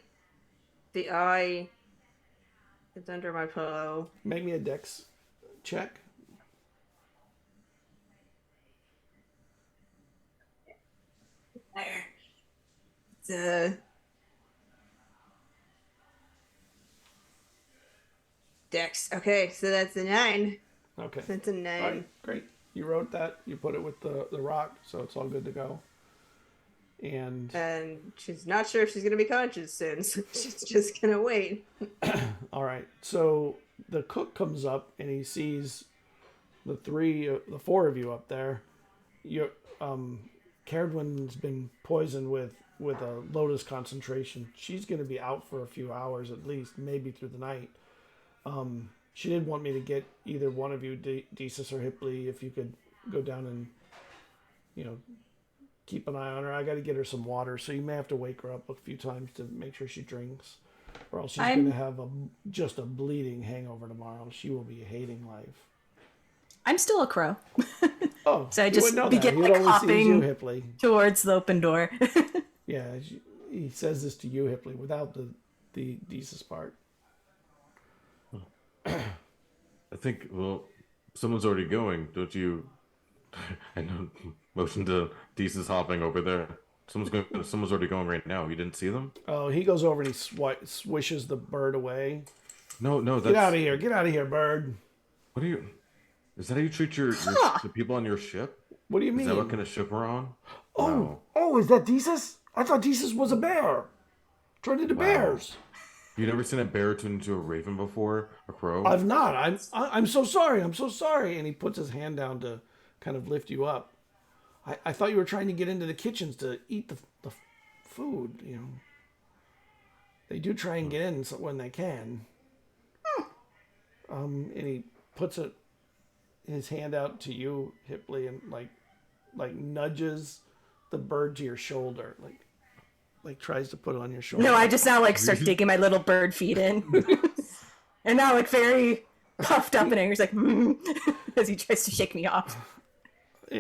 the eye. It's under my pillow. Make me a dex check. There. The Dex. Okay, so that's a 9. Okay. That's a 9. All right, great. You wrote that. You put it with the rock, so it's all good to go. And she's not sure if she's gonna be conscious soon, so she's just gonna wait. all right. So the cook comes up and he sees the 4 of you up there. Your Cerridwen's been poisoned with a lotus concentration. She's going to be out for a few hours at least, maybe through the night. She did want me to get either one of you, Desus or Hipley, if you could go down and, keep an eye on her. I got to get her some water, so you may have to wake her up a few times to make sure she drinks. or else she's I'm- going to have just a bleeding hangover tomorrow. She will be hating life. I'm still a crow. Oh, So I you just wouldn't know begin, that. He like, only sees you, hopping- Hipley. Towards the open door. Yeah, he says this to you, Hipley, without the Desus part. I think, well, someone's already going. Don't you? I know. Motion to Desus hopping over there. Someone's already going right now. You didn't see them? Oh, he goes over and he swishes the bird away. No, that's. Get out of here! Get out of here, bird! What are you? Is that how you treat the people on your ship? What do you Is mean? that what kind of ship we're on? Oh, is that Desus? I thought Desus was a bear. Turned into bears. You never seen a bear turn into a raven before? A crow? I've not. I'm so sorry. I'm so sorry. And he puts his hand down to kind of lift you up. I thought you were trying to get into the kitchens to eat the food. You know, they do try and get in when they can. And he puts his hand out to you, Hipley, and like nudges the bird to your shoulder, like tries to put it on your shoulder. No, I just now like start digging my little bird feet in. And now like very puffed up and angry. He's like, as he tries to shake me off.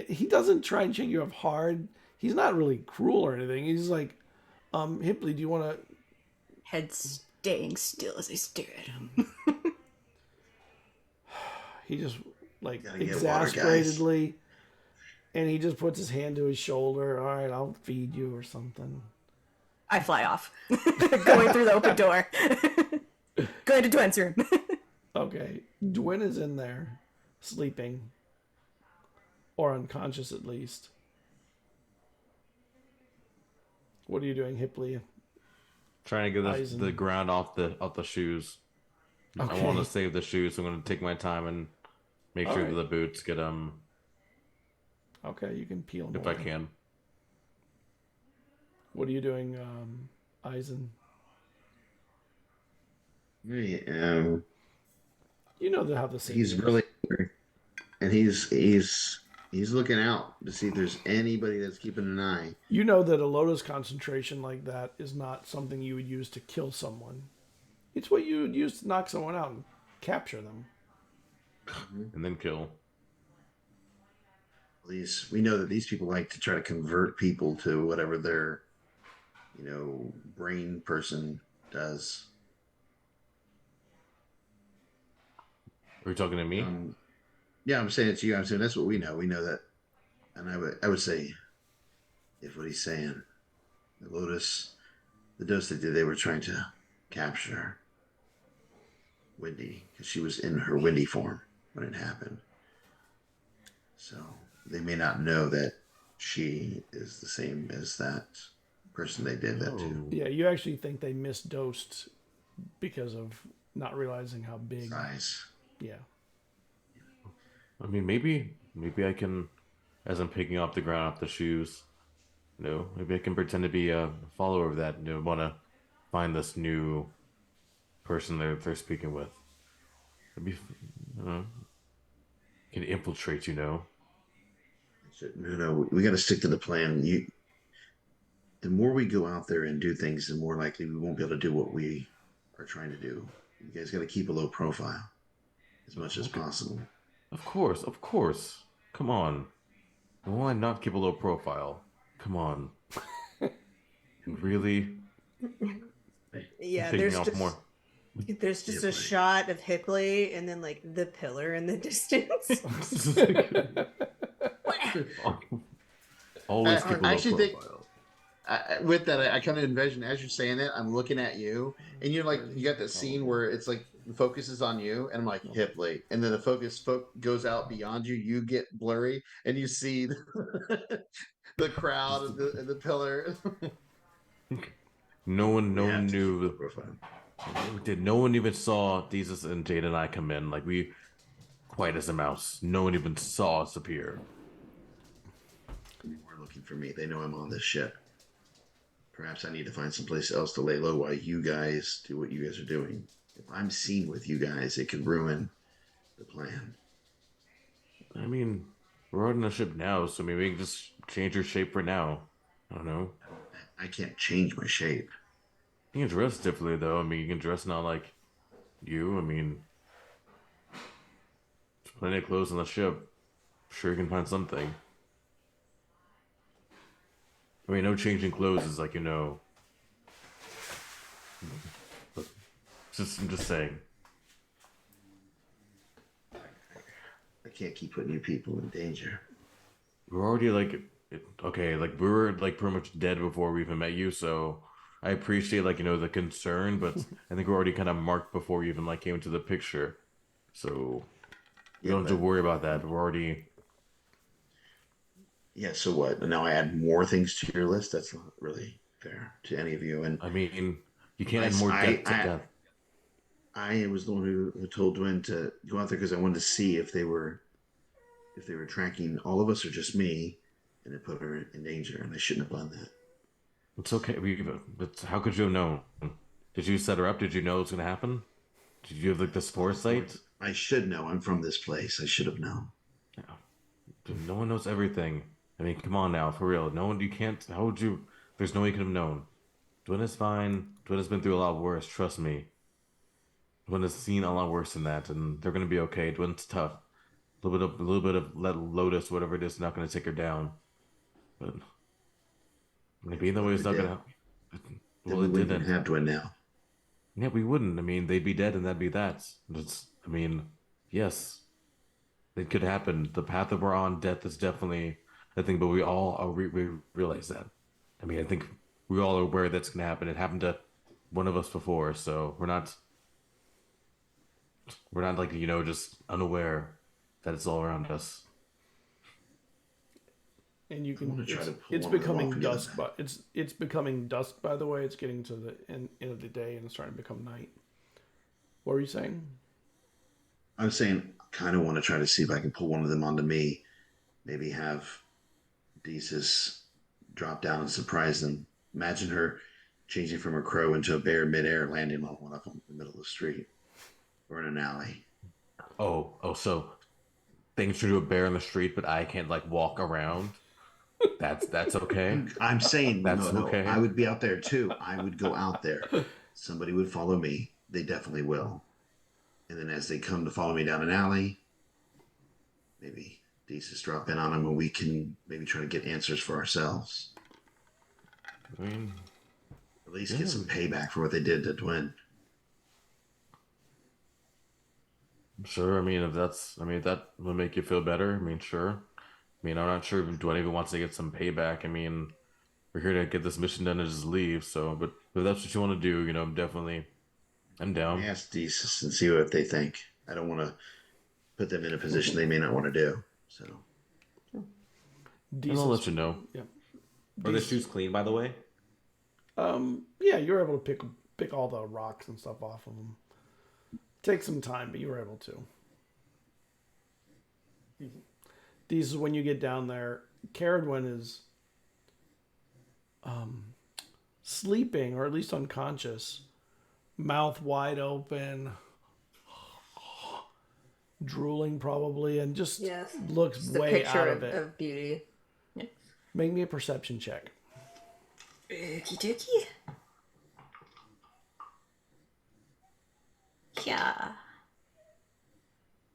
He doesn't try and shake you off hard. He's not really cruel or anything. He's like, Hipley, do you want to? Head staying still as I stare at him. He just like Gotta get water, guys. exasperatedly, and he just puts his hand to his shoulder. All right, I'll feed you or something. I fly off, going through the open door. Going to Dwen's room. Okay, Dwyn is in there, sleeping, or unconscious at least. What are you doing, Hipley? Trying to get Eizen. the ground off the shoes. Okay. I want to save the shoes, so I'm going to take my time and make sure Alright. that the boots get Okay, you can peel them if I can. What are you doing, Eizen? Yeah, You know how the scene he's is. really angry. And he's looking out to see if there's anybody that's keeping an eye. You know that a lotus concentration like that is not something you would use to kill someone. It's what you would use to knock someone out and capture them. And then kill. We know that these people like to try to convert people to whatever their, brain person does. Are you talking to me? Yeah, I'm saying it to you. I'm saying that's what we know. We know that, and I would say, if what he's saying, the dose they did, they were trying to capture Windy because she was in her Windy form when it happened. So they may not know that she is the same as that person they did that to. Yeah, you actually think they misdosed because of not realizing how big. Size. Yeah. I mean, maybe I can, as I'm picking up the ground off the shoes, maybe I can pretend to be a follower of that. Want to find this new person they're speaking with. Maybe, can infiltrate. No, we got to stick to the plan. The more we go out there and do things, the more likely we won't be able to do what we are trying to do. You guys got to keep a low profile as much as possible. Of course. Come on. Why not keep a low profile? Come on. Really? Yeah, Taking there's off just more. there's just a Hipley. shot of Hipley and then like the pillar in the distance. Always keep a low I actually think- profile. With that, I kind of envision as you're saying that, I'm looking at you, and you're like, you got that scene where it's like the focus is on you, and I'm like, Hipley, and then the focus goes out beyond you, you get blurry, and you see the crowd and the pillar. No one Yeah, knew. profile. No one even saw Jesus and Jada and I come in. Like, we, quiet as a mouse. No one even saw us appear. They were looking for me. They know I'm on this ship. Perhaps I need to find someplace else to lay low while you guys do what you guys are doing. If I'm seen with you guys, it could ruin the plan. I mean, we're on the ship now, so maybe we can just change your shape for now. I don't know. I can't change my shape. You can dress differently, though. I mean, you can dress not like you. I mean, there's plenty of clothes on the ship. Sure, you can find something. I mean, no changing clothes is like, I'm just saying. I can't keep putting you people in danger. We're already like, okay, like we were like pretty much dead before we even met you, so I appreciate like, the concern, but I think we're already kind of marked before you even like came into the picture. So you Yeah, don't have to but worry about that. We're already, yeah. So what? Now I add more things to your list. That's not really fair to any of you. And I mean, you can't I, add more I, depth to I, death. I was the one who told Dwayne to go out there because I wanted to see if they were tracking all of us or just me, and it put her in danger. And I shouldn't have done that. It's okay. But how could you have known? Did you set her up? Did you know it was going to happen? Did you have like this Well, of foresight? course, I should know. I'm from this place. I should have known. Yeah. Dude, no one knows everything. I mean, come on now, for real. No one, you can't. How would you? There's no way you could have known. Dwayne is fine. Dwayne has been through a lot worse. Trust me. Dwayne has seen a lot worse than that, and they're gonna be okay. Dwayne's tough. A little bit of let Lotus, whatever it is, not gonna take her down. But I mean, being that way Well, if is it not did, gonna. then Well, we it wouldn't even didn't. have Dwayne now. Yeah, we wouldn't. I mean, they'd be dead, and that'd be that. That's. I mean, yes, it could happen. The path that we're on, death is definitely a thing. But we all we realize that. I mean, I think we all are aware that's gonna happen. It happened to one of us before, so we're not like just unaware that it's all around us. And you I want can to try to pull it's one of them off becoming and get them dusk, back. but it's becoming dusk, by the way. It's getting to the end of the day and it's starting to become night. What were you saying? I'm saying I kind of want to try to see if I can pull one of them onto me. Maybe have Desus drop down and surprise them. Imagine her changing from a crow into a bear midair, landing on one of them in the middle of the street or in an alley. So things to do a bear in the street, but I can't like walk around. That's okay. I'm saying That's no. I okay. would be out there too. I would go out there. Somebody would follow me. They definitely will. And then as they come to follow me down an alley, maybe Desus drop in on them and we can maybe try to get answers for ourselves. I mean, At least get yeah, some payback for what they did to Twin. sure. I mean, if that will make you feel better. I mean, sure. I mean, I'm not sure if Dwayne even wants to get some payback. I mean, we're here to get this mission done and just leave. So, but if that's what you want to do, I'm Let me down. ask Desus and see what they think. I don't want to put them in a position they may not want to do. So And I'll Decent. let you know. Yeah. Are the shoes clean, by the way? Yeah, you're able to pick all the rocks and stuff off of them. Take some time, but you were able to. These is when you get down there. Cerridwen is sleeping, or at least unconscious, mouth wide open, drooling probably, and just Yes. looks Just a way picture out of it. of beauty. Make me a perception check. Okie dokie. Yeah.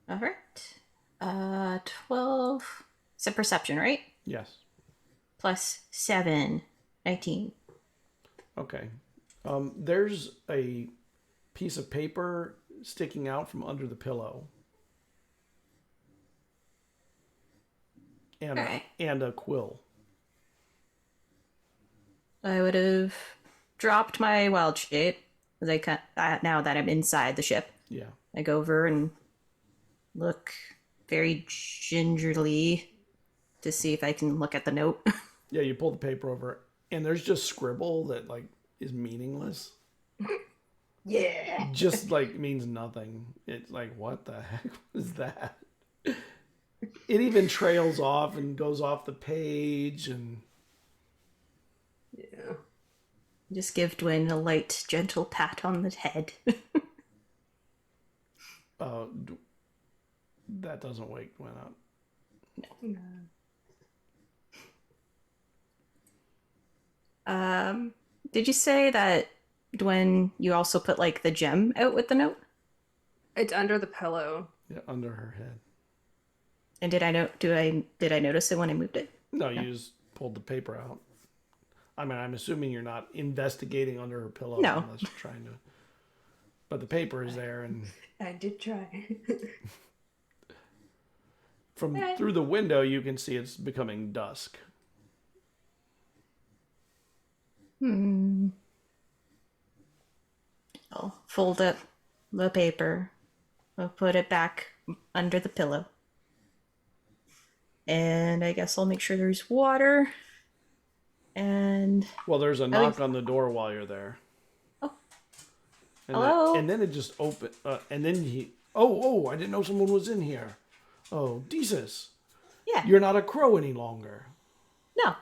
All right. 12. It's a perception, right? Yes. Plus 7. 19. Okay. There's a piece of paper sticking out from under the pillow. And Alright. and a quill. I would have dropped my wild shape. Now that I'm inside the ship, Yeah. I go over and look very gingerly to see if I can look at the note. Yeah, you pull the paper over and there's just scribble that like is meaningless. Yeah. Just like means nothing. It's like, what the heck was that? It even trails off and goes off the page and Yeah. Just give Dwayne a light, gentle pat on the head. uh that doesn't wake Gwen up. Did you say that Dwen, you also put like the gem out with the note? It's under the pillow. Yeah, under her head. And did I notice it when I moved it? No, you just pulled the paper out. I mean, I'm assuming you're not investigating under her pillow No. unless you're trying to. But the paper is there, and I did try. through the window, you can see it's becoming dusk. I'll fold up the paper. I'll put it back under the pillow. And I guess I'll make sure there's water. And Well, there's a knock on the door while you're there. Oh. And Hello? and then it just opened. And then he. Oh! I didn't know someone was in here. Oh, Jesus! yeah, You're not a crow any longer. no.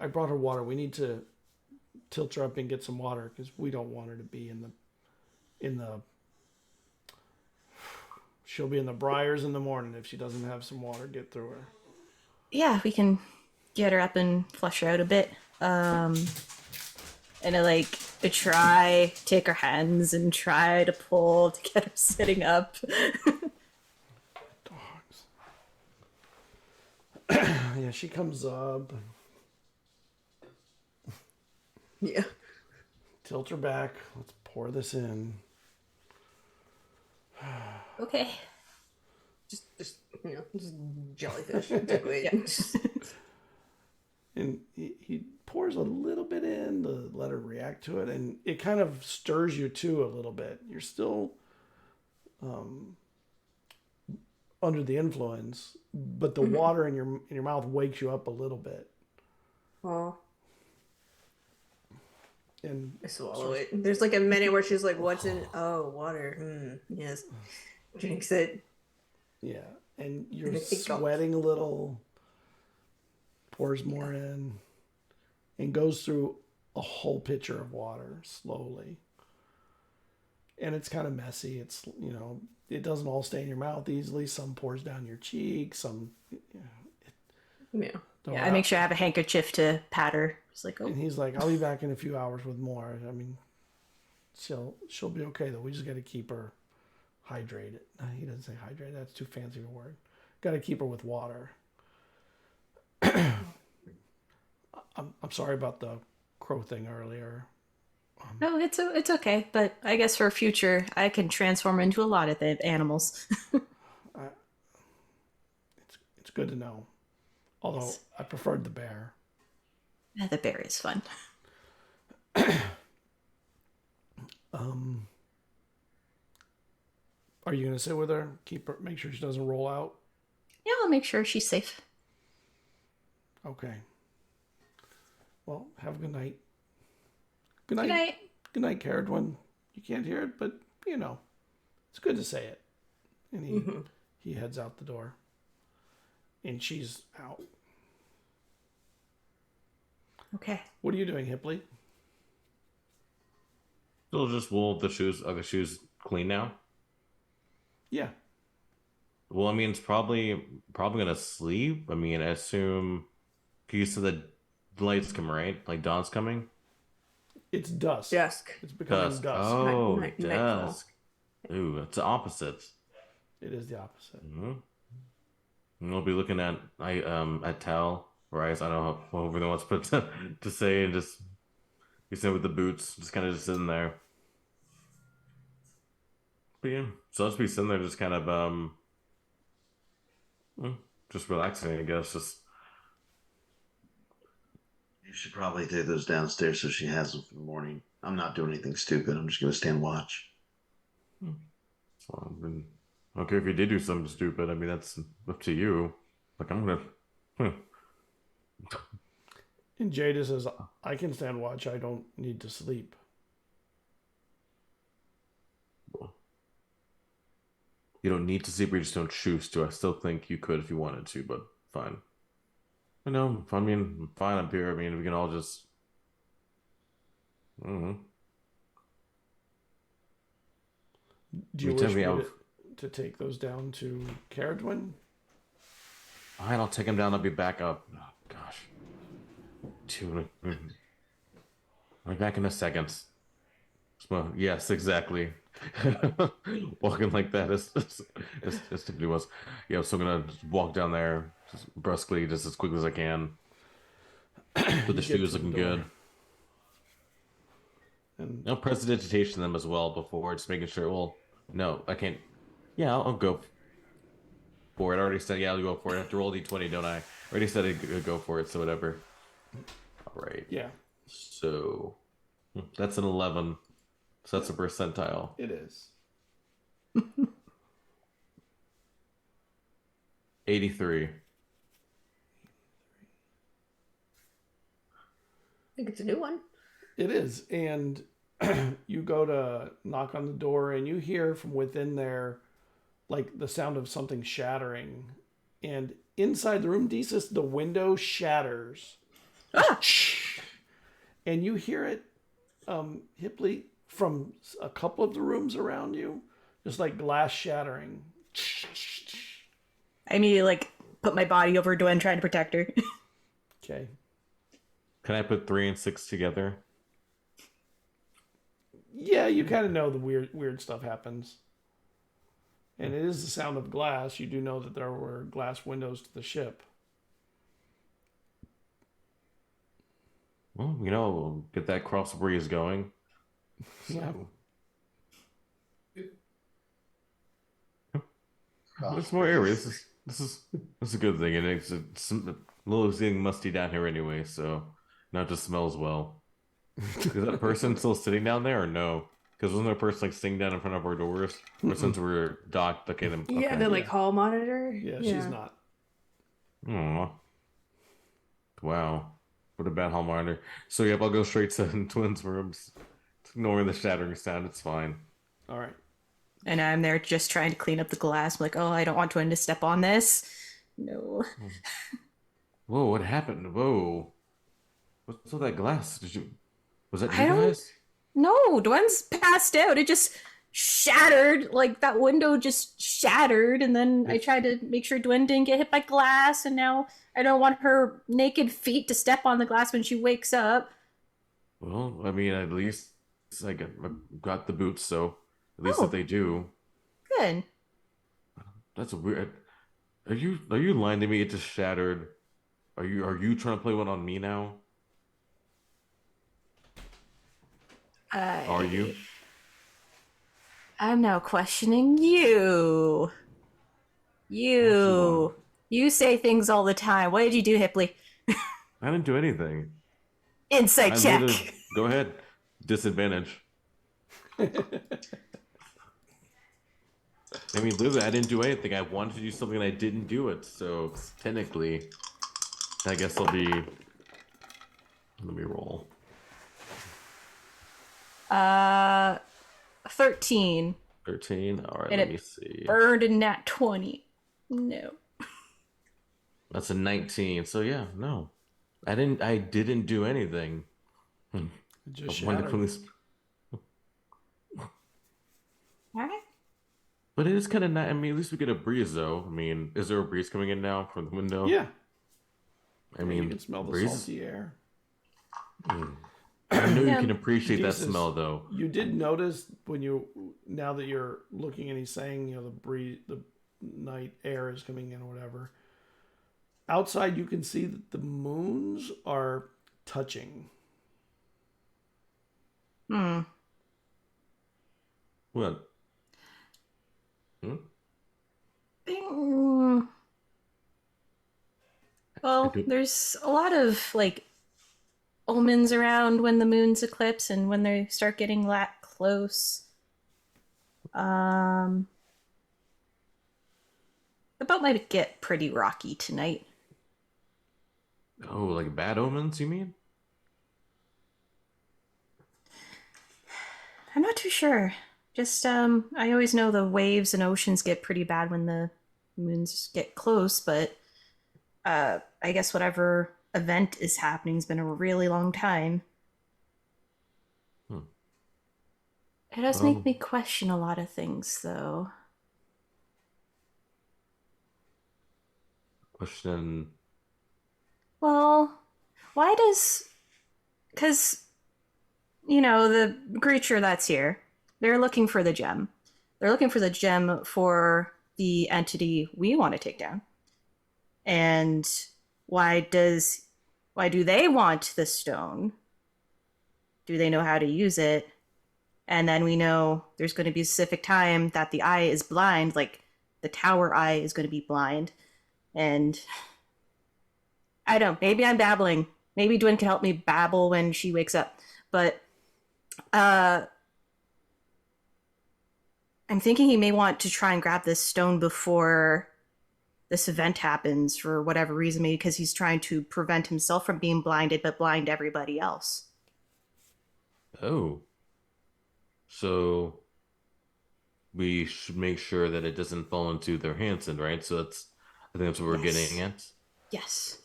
I brought her water. We need to tilt her up and get some water because we don't want her to be in the. She'll be in the briars in the morning if she doesn't have some water get through her. Yeah, we can get her up and flush her out a bit. And I take her hands and try to pull to get her sitting up. Dogs. Yeah, she comes up. Yeah. Tilt her back. Let's pour this in. Okay. Just jellyfish. Just And he pours a little bit in to let her react to it, and it kind of stirs you too a little bit. You're still under the influence, but the water in your mouth wakes you up a little bit. Oh, And I swallow it. There's like a minute where she's like, "What's in?" Oh, water. Yes. Drinks it. yeah, and you're Hiccup. sweating a little. Pours more in, and goes through a whole pitcher of water slowly. And it's kind of messy. It's, it doesn't all stay in your mouth easily. Some pours down your cheek. Some, Yeah. Yeah, I make sure I have a handkerchief to pat her. It's like, And oh, he's like, I'll be back in a few hours with more. I mean, she'll be okay though. We just got to keep her hydrated. No, he doesn't say hydrated. That's too fancy of a word. Got to keep her with water. I'm sorry about the crow thing earlier. no, it's okay. But I guess for future, I can transform into a lot of the animals. It's good to know. Although I preferred the bear. Yeah, the bear is fun. Are you gonna sit with her? Keep her. Make sure she doesn't roll out. Yeah, I'll make sure she's safe. Okay. Well, have a good night. Good night. Good night. Good night, Cerridwen. You can't hear it, but it's good to say it. And he heads out the door. And she's out. Okay. What are you doing, Hipley? Still just the shoes. Are the shoes clean now? Yeah. Well, I mean, it's probably gonna sleep. I mean, I assume. You said the lights come, right? Like dawn's coming. It's dusk. Dusk. It's becoming Dusk. dusk. Oh, Nightfall. dusk. Ooh, it's the opposites. It is the opposite. Mm-hmm. And we'll be looking at Tal or Ice. I don't know what everyone wants to say, and just be sitting with the boots, just kind of just sitting there. But yeah, so I'll just be sitting there, just kind of just relaxing, I guess. Just You should probably take those downstairs so she has them for the morning. I'm not doing anything stupid. I'm just going to stand watch. well, I mean, I don't care if you did do something stupid. I mean, that's up to you. Like I'm gonna. And Jada says, I can stand watch. I don't need to sleep. You don't need to sleep, or you just don't choose to. I still think you could if you wanted to, but fine. I know. I mean, I'm fine up here. I mean, we can all just. I don't know. Do you You tell wish me me I'll- to take those down to Cerridwen? Fine, I'll take him down. I'll be back up. Oh, gosh. I'll be back in a second. Well, yes, exactly. Walking like that as Tiffany was. Yeah, so I'm gonna just walk down there just brusquely, just as quickly as I can. But the You get shoes to the looking door. good. And I'll prestidigitation them as well before, just making sure. Well, no, I can't. Yeah, I'll go for it. I already said, yeah, I'll go for it. I have to roll d20, don't I? Already said I'd go for it, so whatever. All right. yeah, So that's an 11. So that's a percentile. it is. 83. I think it's a new one. It is. And you go to knock on the door and you hear from within there like the sound of something shattering. And inside the room, Desus, the window shatters. Ah! And you hear it, Hipley, from a couple of the rooms around you, just like glass shattering. I immediately like put my body over Dwen, trying to protect her. Okay. Can I put 3 and 6 together? Yeah, you kind of know the weird stuff happens. And it is the sound of glass. You do know that there were glass windows to the ship. Well, we'll get that cross breeze going. Yeah. There's more area. This is a good thing, and it's a little getting musty down here anyway, so not just smells well. Is that person still sitting down there or no? Because wasn't there a person like sitting down in front of our doors? Or since we're docked, okay, then okay. Yeah, the like hall monitor. Yeah, she's not. Aw. Wow. What a bad hall monitor. So yep, I'll go straight to twins' rooms. Ignoring the shattering sound, it's fine. All right. And I'm there just trying to clean up the glass. I'm like, oh, I don't want Dwen to step on this. No. Whoa, what happened? Whoa. What's all that glass? Was that you I don't- guys? No, Dwen's passed out. It just shattered. Like that window just shattered. And then I tried to make sure Dwen didn't get hit by glass. And now I don't want her naked feet to step on the glass when she wakes up. Well, I mean, at least I got the boots, so at least Oh. if they do, Good. that's a weird. Are you lying to me? It just shattered. Are you trying to play one on me now? Are you? I'm now questioning you. You. You say things all the time. What did you do, Hipley? I didn't do anything. Insight I check. literally- Go ahead. Disadvantage. I mean, literally, I didn't do anything. I wanted to do something and I didn't do it. So technically, I guess I'll be. Let me roll. 13. 13. All right, And let it me see. Burned in nat 20. No. That's a 19. So yeah, no, I didn't do anything. It just I wanted to shattered. police- Alright. But it is kind of nice. I mean, at least we get a breeze, though. I mean, is there a breeze coming in now from the window? Yeah. I mean, You can smell the breeze. salty air. I know you Yeah. can appreciate that Jesus. smell, though. You did notice now that you're looking and he's saying, the night air is coming in or whatever. Outside, you can see that the moons are touching. What? Well, there's a lot of like omens around when the moon's eclipse and when they start getting that close. The boat might get pretty rocky tonight. Oh, like bad omens, you mean? I'm not too sure. Just I always know the waves and oceans get pretty bad when the moons get close, but I guess whatever event is happening has been a really long time. It does make me question a lot of things, though. Question. Well, why does... Because the creature that's here, they're looking for the gem. They're looking for the gem for the entity we want to take down. And why do they want the stone? Do they know how to use it? And then we know there's going to be a specific time that the eye is blind, like the tower eye is going to be blind. And I don't know, maybe I'm babbling. Maybe Dwin can help me babble when she wakes up. But I'm thinking he may want to try and grab this stone before this event happens for whatever reason, maybe because he's trying to prevent himself from being blinded, but blind everybody else. Oh. So we should make sure that it doesn't fall into their hands, then, right? So I think that's what we're Yes. getting at. Yes.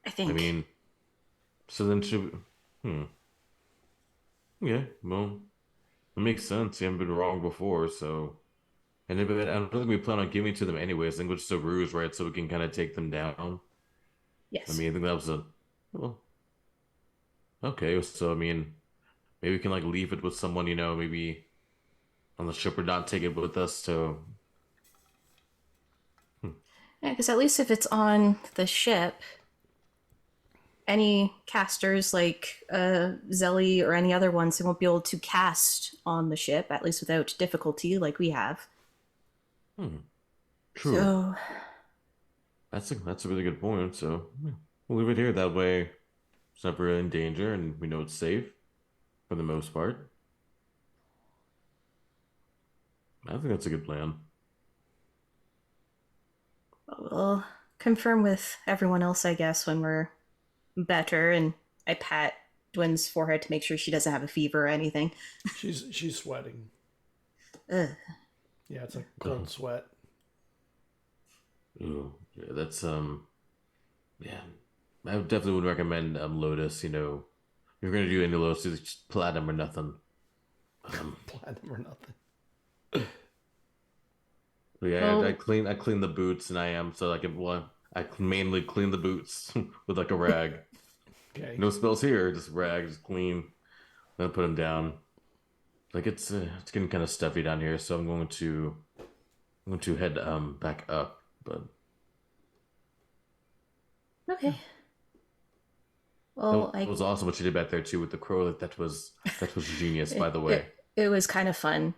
I think. I mean, so then should we... Yeah, well, it makes sense. You haven't been wrong before, so... And I don't think we plan on giving it to them anyways. I think it's just a ruse, right? So we can kind of take them down. Yes. I mean, I think that was well, okay, so I mean, maybe we can like leave it with someone, maybe on the ship or not take it with us to... Yeah, because at least if it's on the ship, any casters like Zelly or any other ones, they won't be able to cast on the ship, at least without difficulty like we have. True. So That's a really good point. So yeah, we'll leave it here. That way, it's not really in danger, and we know it's safe for the most part. I think that's a good plan. we'll confirm with everyone else, I guess, when we're better. And I pat Dwin's forehead to make sure she doesn't have a fever or anything. She's sweating. Ugh. Yeah, it's a cold sweat. Ooh, yeah, that's yeah. I definitely would recommend Lotus. If you're gonna do any Lotus, it's just platinum or nothing. Platinum or nothing. But yeah, Well- I clean the boots, and I mainly clean the boots with like a rag. Okay. No spells here, just rag, just clean, then put them down. Like it's getting kind of stuffy down here, so I'm going to head back up. But Okay. Well, that was awesome what you did back there too with the crow. Like that was genius, by the way. It was kind of fun,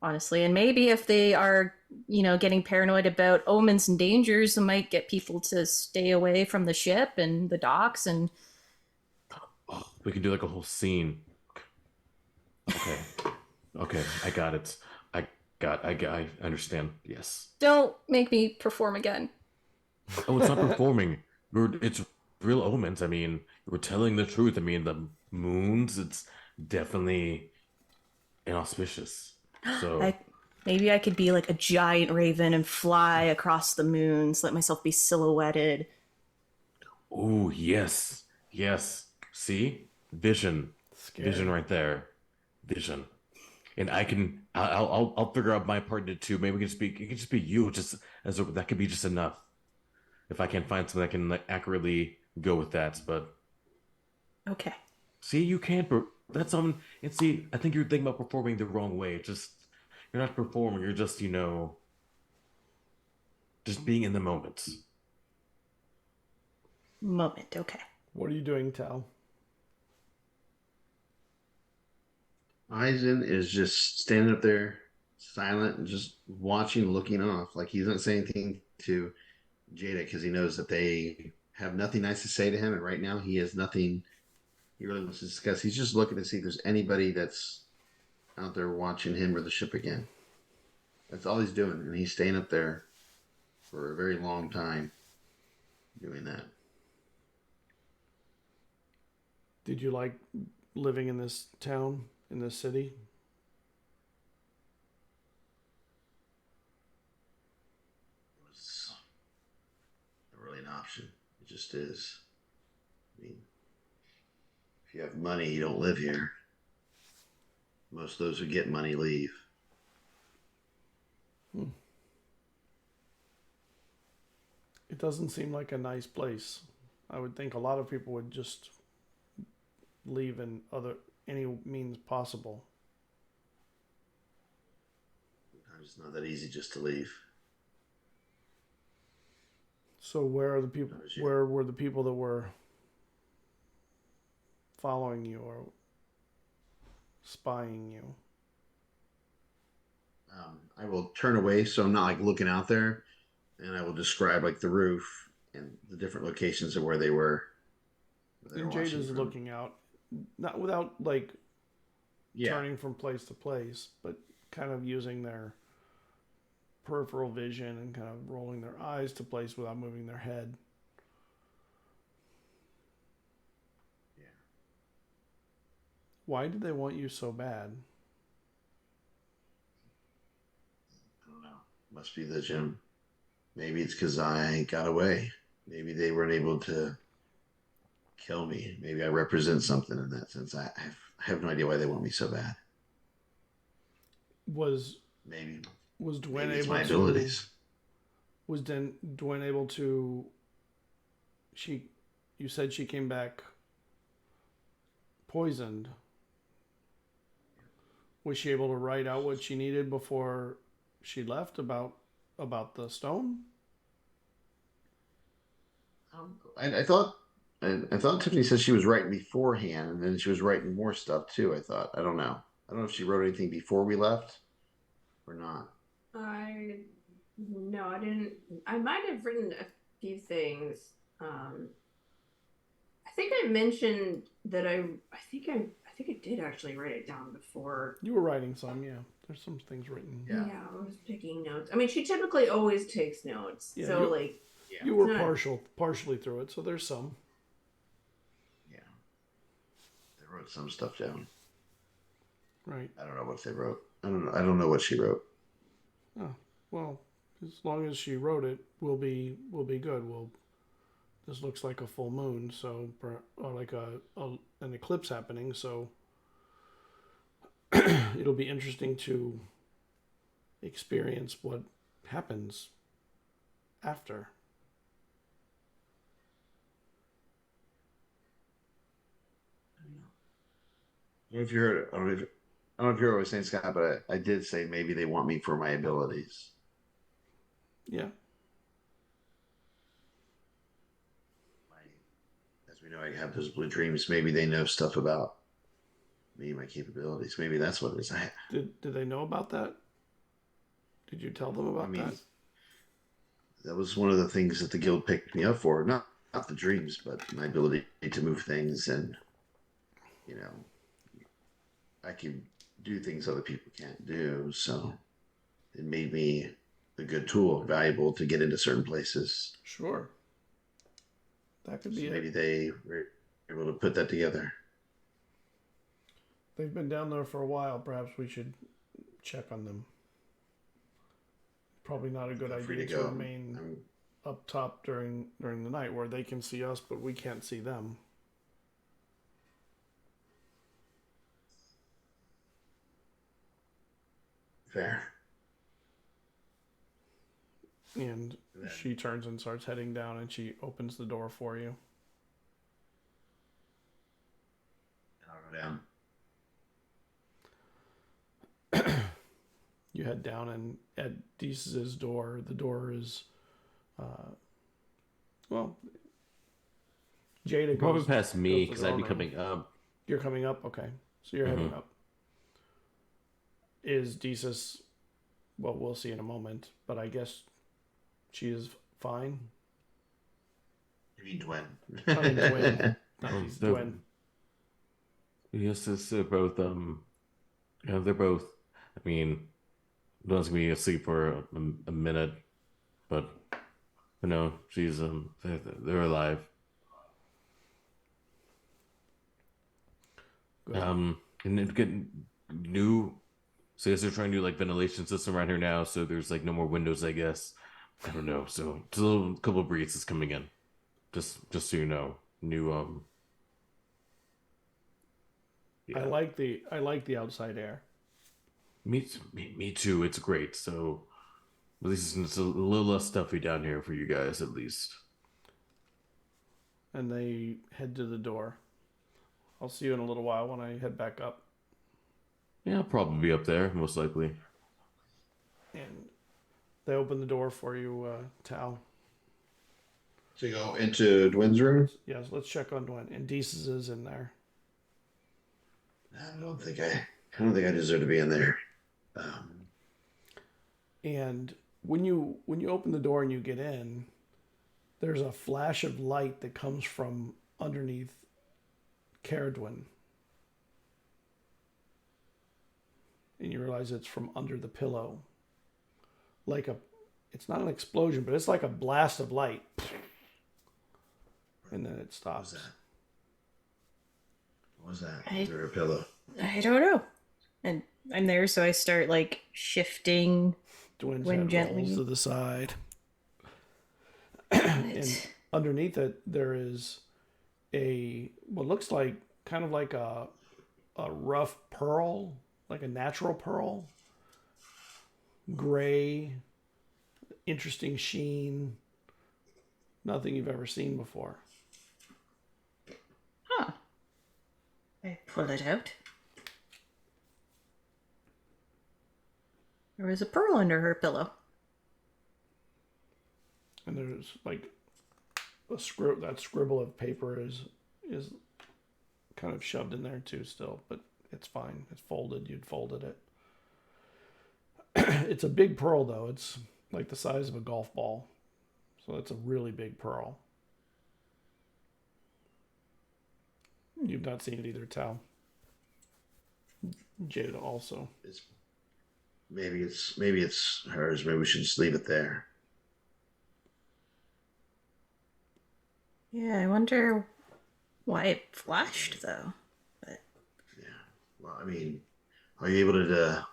honestly. And maybe if they are, getting paranoid about omens and dangers, it might get people to stay away from the ship and the docks. And Oh, we can do like a whole scene. Okay, I got it. I understand. Yes. don't make me perform again. Oh, it's not performing. It's real omens. I mean, we're telling the truth. I mean, the moons. It's definitely inauspicious. So Maybe I could be like a giant raven and fly across the moons, let myself be silhouetted. oh yes. See, vision, Scary. vision right there, vision. And I'll figure out my part in it too. Maybe it can just be you, that could be just enough. If I can find something that can like, accurately go with that, but Okay. see, you can't. That's and see, I think you're thinking about performing the wrong way. It's just you're not performing. You're just just being in the moment. Moment. Okay. What are you doing, Tal? Eizen is just standing up there, silent, and just watching, looking off. Like he's not saying anything to Jada because he knows that they have nothing nice to say to him, and right now he has nothing he really wants to discuss. He's just looking to see if there's anybody that's out there watching him or the ship again. That's all he's doing, and he's staying up there for a very long time doing that. Did you like living in this town, in this city? It's not really an option. It just is. I mean, if you have money, you don't live here. Most of those who get money leave. It doesn't seem like a nice place. I would think a lot of people would just leave in any means possible. It's not that easy just to leave. So where are the people? Where were the people that were following you or spying you? I will turn away so I'm not like looking out there, and I will describe like the roof and the different locations of where they were. And Jada's looking out, not without like Yeah. turning from place to place, but kind of using their peripheral vision and kind of rolling their eyes to place without moving their head. Yeah. Why did they want you so bad? I don't know. Must be the gym. Maybe it's because I got away. Maybe they weren't able to kill me. Maybe I represent something in that sense. I have no idea why they want me so bad. Was Maybe Dwayne it's able my to? abilities. Was Dwayne able to? You said she came back poisoned. Was she able to write out what she needed before she left about the stone? I thought Tiffany said she was writing beforehand, and then she was writing more stuff too. I thought. I don't know. I don't know if she wrote anything before we left or not. No, I didn't. I might have written a few things. I think I mentioned that I think I did actually write it down before. You were writing some, yeah. There's some things written. Yeah. I was taking notes. I mean, she typically always takes notes. Yeah, so like you were partially through it, so there's some. Yeah. They wrote some stuff down. Right. I don't know what they wrote. I don't know what she wrote. Oh, well, as long as she wrote it, we'll be good. This looks like a full moon, so or like an eclipse happening, so it'll be interesting to experience what happens after. I don't know if you heard. I don't know if you're always saying, Scott, but I did say maybe they want me for my abilities. Yeah. As we know, I have those blue dreams. Maybe they know stuff about me, my capabilities. Maybe that's what it is. Did they know about that? Did you tell them about that? That was one of the things that the guild picked me up for. Not the dreams, but my ability to move things, and I can do things other people can't do. So it made me a good tool, valuable to get into certain places. Sure. That could be maybe they were able to put that together. They've been down there for a while. Perhaps we should check on them. Probably not a good idea to remain up top during the night where they can see us, but we can't see them. Fair. And she turns and starts heading down, and she opens the door for you. I'll go down. You head down, and at Deese's door, the door is, Jada goes... Probably past me, because I'd be coming up. You're coming up? Okay. So you're heading up. Is Deesis... Well, we'll see in a moment, but I guess she is fine. You mean Dwayne? I mean Dwayne. Not Dwayne. Yes, they're both, they're both, I mean, one's going to be asleep for a minute, but, she's, they're alive. And it get new, so I guess they're trying to do, like, ventilation system around here now, so there's, like, no more windows, I guess. I don't know, so it's a couple of breezes coming in. Just so you know. New, yeah. I like the outside air. Me too. It's great. So at least it's a little less stuffy down here for you guys, at least. And they head to the door. I'll see you in a little while when I head back up. Yeah, I'll probably be up there, most likely. And they open the door for you, Tal. So you go into Dwin's room? Yes, let's check on Dwayne. And Deezus is in there. I don't think I deserve to be in there. And when you open the door and you get in, there's a flash of light that comes from underneath Cerridwen. And you realize it's from under the pillow. It's not an explosion, but it's like a blast of light. And then it stops. What was that? Under a pillow. I don't know. And I'm there, so I start like shifting Dwin's Wind head gently. rolls to the side. And underneath it, there is what looks like kind of like a rough pearl, like a natural pearl. Gray, interesting sheen. Nothing you've ever seen before. Huh. I pull it out. There was a pearl under her pillow. And there's like that scribble of paper is kind of shoved in there too still, but it's fine. It's folded. You'd folded it. It's a big pearl though. It's like the size of a golf ball. So it's a really big pearl. You've not seen it either, Tal. Jada also. Maybe it's hers. Maybe we should just leave it there. Yeah, I wonder why it flashed though. But Yeah. Well, I mean, are you able to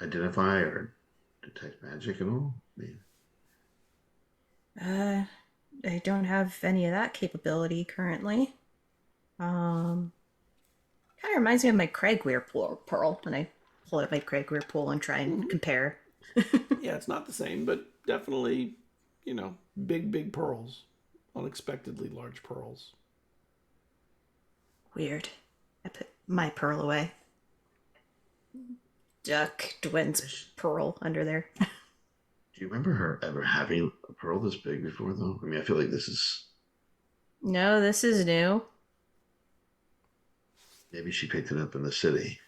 identify or detect magic at all? I mean, I don't have any of that capability currently. Kind of reminds me of my Craigweir pearl when I pull out my Craigweir pool and try and compare. Yeah, it's not the same, but definitely, big pearls. Unexpectedly large pearls. Weird. I put my pearl away. Duck Dwyn's pearl under there. do you remember her ever having a pearl this big before, though? I mean, I feel like this is... No, this is new. Maybe she picked it up in the city.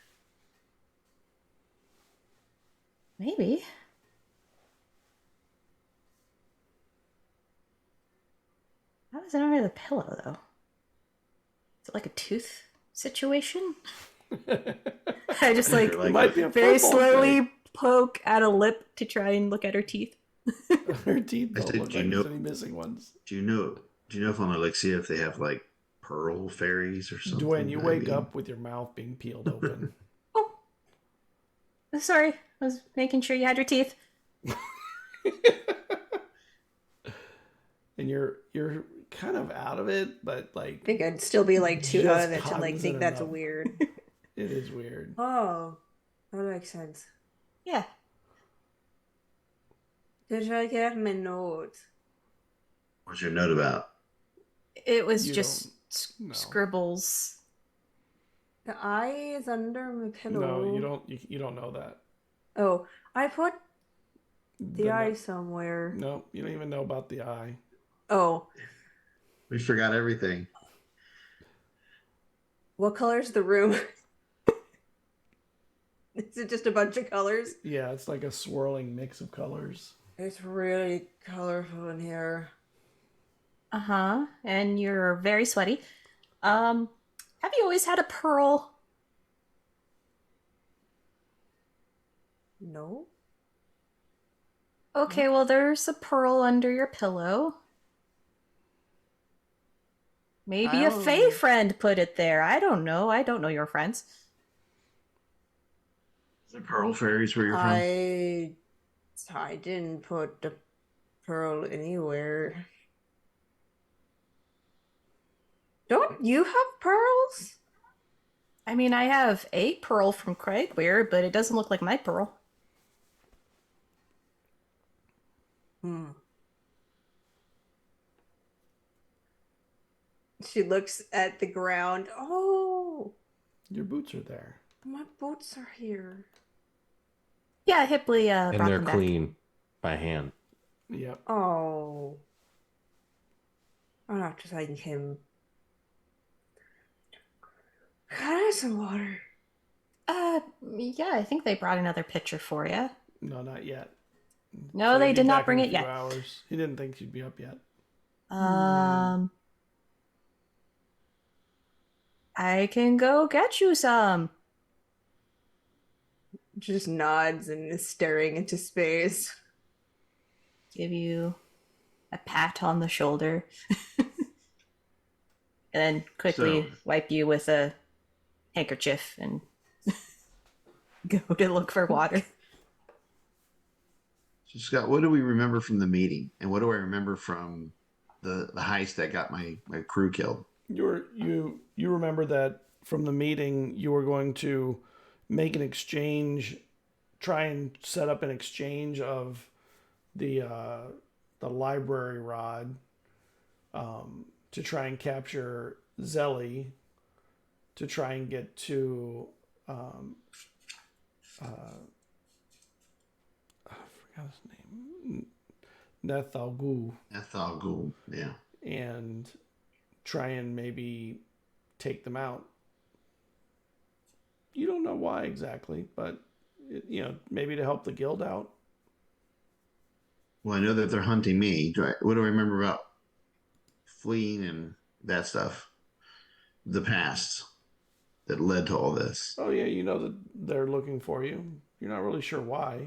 Maybe. How is it under the pillow, though? Is it like a tooth situation? I just You're like, might be a very football slowly thing. poke at a lip to try and look at her teeth. Her teeth I don't said, look do like you know- there's any missing ones. Do you know if on Elixia if they have like pearl fairies or something? Dwayne, you I wake mean, up with your mouth being peeled open. Oh, sorry. I was making sure you had your teeth. And you're kind of out of it, but I like think I'd still be like too out Just of it to like cognizant think that's enough. weird. it is weird. Oh, that makes sense. Yeah. Did I get my note? What's your note about? It was You just don't- no. scribbles. The eye is under my pillow. No, you don't. You don't know that. Oh, I put the But eye no, somewhere. no, you don't even know about the eye. Oh, We forgot everything. what color's the room? Is it just a bunch of colors? Yeah, it's like a swirling mix of colors. It's really colorful in here. Uh-huh. And you're very sweaty. Have you always had a pearl? No? Okay, well, there's a pearl under your pillow. Maybe a Oh. Fae friend put it there. I don't know. I don't know your friends. Is there pearl fairies where you're from? I didn't put the pearl anywhere. Don't you have pearls? I mean, I have a pearl from Craigweir, but it doesn't look like my pearl. She looks at the ground. Oh, Your boots are there. my boots are here. Yeah, Hipley And brought they're them back. clean by hand. Yep. Oh. I'm not just letting him. Can I have some water? Yeah, I think they brought another pitcher for you. No, not yet. No, So they he'd be did not back bring in a it few yet. Hours. He didn't think she'd be up yet. I can go get you some. Just nods and is staring into space. Give you a pat on the shoulder. And then quickly wipe you with a handkerchief and go to look for water. So Scott, what do we remember from the meeting, and what do I remember from the heist that got my crew killed? You remember that from the meeting you were going to make an exchange, try and set up an exchange of the library rod to try and capture Zelly, to try and get to I forgot his name, NehThalggu, NehThalggu, yeah. and try and maybe take them out. You don't know why exactly, but maybe to help the guild out. Well, I know that they're hunting me. What do I remember about fleeing and that stuff? The past that led to all this. Oh yeah, you know that they're looking for you. You're not really sure why.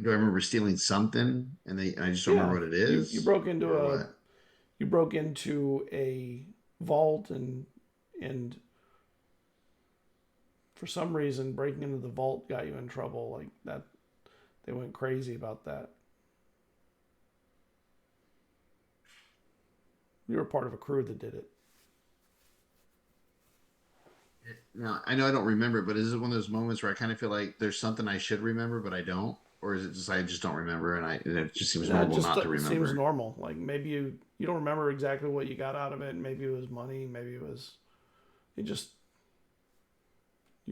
Do I remember stealing something, and I just don't remember what it is? You broke into a vault, and for some reason breaking into the vault got you in trouble. Like that, they went crazy about that. You were part of a crew that did it. Now, I know I don't remember, but is it one of those moments where I kind of feel like there's something I should remember, but I don't? Or is it just I just don't remember, and it just seems normal not to remember? Seems normal. Like maybe you don't remember exactly what you got out of it. Maybe it was money. Maybe you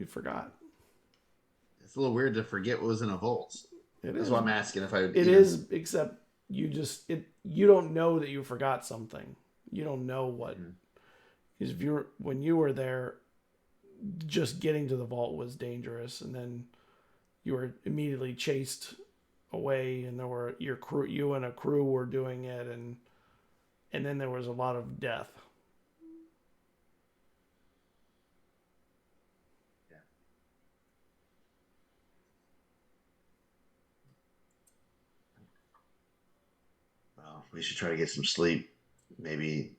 forgot. It's a little weird to forget what was in a vault. That's why I'm asking if I. It is, except you don't know that you forgot something. You don't know what. Because when you were there, just getting to the vault was dangerous, and then you were immediately chased away, and you and a crew were doing it, and then there was a lot of death. Yeah. Well, we should try to get some sleep. Maybe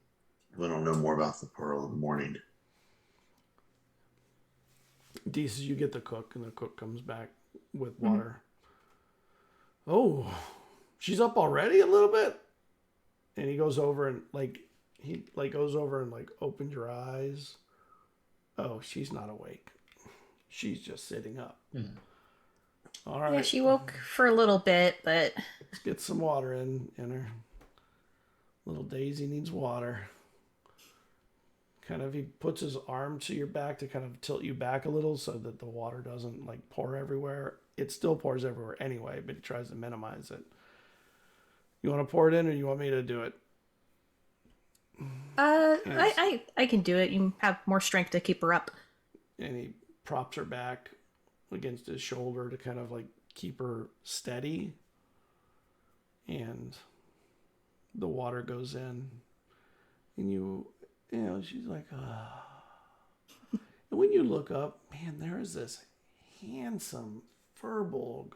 we'll know more about the pearl in the morning. D says you get the cook, and the cook comes back with water. Mm-hmm. Oh, she's up already a little bit, and he goes over and opens your eyes. Oh, she's not awake. She's just sitting up. Mm-hmm. All right. Yeah, she woke for a little bit, but let's get some water in her. Little Daisy needs water. Kind of, he puts his arm to your back to kind of tilt you back a little so that the water doesn't pour everywhere. It still pours everywhere anyway, but he tries to minimize it. You want to pour it in, or you want me to do it? I can do it. You have more strength to keep her up. And he props her back against his shoulder to kind of keep her steady. And the water goes in, and she's like, ah. And when you look up, man, there is this handsome Firbolg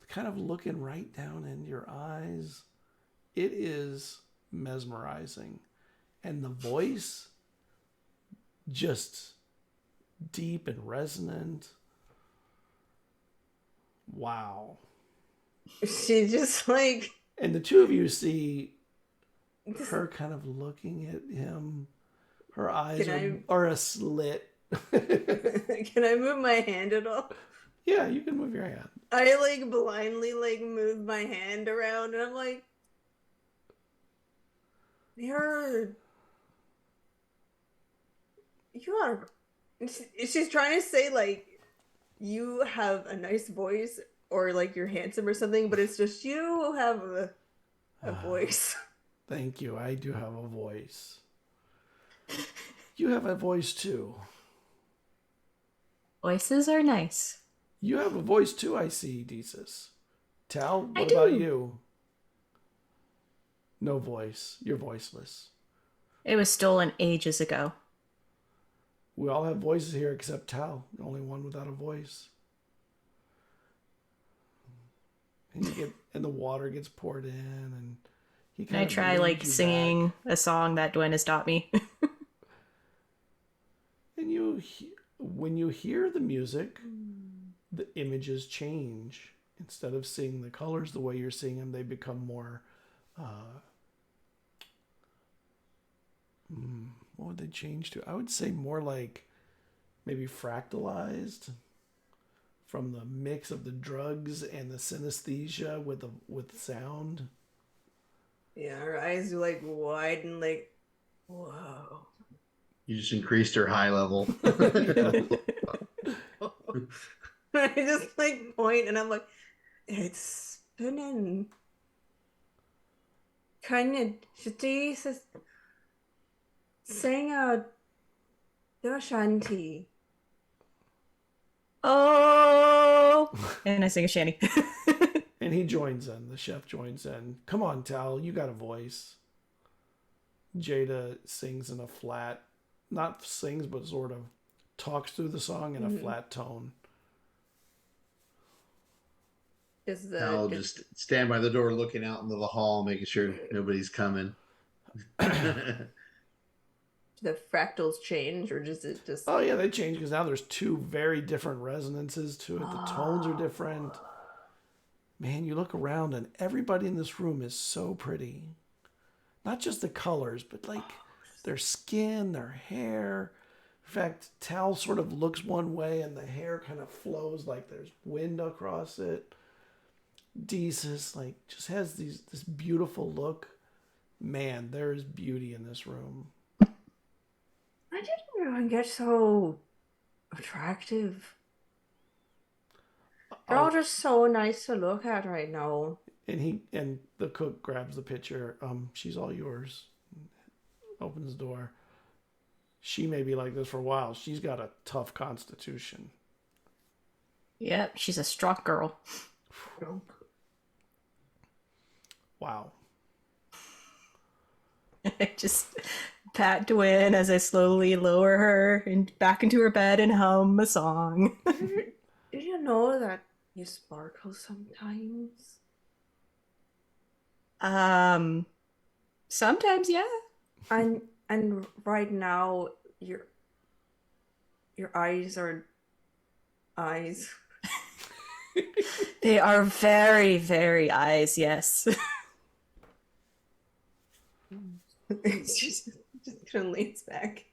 kind of looking right down into your eyes. It is mesmerizing. And the voice, just deep and resonant. Wow. She just And the two of you see her kind of looking at him. Her eyes are a slit. Can I move my hand at all? Yeah, you can move your hand. I blindly move my hand around, and I'm like, You're. You are. She's trying to say, like, you have a nice voice or, like, you're handsome or something, but it's just you have a voice. Thank you. I do have a voice. You have a voice too. Voices are nice. You have a voice too, I see, Desus. Tal, I what about do. you? No voice. You're voiceless. It was stolen ages ago. We all have voices here except Tal, the only one without a voice. And the water gets poured in, and he Can kind I of try leans like you singing back. a song that Dwayne has taught me? And when you hear the music, the images change. Instead of seeing the colors the way you're seeing them, they become more. What would they change to? I would say more like maybe fractalized from the mix of the drugs and the synesthesia with sound. Yeah, her eyes are, like, wide and, like, whoa. You just increased her high level. I just, like, point and I'm like, it's spinning. Can you just sing a shanty? Oh, and I sing a shanty. And he joins in. The chef joins in. Come on, Tal, you got a voice. Jada sings in a flat, not sings, but sort of talks through the song in a flat tone. I'll just stand by the door looking out into the hall, making sure nobody's coming. The fractals change, or does it just? Oh yeah, they change because now there's two very different resonances to it. The tones are different. Man, you look around and everybody in this room is so pretty. Not just the colors, but like their skin, their hair. In fact, Tal sort of looks one way and the hair kind of flows like there's wind across it. Desus like just has this beautiful look. Man, there is beauty in this room. I didn't everyone get so attractive. They're all just so nice to look at right now. And the cook grabs the pitcher. She's all yours. Opens the door. She may be like this for a while. She's got a tough constitution. Yep, she's a strong girl. Wow. I just pat Dwayne as I slowly lower her and back into her bed and hum a song. Did you know that you sparkle sometimes? Sometimes, yeah. And right now your eyes are eyes. They are very, very eyes, yes. She's just kind of leans back.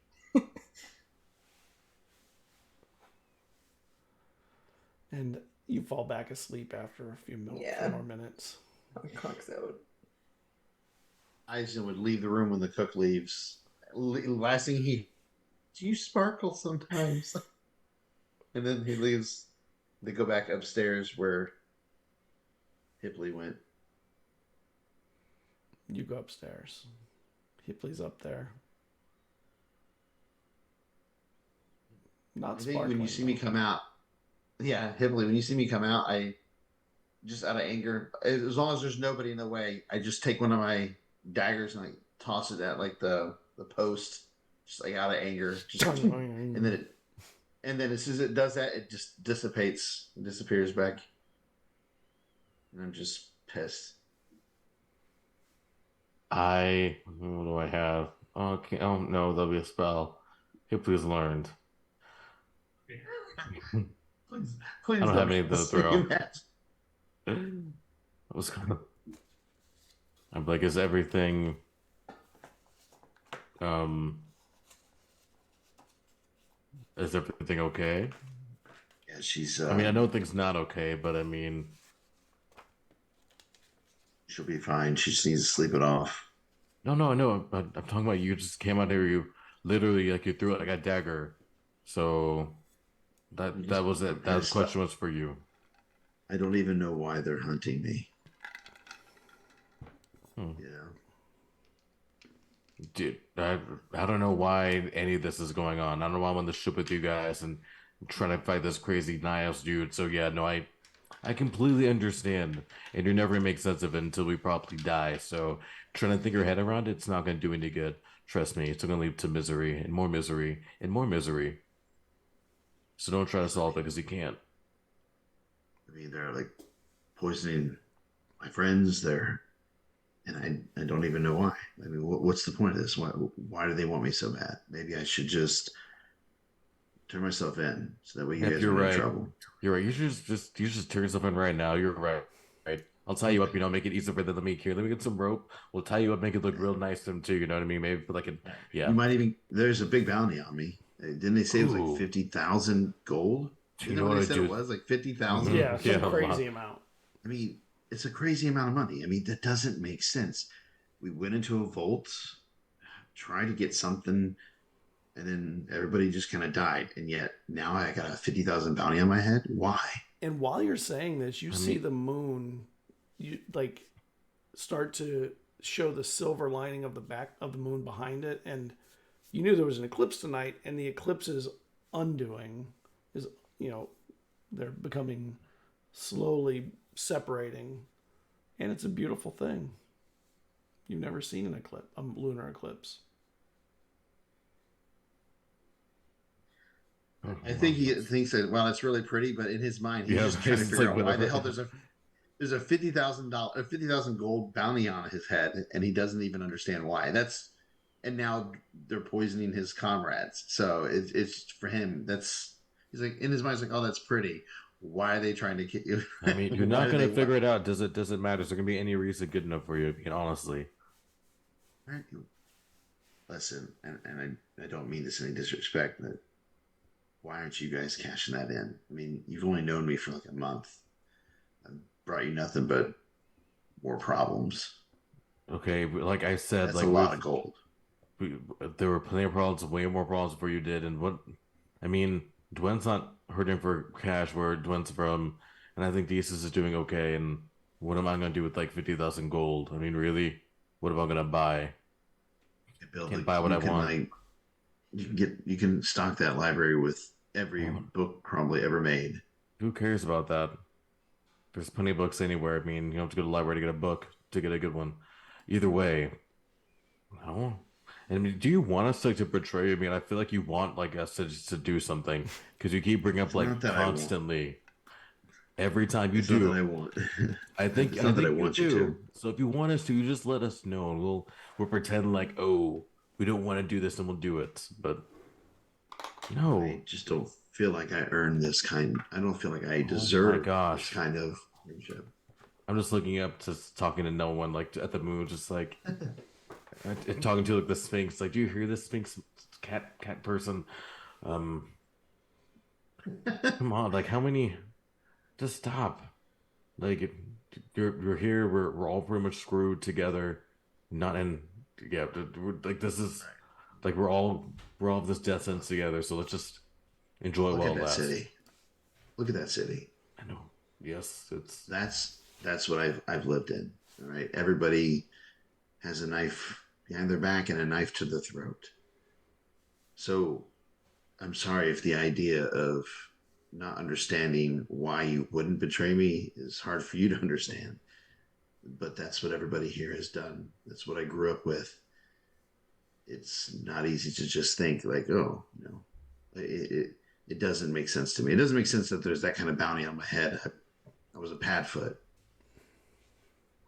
And you fall back asleep after a few more minutes. Conk's out. Eizen would leave the room when the cook leaves. Last thing do you sparkle sometimes? And then he leaves. They go back upstairs where Hipley went. You go upstairs. Hipley's up there. Not I think sparkling. when you see me come out, yeah, Hipley, when you see me come out, I just out of anger, as long as there's nobody in the way, I just take one of my daggers and I toss it at like the post, just like out of anger. And then as soon as it does that, it just dissipates, it disappears back. And I'm just pissed. What do I have? Okay. Oh no, there'll be a spell. Hipley's learned. Please I don't have any of those throw. That. I was gonna. I'm like, is everything? Is everything okay? Yeah, she's. I mean, I know things not okay, but I mean, she'll be fine. She just needs to sleep it off. No, no, no. I'm talking about you just came out here. You literally like you threw it like a dagger. So I'm that just was I'm it. That pissed question off. was for you. I don't even know why they're hunting me. Hmm. You know, Dude, I don't know why any of this is going on. I don't know why I'm on the ship with you guys and trying to fight this crazy Niles dude. So yeah, no, I completely understand, and you never make sense of it until we probably die. So trying to think your head around it's not going to do any good. Trust me, it's going to lead to misery and more misery and more misery. So don't try to solve it because you can't. I mean, they're like poisoning my friends. And I don't even know why. I mean, what's the point of this? Why do they want me so bad? Maybe I should just turn myself in so that way you Yep, guys you're aren't in right. trouble. You're right. You should just turn yourself in right now. You're right. Right. I'll tie you up. Make it easier for them to meet here. Let me get some rope. We'll tie you up, make it look real nice to them too. You know what I mean? Maybe put like a You yeah. might even there's a big bounty on me. Didn't they say it was like Ooh. 50,000 gold? Do you Isn't that know what what they I said it do? was? Like 50,000? Mhm. Yeah, Yeah, some a crazy lot. amount. I mean, it's a crazy amount of money. I mean, that doesn't make sense. We went into a vault, tried to get something, and then everybody just kind of died. And yet now I got a 50,000 bounty on my head. Why? And while you're saying this, you I see mean, the moon, you like start to show the silver lining of the back of the moon behind it, and you knew there was an eclipse tonight, and the eclipse is undoing, is you know they're becoming slowly separating, and it's a beautiful thing. You've never seen an eclipse, a lunar eclipse. oh, I well, think he thinks that, well, it's really pretty, but in his mind, he's yeah, just trying to it's figure like out why the hell whatever. there's a $50,000 a 50,000 gold bounty on his head, and he doesn't even understand why. And now they're poisoning his comrades. So it's for him. He's like in his mind, he's like, oh, that's pretty. Why are they trying to kill you? I mean, you're Why not do they gonna want? figure it out. Does it matter? Is there gonna be any reason good enough for you? I mean, honestly. Right? Listen, and I don't mean this in any disrespect, but why aren't you guys cashing that in? I mean, you've only known me for like a month. I've brought you nothing but more problems. Okay, like I said, That's a like lot of gold. we there were plenty of problems, way more problems before you did. And what I mean, Dwen's not hurting for cash where Dwen's from, and I think Desus is doing okay. And what am I gonna do with like 50,000 gold? I mean, really, what am I gonna buy? You build Can't it. buy what I You can want. like you can stock that library with every Well, book probably ever made. who cares about that? There's plenty of books anywhere. I mean, you don't have to go to the library to get a book to get a good one. Either way, no. I mean, do you want us to betray you? I mean, I feel like you want like us to do something because you keep bringing up It's not like that I want. constantly every time you It's not that do. I want. I think It's I not that I think you want you to. do. So if you want us to, you just let us know, and we'll pretend like oh we don't want to do this, and we'll do it. But I no, just don't feel like I earned this kind. I don't feel like I oh my deserve this gosh, kind of friendship. I'm just looking up, just talking to no one, like at the moon, just like talking to like the Sphinx. Like, do you hear this Sphinx cat person? Um, come on, like how many? Just stop. Like you're here. We're all pretty much screwed together. Not in yeah. Like this is like we're all this death sentence together. So let's just enjoy it Look while at it that lasts. city. Look at that city. I know. Yes, it's That's what I've lived in. All right. Everybody has a knife behind their back and a knife to the throat. So I'm sorry if the idea of not understanding why you wouldn't betray me is hard for you to understand. But that's what everybody here has done. That's what I grew up with. It's not easy to just think like, oh, it doesn't make sense to me. It doesn't make sense that there's that kind of bounty on my head. I was a padfoot.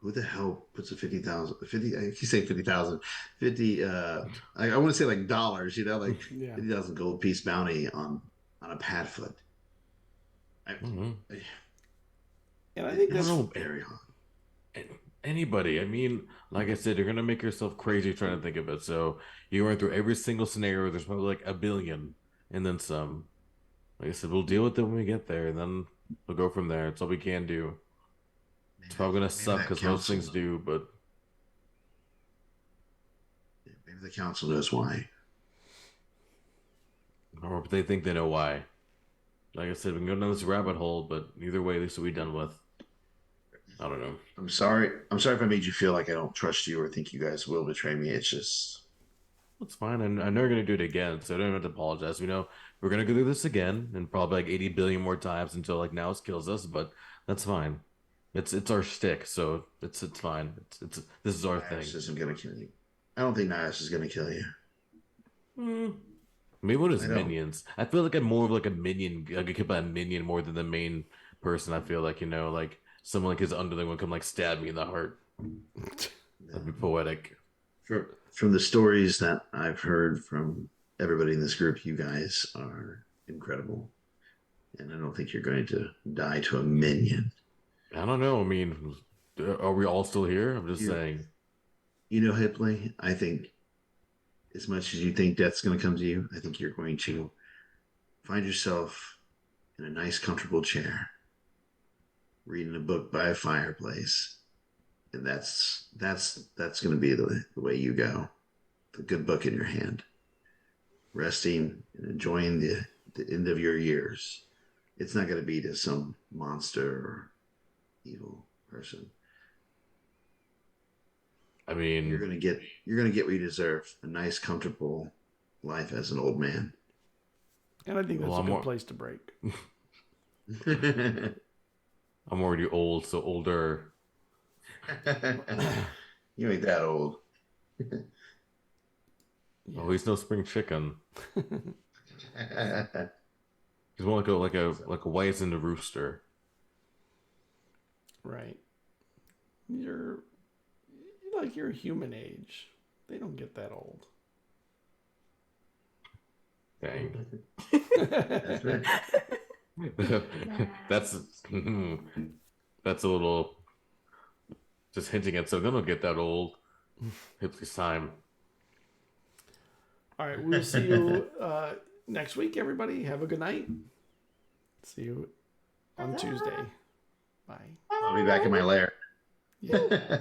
Who the hell puts a 50,000, 50, I keep saying 50,000, 50, I want to say like dollars, like Yeah. 50,000 gold piece bounty on a padfoot. I, mhm. And I think I don't that's know. very hard. Anybody. I mean, like I said, you're gonna make yourself crazy trying to think of it. So you went through every single scenario. There's probably like a billion, and then some. Like I said, we'll deal with it when we get there, and then we'll go from there. It's all we can do. It's probably gonna Maybe suck that because most council things do, but Maybe the council knows why. Or they think they know why. Like I said, we can go down this rabbit hole, but either way, this will be done with. I don't know. I'm sorry. I'm sorry if I made you feel like I don't trust you or think you guys will betray me. It's just It's fine. I know you're gonna do it again, so I don't have to apologize. We know we're gonna go through this again, and probably like 80 billion more times until like Naus kills us. But that's fine. It's our stick, so it's fine. It's this is our thing. Nias isn't gonna kill you. I don't think Nias is gonna kill you. Maybe one of his I don't. minions. I feel like I'm more of like a minion. I get killed by a minion more than the main person. I feel like like someone like his underling would come like stab me in the heart. That'd be poetic. From the stories that I've heard from everybody in this group, you guys are incredible, and I don't think you're going to die to a minion. I don't know. I mean, are we all still here? I'm just You- saying. You know, Hipley, I think as much as you think death's going to come to you, I think you're going to find yourself in a nice, comfortable chair, reading a book by a fireplace, and that's going to be the way you go. The good book in your hand, resting and enjoying the end of your years. It's not going to be to some monster or evil person. I mean, You're going to get what you deserve, a nice, comfortable life as an old man. And I think that's Well, a I'm good more- place to break. I'm already old, so older. You ain't that old. Oh, he's no spring chicken. He's more like a wizened rooster. Right. You're a human age. They don't get that old. Dang. That's right. that's that's a little just hinting at so they don't get that old. Hipley's time. All right, we'll see you next week, everybody. Have a good night. See you on Tuesday. Bye. I'll be back in my lair. Yeah.